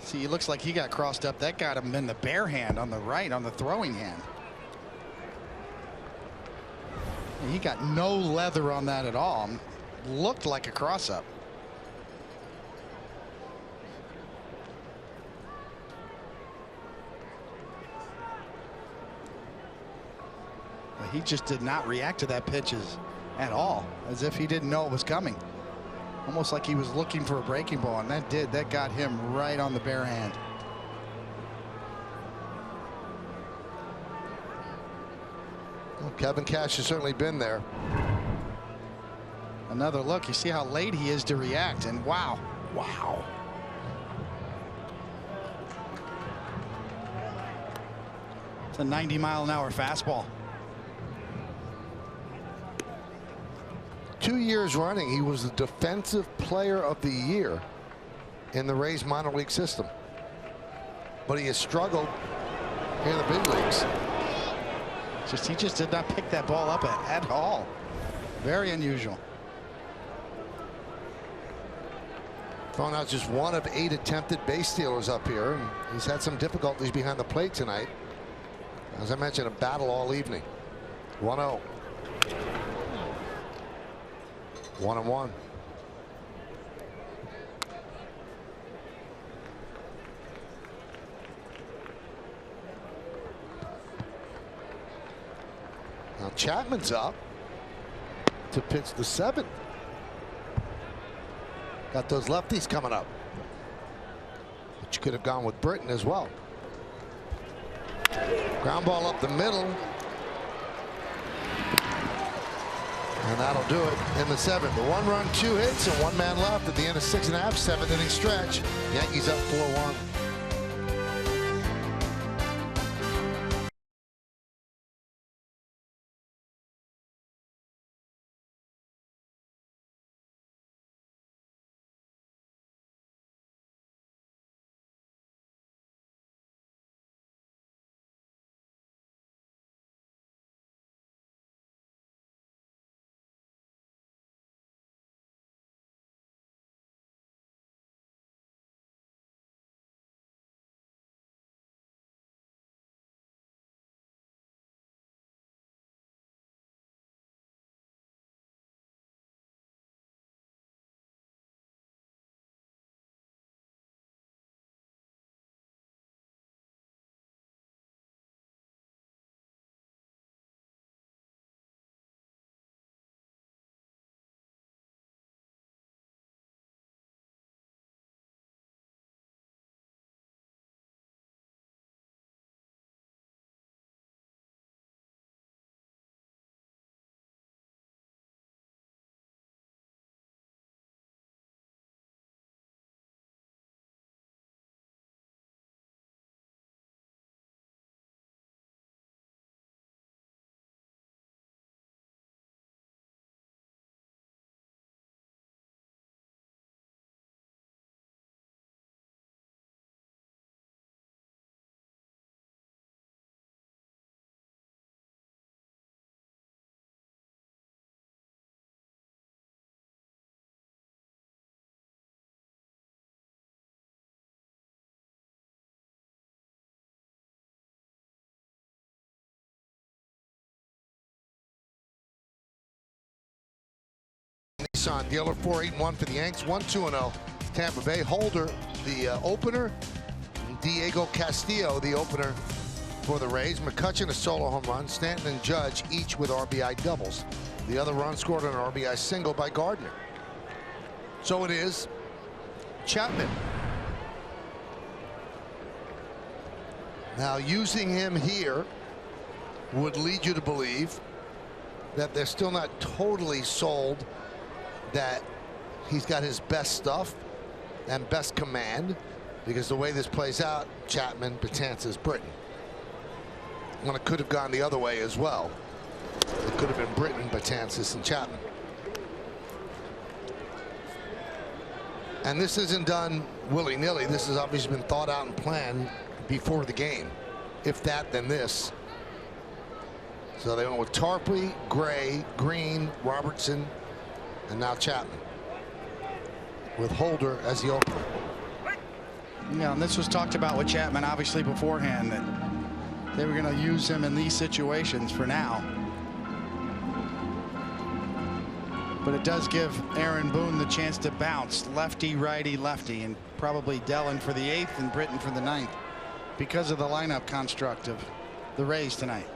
See, it looks like he got crossed up. That got him in the bare hand on the right, on the throwing hand. He got no leather on that at all. Looked like a cross-up. But he just did not react to that pitch at all, as if he didn't know it was coming. Almost like he was looking for a breaking ball, and that got him right on the bare hand. Well, Kevin Cash has certainly been there. Another look. You see how late he is to react, and wow. It's a 90-mile-an-hour fastball. 2 years running, he was the Defensive Player of the Year in the Rays minor league system. But he has struggled here in the big leagues. He just did not pick that ball up at all. Very unusual. Thrown out just 1 of 8 attempted base stealers up here, and he's had some difficulties behind the plate tonight. As I mentioned, a battle all evening. 1-0. 1-1. Now Chapman's up to pitch the 7th. Got those lefties coming up. But you could have gone with Britton as well. Ground ball up the middle. And that'll do it in the 7th. The 1 run, 2 hits, and 1 man left at the end of 6 1/2, 7th inning stretch. Yankees up 4-1. Nissan dealer 4-8-1 for the Yanks, 1-2-0 Tampa Bay. Holder, the opener. Diego Castillo, the opener for the Rays. McCutchen, a solo home run. Stanton and Judge each with RBI doubles. The other run scored on an RBI single by Gardner. So it is Chapman. Now, using him here would lead you to believe that they're still not totally sold that he's got his best stuff and best command, because the way this plays out, Chapman, Betances, Britton. When it could have gone the other way as well. It could have been Britton, Betances, and Chapman. And this isn't done willy-nilly. This has obviously been thought out and planned before the game. If that, then this. So they went with Tarpley, Gray, Green, Robertson, and now Chapman, with Holder as the opener. Yeah, and this was talked about with Chapman obviously beforehand, that they were going to use him in these situations for now. But it does give Aaron Boone the chance to bounce lefty, righty, lefty, and probably Dellin for the 8th and Britton for the 9th because of the lineup construct of the Rays tonight.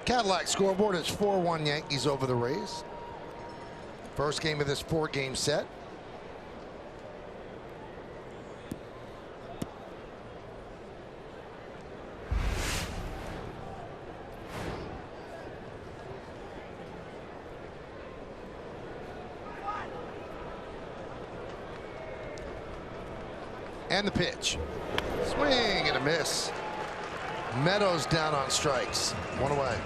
Cadillac scoreboard is 4-1 Yankees over the Rays. First game of this 4-game set. And the pitch. Swing and a miss. Meadows down on strikes. 1 away.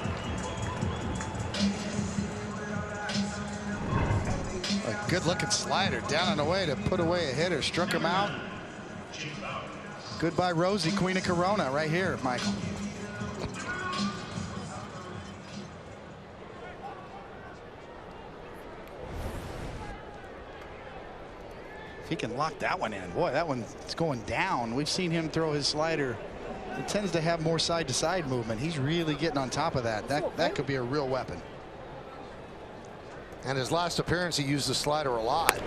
A good looking slider down and away to put away a hitter. Struck him out. Goodbye Rosie, Queen of Corona right here, Michael. If he can lock that one in, boy, that one's going down. We've seen him throw his slider. It tends to have more side-to-side movement. He's really getting on top of that. That could be a real weapon. And his last appearance, he used the slider a lot.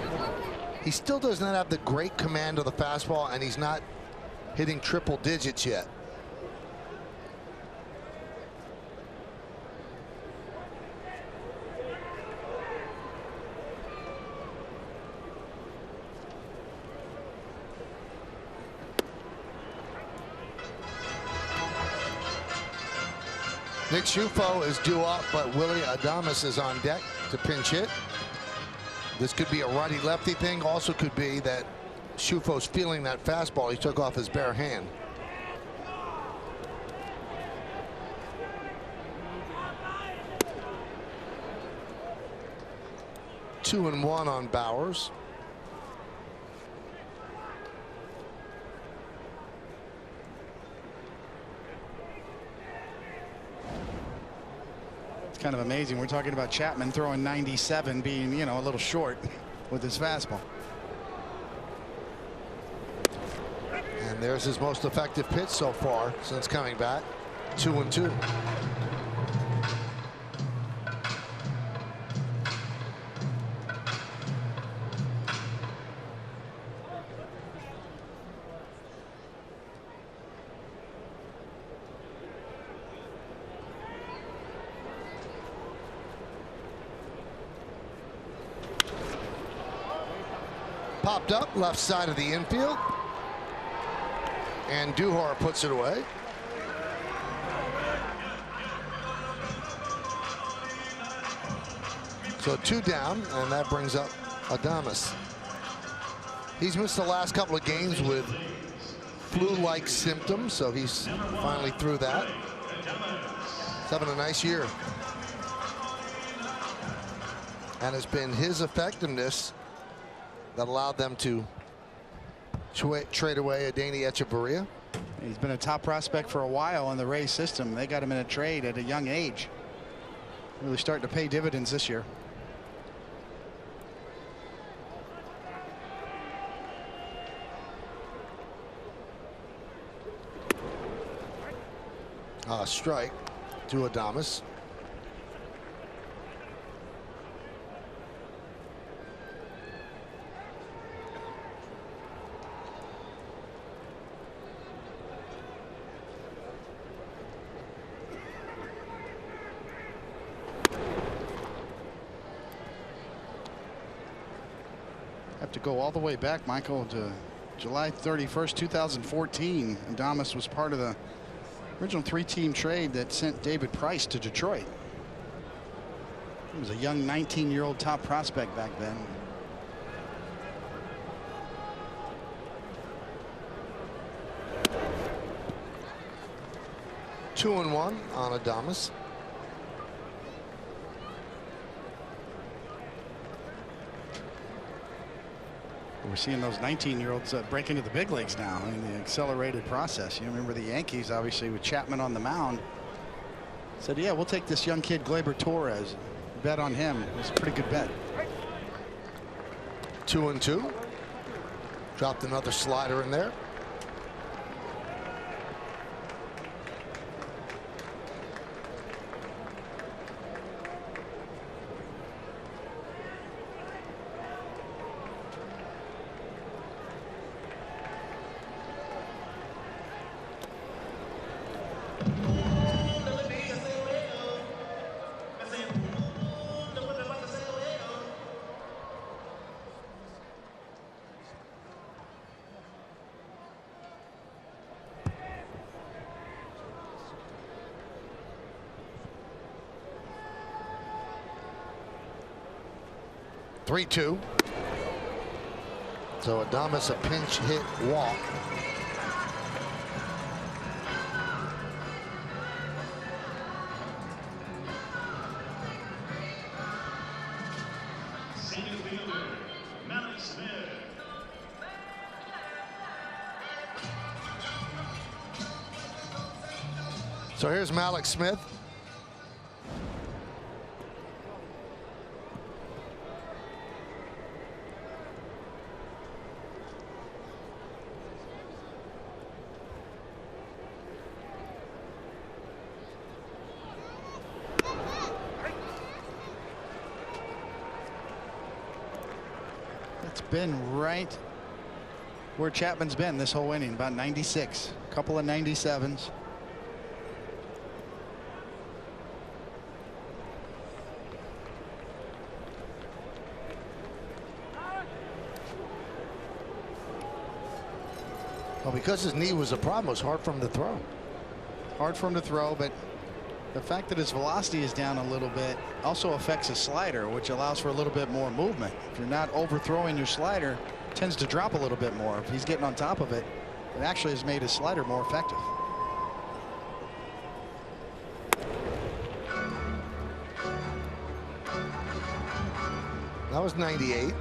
He still does not have the great command of the fastball, and he's not hitting triple digits yet. Nick Schufo is due up, but Willie Adames is on deck to pinch hit. This could be a righty-lefty thing. Also could be that Schufo's feeling that fastball he took off his bare hand. Two and one on Bowers. Kind of amazing. We're talking about Chapman throwing 97 being, you know, a little short with his fastball. And there's his most effective pitch so far since coming back. 2-2. Popped up left side of the infield, and Duhar puts it away. So 2 down, and that brings up Adames. He's missed the last couple of games with flu-like symptoms, so he's finally through that. He's having a nice year. And it's been his effectiveness that allowed them to trade away Adeiny Echeverria. He's been a top prospect for a while in the Rays system. They got him in a trade at a young age. Really starting to pay dividends this year. Strike to Adames. Have to go all the way back, Michael, to July 31st, 2014. Adames was part of the original 3-team trade that sent David Price to Detroit. He was a young 19-year-old top prospect back then. Two and one on Adames. We're seeing those 19-year-olds break into the big leagues now in the accelerated process. You remember the Yankees, obviously, with Chapman on the mound, said, yeah, we'll take this young kid, Gleyber Torres. Bet on him. It was a pretty good bet. 2-2. Dropped another slider in there. Three-two. So Adames a pinch hit walk. Senior fielder, Malik Smith. So here's Malik Smith. It's been right where Chapman's been this whole inning, about 96, a couple of 97s. Well, because his knee was a problem, it was hard for him to throw. Hard for him to throw, but the fact that his velocity is down a little bit also affects his slider, which allows for a little bit more movement. If you're not overthrowing your slider, it tends to drop a little bit more. If he's getting on top of it, it actually has made his slider more effective. That was 98.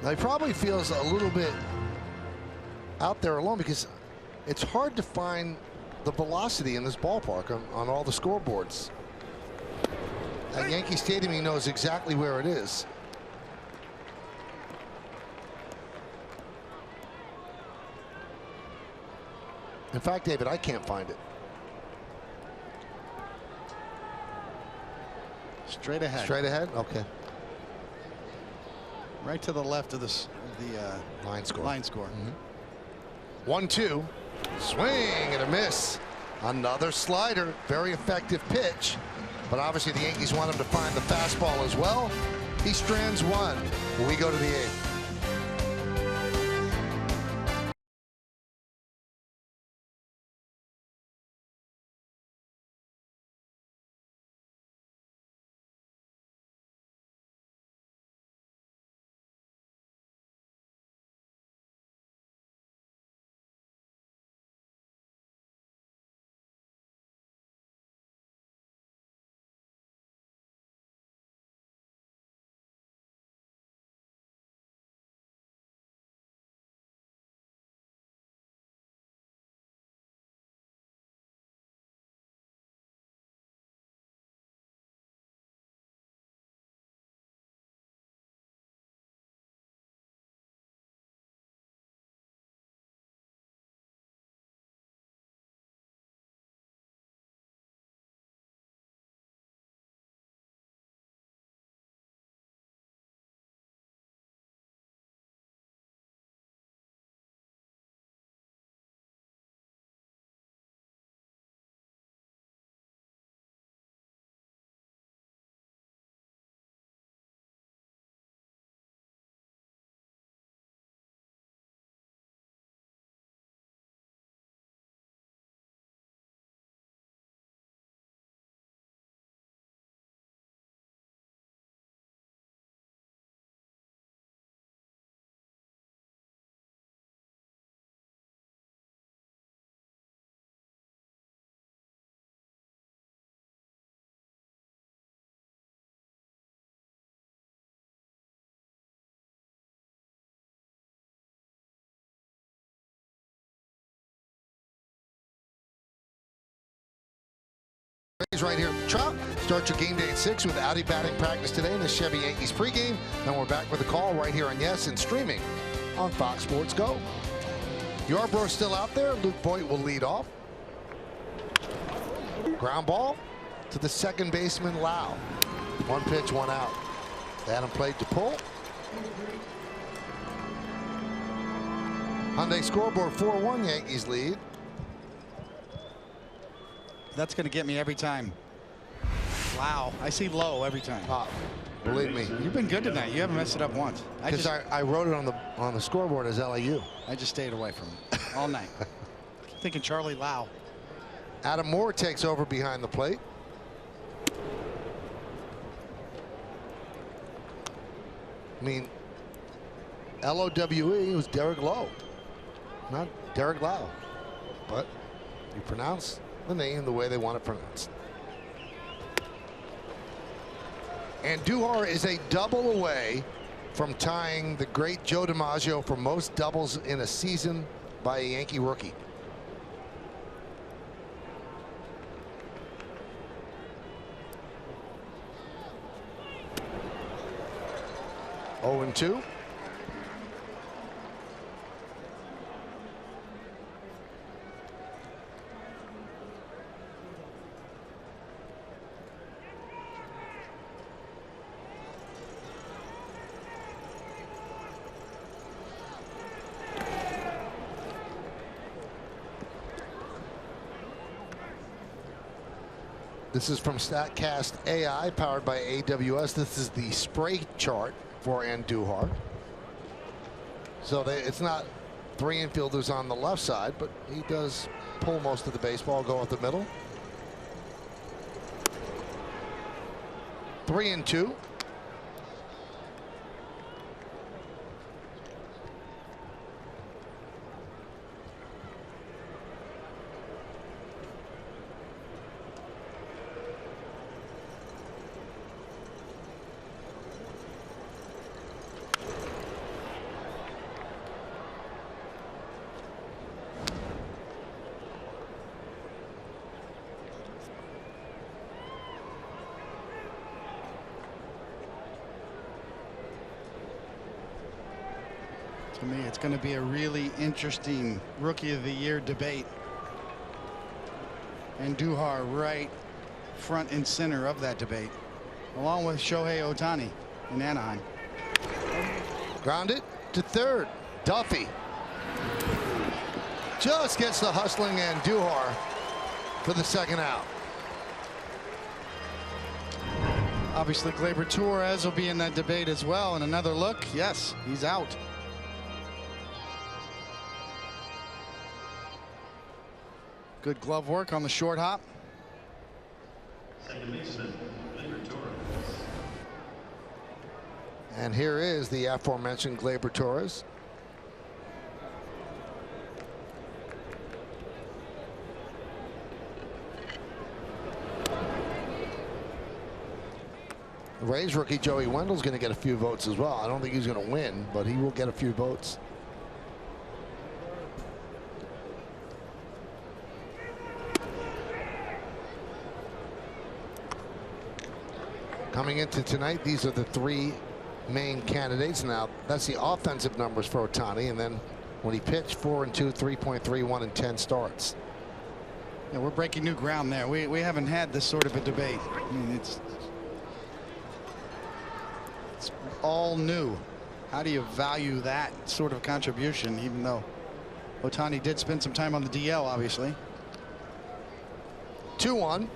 Now he probably feels a little bit out there alone because it's hard to find the velocity in this ballpark on all the scoreboards. At Yankee Stadium, he knows exactly where it is. In fact, David, I can't find it. Straight ahead. Straight ahead? Okay. Right to the left of the line score. Line score. 1-2. Swing and a miss. Another slider. Very effective pitch. But obviously the Yankees want him to find the fastball as well. He strands one. We go to the eighth. Right here at the Trop. Start your game day at 6 with Audi batting practice today in the Chevy Yankees pregame. Then we're back with a call right here on Yes and streaming on Fox Sports Go. Yarbrough's still out there. Luke Voigt will lead off. Ground ball to the second baseman, Lau. 1 pitch, 1 out. Adam played to pull. Hyundai scoreboard 4-1, Yankees lead. That's going to get me every time. Wow, I see low every time. Believe me, you've been good tonight. You haven't messed it up once. Because I wrote it on the scoreboard as LAU. I just stayed away from it all night. Thinking Charlie Lau. Adam Moore takes over behind the plate. I mean, LOWE was Derek Lowe, not Derek Lau, but you pronounce the name the way they want it pronounced. And Duhar is a double away from tying the great Joe DiMaggio for most doubles in a season by a Yankee rookie. Oh and 2. This is from StatCast AI, powered by AWS. This is the spray chart for Andujar. So it's not 3 infielders on the left side, but he does pull most of the baseball, go up the middle. 3 and 2. To me, it's going to be a really interesting Rookie of the Year debate. And Duhar right front and center of that debate, along with Shohei Ohtani in Anaheim. Grounded to third. Duffy just gets the hustling Andujar for the second out. Obviously, Gleyber Torres will be in that debate as well. And another look, yes, he's out. Good glove work on the short hop. Second baseman, Gleyber Torres. And here is the aforementioned Gleyber Torres. The Rays rookie Joey Wendell's going to get a few votes as well. I don't think he's going to win, but he will get a few votes. Coming into tonight, these are the 3 main candidates. Now, that's the offensive numbers for Ohtani, and then when he pitched, 4 and 2, 3.31 and 10 starts. Yeah, we're breaking new ground there. We haven't had this sort of a debate. I mean, it's all new. How do you value that sort of contribution, even though Ohtani did spend some time on the DL, obviously. 2-1.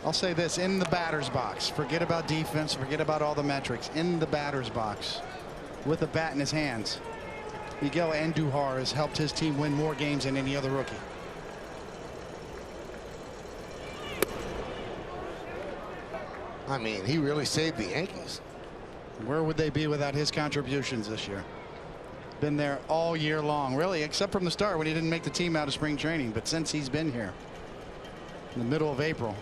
I'll say this, in the batter's box, forget about defense, forget about all the metrics. In the batter's box, with a bat in his hands, Miguel Andujar has helped his team win more games than any other rookie. I mean, he really saved the Yankees. Where would they be without his contributions this year? Been there all year long, really, except from the start when he didn't make the team out of spring training. But since he's been here in the middle of April.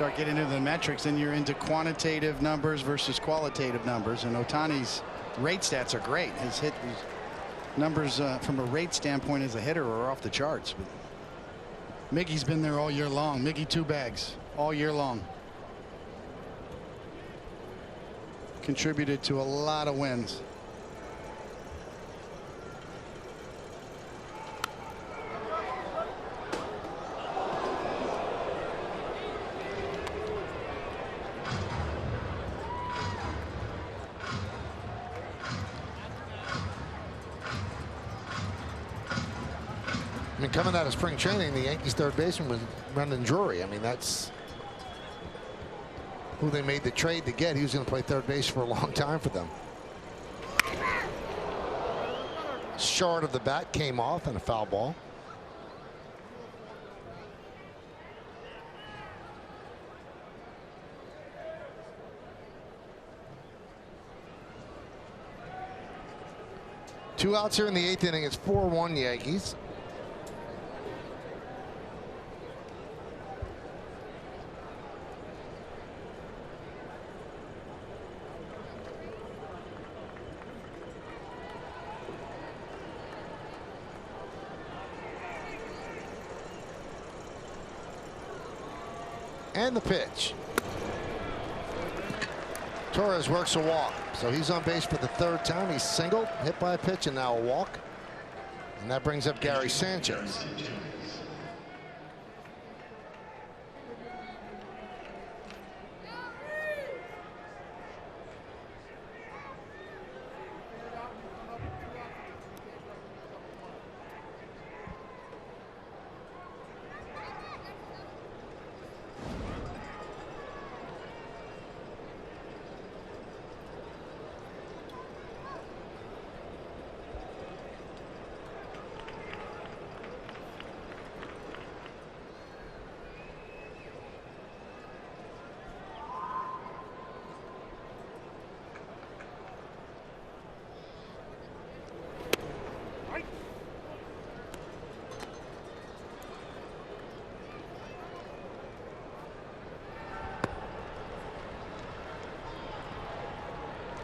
start getting into the metrics, then you're into quantitative numbers versus qualitative numbers. And Ohtani's rate stats are great. His numbers from a rate standpoint as a hitter are off the charts. But Miggy's been there all year long. Miggy 2 bags all year long. Contributed to a lot of wins. I mean, coming out of spring training, the Yankees third baseman was Brendan Drury. I mean, that's who they made the trade to get. He was going to play third base for a long time for them. Short of the bat came off and a foul ball. Two outs here in the 8th inning. It's 4-1 Yankees. And the pitch. Torres works a walk, so he's on base for the 3rd time. He's singled, hit by a pitch, and now a walk. And that brings up Gary Sanchez.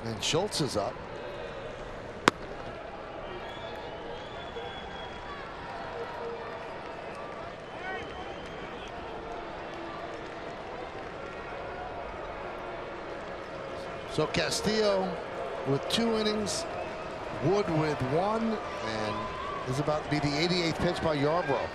And Schultz is up. So Castillo with 2 innings, Wood with 1, and this is about to be the 88th pitch by Yarbrough.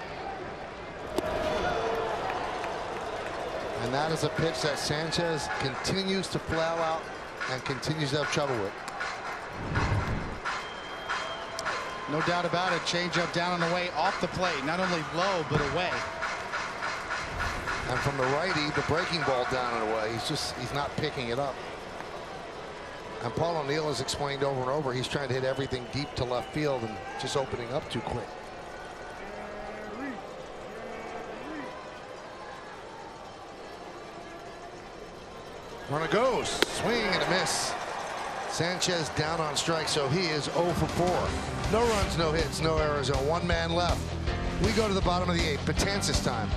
And that is a pitch that Sanchez continues to flail out and continues to have trouble with. No doubt about it. Changeup down and away off the plate. Not only low, but away. And from the righty, the breaking ball down and away. He's not picking it up. And Paul O'Neill has explained over and over, he's trying to hit everything deep to left field and just opening up too quick. Runner goes, swing and a miss. Sanchez down on strike, so he is 0 for 4. No runs, no hits, no errors, and 1 man left. We go to the bottom of the 8th. Betances time.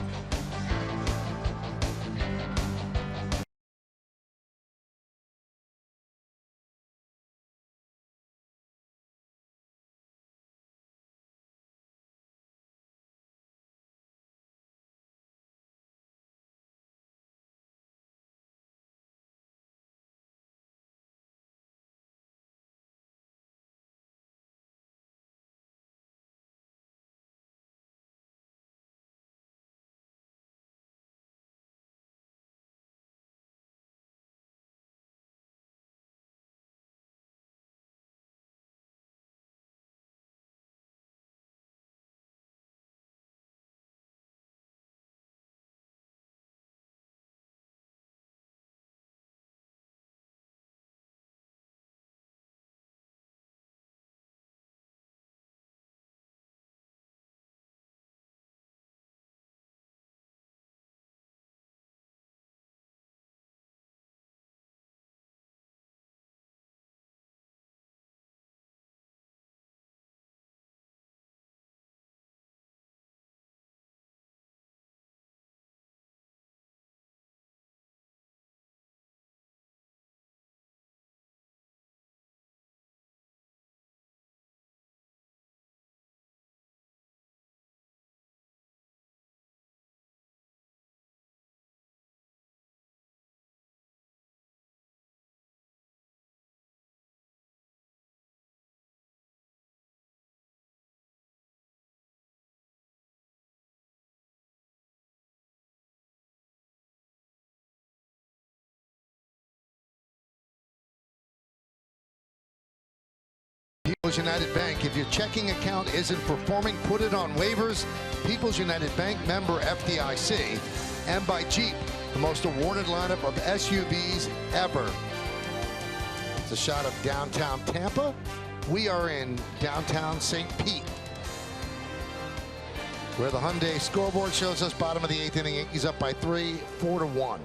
United Bank. If your checking account isn't performing, put it on waivers. People's United Bank, member FDIC. And by Jeep, the most awarded lineup of SUVs ever. It's a shot of downtown Tampa. We are in downtown St. Pete, where the Hyundai scoreboard shows us bottom of the 8th inning. Yankees up by 3, 4-1.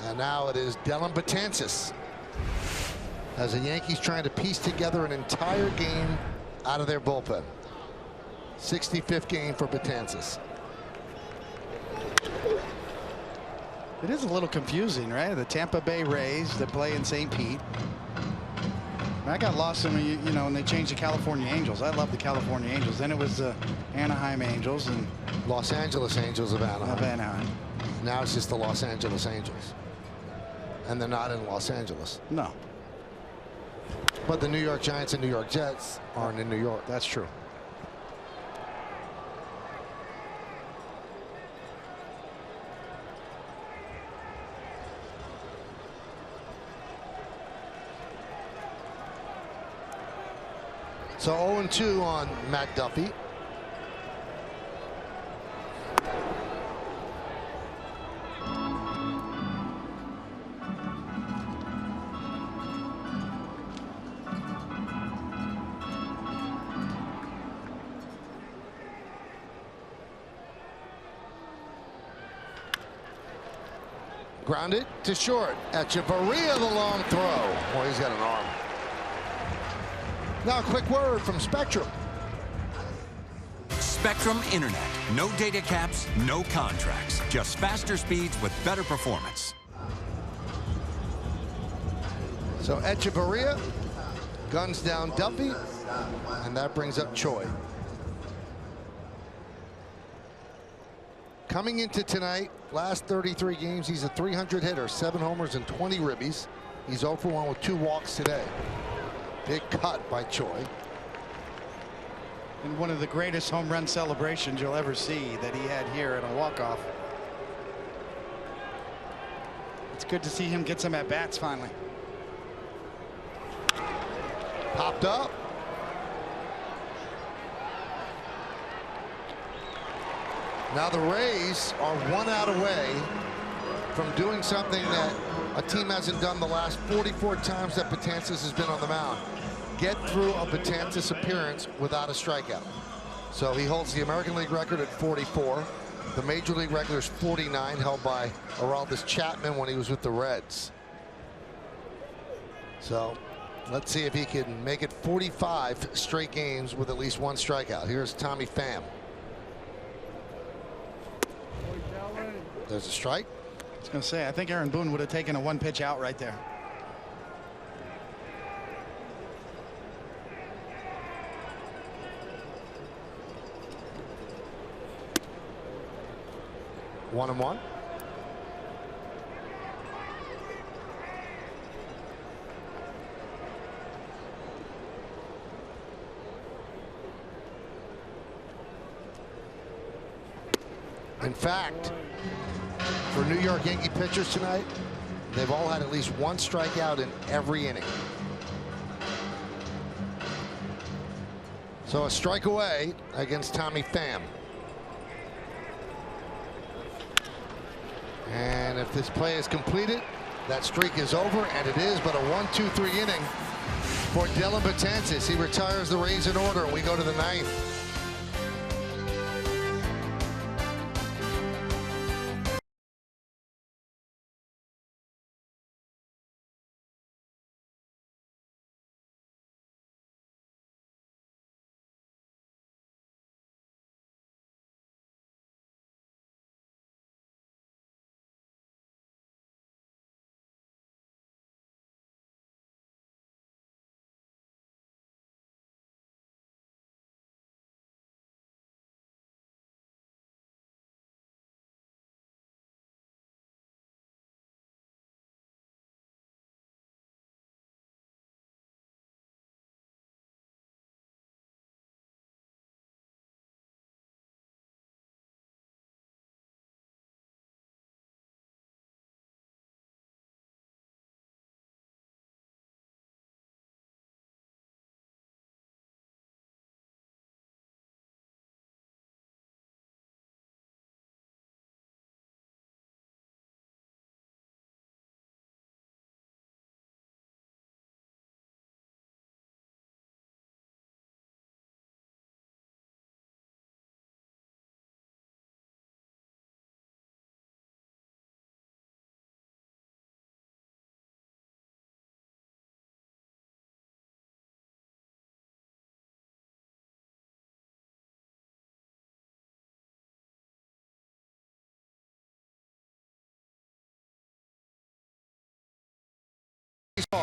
And now it is Dellin Betances, as the Yankees trying to piece together an entire game out of their bullpen. 65th game for Betances. It is a little confusing, right? The Tampa Bay Rays that play in St. Pete. I got lost in, you know, when they changed the California Angels. I love the California Angels. Then it was the Anaheim Angels and Los Angeles Angels of Anaheim. Anaheim. Now it's just the Los Angeles Angels. And they're not in Los Angeles. No. But the New York Giants and New York Jets aren't in New York. That's true. So 0-2 on Matt Duffy. Grounded to short. Echeverria, the long throw. Boy, he's got an arm. Now a quick word from Spectrum. Spectrum Internet. No data caps, no contracts. Just faster speeds with better performance. So Echeverria guns down Duffy, and that brings up Choi. Coming into tonight, last 33 games, he's a 300 hitter, 7 homers and 20 ribbies. He's 0 for 1 with 2 walks today. Big cut by Choi. And one of the greatest home run celebrations you'll ever see that he had here at a walk-off. It's good to see him get some at-bats finally. Popped up. Now the Rays are 1 out away from doing something that a team hasn't done the last 44 times that Betances has been on the mound. Get through a Betances appearance without a strikeout. So he holds the American League record at 44. The Major League record is 49, held by Aroldis Chapman when he was with the Reds. So let's see if he can make it 45 straight games with at least 1 strikeout. Here's Tommy Pham. There's a strike. I was going to say, I think Aaron Boone would have taken a 1-pitch out right there. One and one. In fact, for New York Yankee pitchers tonight, they've all had at least 1 strikeout in every inning. So a strike away against Tommy Pham. And if this play is completed, that streak is over, and it is but a 1-2-3 inning for Dellin Betances. He retires the Rays in order, and we go to the 9th.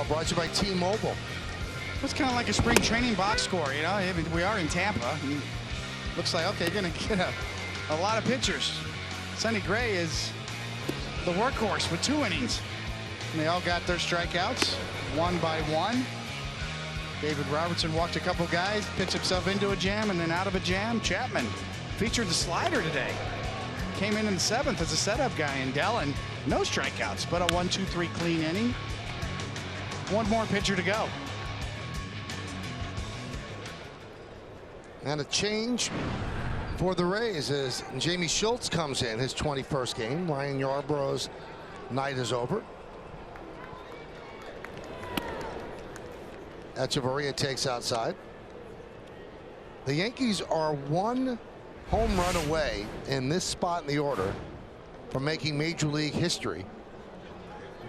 Brought to you by T-Mobile. It's kind of like a spring training box score, you know. I mean, we are in Tampa. Looks like, okay, you're going to get a lot of pitchers. Sonny Gray is the workhorse with 2 innings. And they all got their strikeouts, one by one. David Robertson walked a couple guys, pitched himself into a jam and then out of a jam. Chapman featured the slider today. Came in the 7th as a setup guy. And Dellin, no strikeouts, but a 1-2-3 clean inning. One more pitcher to go. And a change for the Rays as Jamie Schultz comes in, his 21st game. Ryan Yarborough's night is over. Echeverria takes outside. The Yankees are 1 home run away in this spot in the order from making Major League history.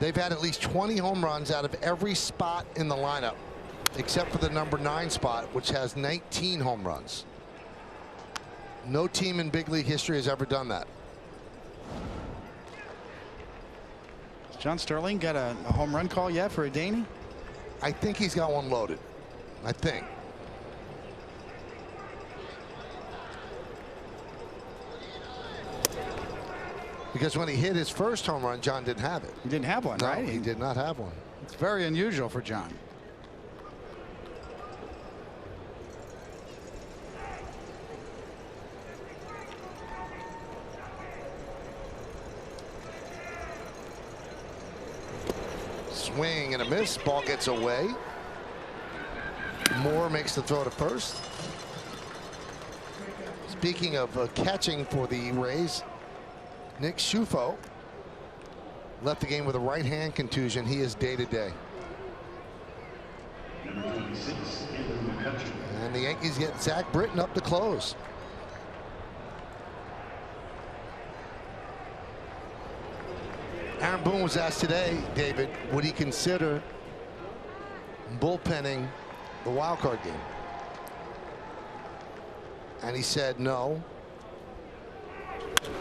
They've had at least 20 home runs out of every spot in the lineup, except for the number 9 spot, which has 19 home runs. No team in big league history has ever done that. Has John Sterling got a home run call yet for Adaney? I think he's got one loaded. I think. Because when he hit his first home run, John didn't have it. He didn't have one, no, right? He did not have one. It's very unusual for John. Swing and a miss. Ball gets away. Moore makes the throw to first. Speaking of catching for the Rays, Nick Schufo left the game with a right hand contusion. He is day to day. And the Yankees get Zach Britton up to close. Aaron Boone was asked today, David, would he consider bullpenning the wild card game? And he said no.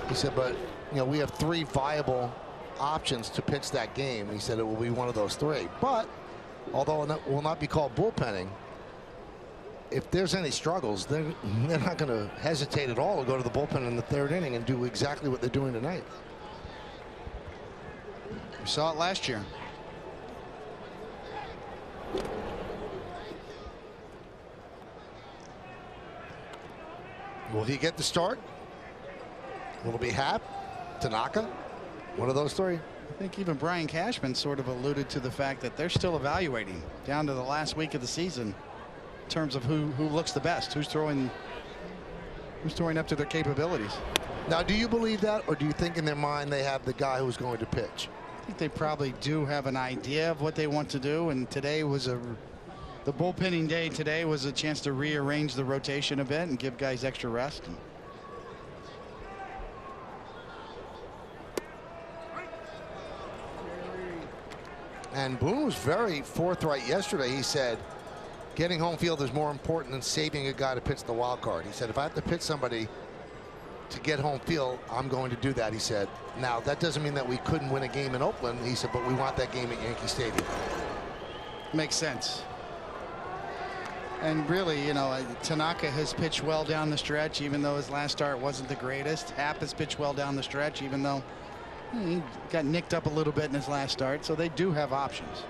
He said, but you know, we have 3 viable options to pitch that game. He said it will be one of those 3. But although it will not be called bullpenning, if there's any struggles, they're not going to hesitate at all to go to the bullpen in the 3rd inning and do exactly what they're doing tonight. We saw it last year. Will he get the start? Will it be Happ? Tanaka? One of those 3? I think even Brian Cashman sort of alluded to the fact that they're still evaluating down to the last week of the season in terms of who looks the best, who's throwing up to their capabilities. Now, do you believe that, or do you think in their mind they have the guy who's going to pitch? I think they probably do have an idea of what they want to do, and today was the bullpenning day today was a chance to rearrange the rotation a bit and give guys extra rest. And Boone was very forthright yesterday. He said getting home field is more important than saving a guy to pitch the wild card. He said if I have to pitch somebody to get home field, I'm going to do that, he said. Now, that doesn't mean that we couldn't win a game in Oakland, he said, but we want that game at Yankee Stadium. Makes sense. And really, you know, Tanaka has pitched well down the stretch, even though his last start wasn't the greatest. Happ has pitched well down the stretch, even though he got nicked up a little bit in his last start. So they do have options.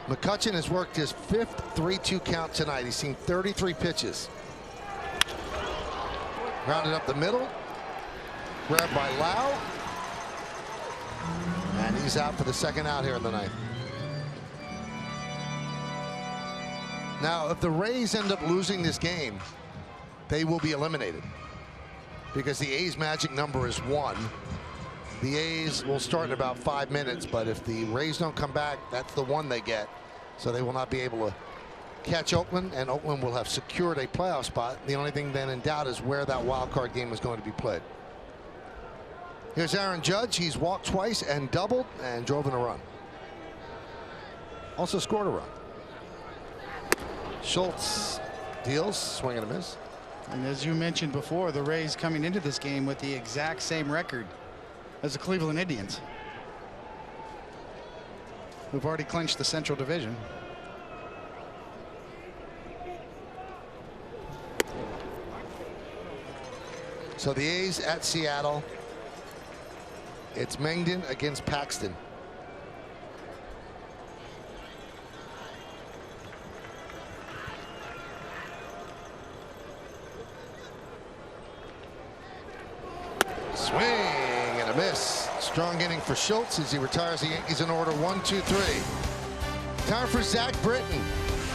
McCutchen has worked his 5th 3-2 count tonight. He's seen 33 pitches. Rounded up the middle. Grabbed by Lau. And he's out for the 2nd out here in the ninth. Now, if the Rays end up losing this game, they will be eliminated because the A's magic number is 1. The A's will start in about 5 minutes, but if the Rays don't come back, that's the 1 they get. So they will not be able to catch Oakland, and Oakland will have secured a playoff spot. The only thing then in doubt is where that wild card game is going to be played. Here's Aaron Judge. He's walked twice and doubled and drove in a run. Also scored a run. Schultz deals, swing and a miss. And as you mentioned before, the Rays coming into this game with the exact same record as the Cleveland Indians. who've already clinched the Central Division. So the A's at Seattle. It's Mengden against Paxton. Swing and a miss. Strong inning for Schultz as he retires the Yankees in order 1, 2, 3. Time for Zach Britton.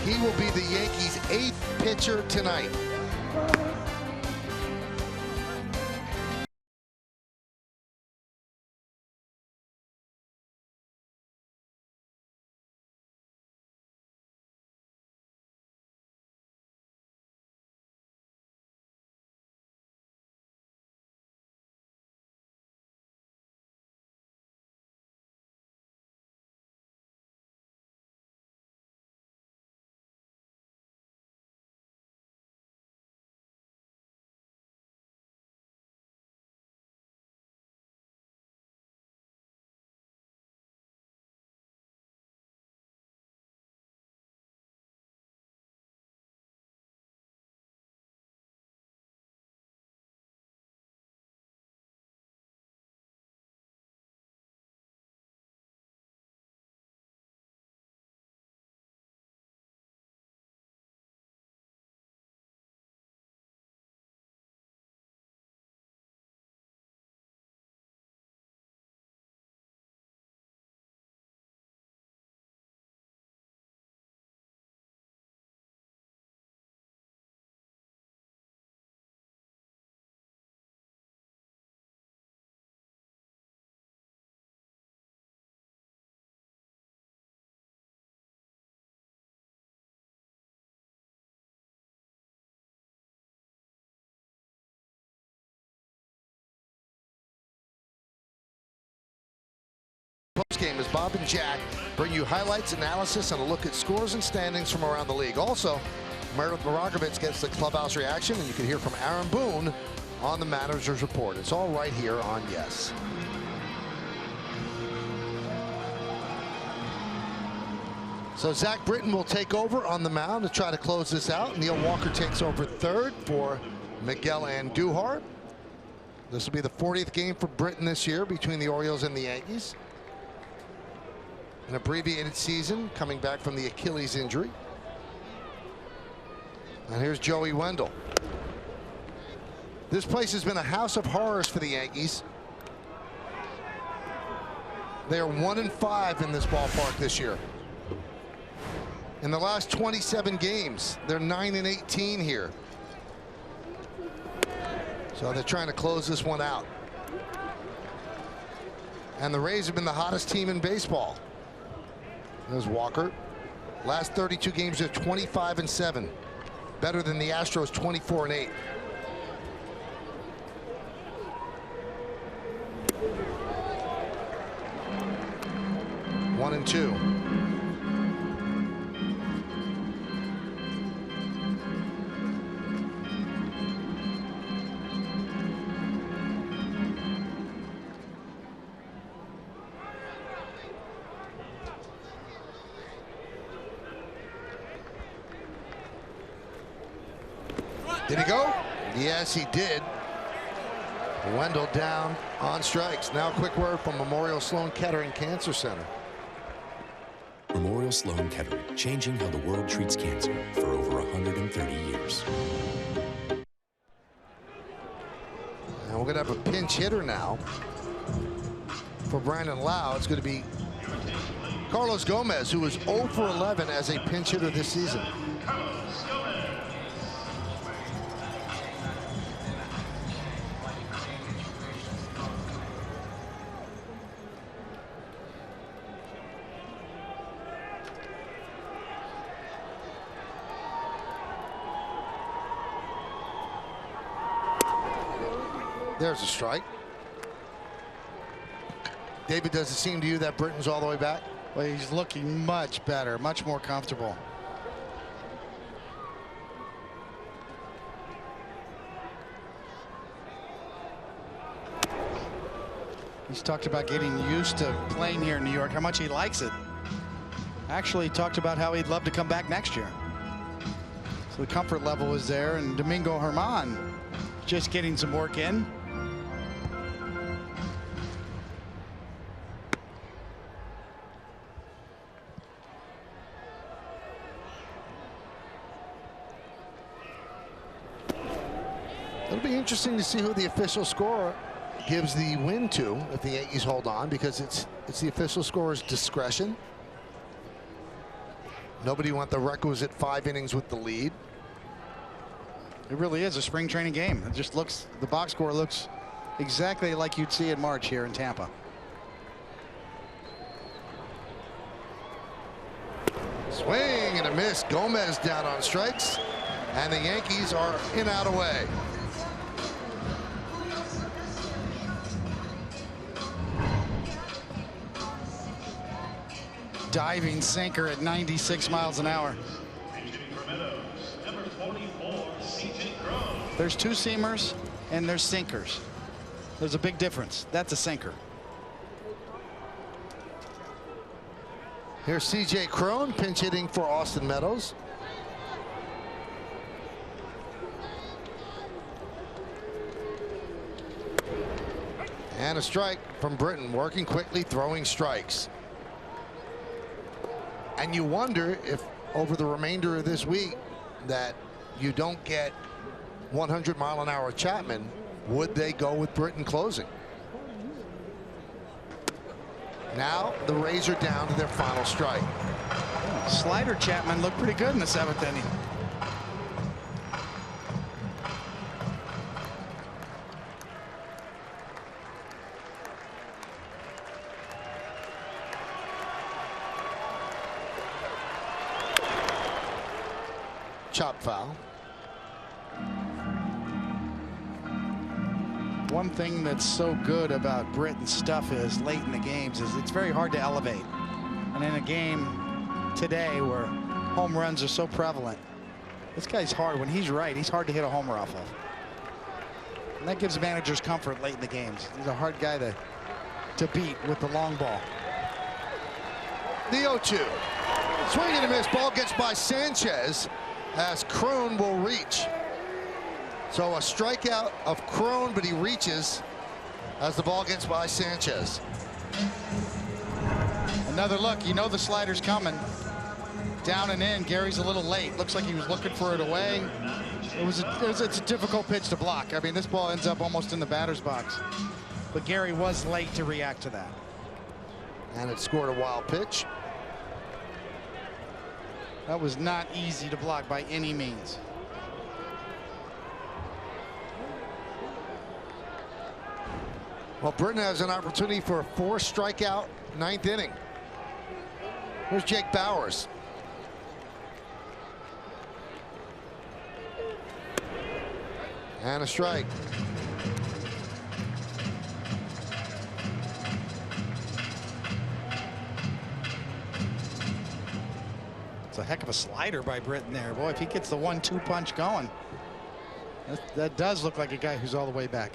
He will be the Yankees' 8th pitcher tonight. Postgame as Bob and Jack bring you highlights, analysis, and a look at scores and standings from around the league. Also, Meredith Moragovitz gets the clubhouse reaction, and you can hear from Aaron Boone on the Manager's Report. It's all right here on Yes. So Zach Britton will take over on the mound to try to close this out. Neil Walker takes over third for Miguel Andujar. This will be the 40th game for Britton this year between the Orioles and the Yankees. An abbreviated season coming back from the Achilles injury. And here's Joey Wendell. This place has been a house of horrors for the Yankees. They are 1-5 in this ballpark this year. In the last 27 games, they're 9-18 here. So they're trying to close this one out. And the Rays have been the hottest team in baseball. There's Walker. Last 32 games, they're 25-7. Better than the Astros, 24-8. One and two. Did he go? Yes, he did. Wendell down on strikes. Now a quick word from Memorial Sloan Kettering Cancer Center. Memorial Sloan Kettering, changing how the world treats cancer for over 130 years. And we're going to have a pinch hitter now for Brandon Lau. It's going to be Carlos Gomez, who was 0 for 11 as a pinch hitter this season. There's a strike. David, does it seem to you that Britton's all the way back? Well, he's looking much better, much more comfortable. He's talked about getting used to playing here in New York, how much he likes it. Actually talked about how he'd love to come back next year. So the comfort level was there, and Domingo Germán just getting some work in. It'll be interesting to see who the official scorer gives the win to if the Yankees hold on, because it's the official scorer's discretion. Nobody want the requisite 5 innings with the lead. It really is a spring training game. It just looks, the box score looks exactly like you'd see in March here in Tampa. Swing and a miss. Gomez down on strikes, and the Yankees are in out away. Diving sinker at 96 miles an hour. There's 2 seamers and there's sinkers. There's a big difference. That's a sinker. Here's C.J. Cron pinch hitting for Austin Meadows. And a strike from Britton, working quickly, throwing strikes. And you wonder if over the remainder of this week that you don't get 100-mile-an-hour Chapman, would they go with Britton closing? Now the Rays are down to their final strike. Slider Chapman looked pretty good in the 7th inning. Chop foul. One thing that's so good about Britton's stuff is late in the games is it's very hard to elevate. And in a game today where home runs are so prevalent, this guy's hard. When he's right, he's hard to hit a homer off of. And that gives managers comfort late in the games. He's a hard guy to beat with the long ball. The 0-2. Swing and a miss. Ball gets by Sanchez as Cron will reach. So a strikeout of Cron, but he reaches as the ball gets by Sanchez. Another look. You know the slider's coming. Down and in. Gary's a little late. Looks like he was looking for it away. It's a difficult pitch to block. I mean, this ball ends up almost in the batter's box. But Gary was late to react to that. And it scored a wild pitch. That was not easy to block by any means. Well, Britton has an opportunity for a 4-strikeout 9th inning. Here's Jake Bowers. And a strike. It's a heck of a slider by Britton there. Boy, if he gets the 1-2 punch going, that does look like a guy who's all the way back.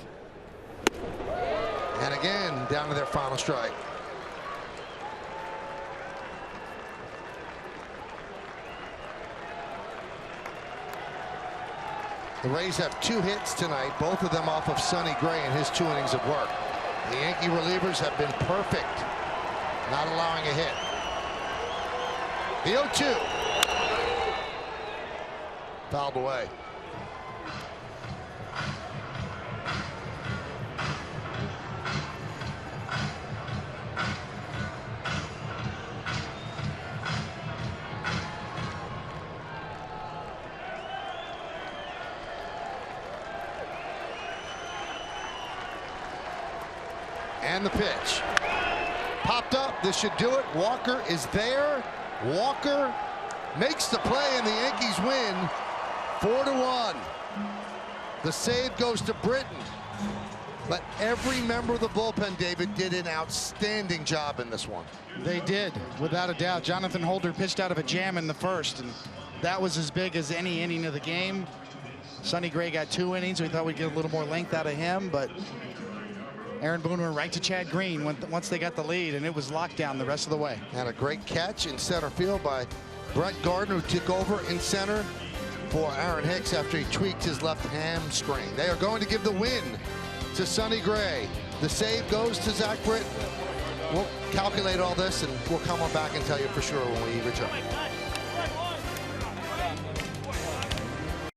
And again, down to their final strike. The Rays have 2 hits tonight, both of them off of Sonny Gray in his 2 innings of work. The Yankee relievers have been perfect, not allowing a hit. The 0-2. Fouled away. And the pitch. Popped up. This should do it. Walker is there. Walker makes the play, and the Yankees win 4-1. The save goes to Britton. But every member of the bullpen, David, did an outstanding job in this one. They did, without a doubt. Jonathan Holder pitched out of a jam in the first, and that was as big as any inning of the game. Sonny Gray got 2 innings. We thought we'd get a little more length out of him, but Aaron Boone went right to Chad Green once they got the lead, and it was locked down the rest of the way. Had a great catch in center field by Brett Gardner, who took over in center for Aaron Hicks after he tweaked his left hamstring. They are going to give the win to Sonny Gray. The save goes to Zach Britton. We'll calculate all this, and we'll come on back and tell you for sure when we return.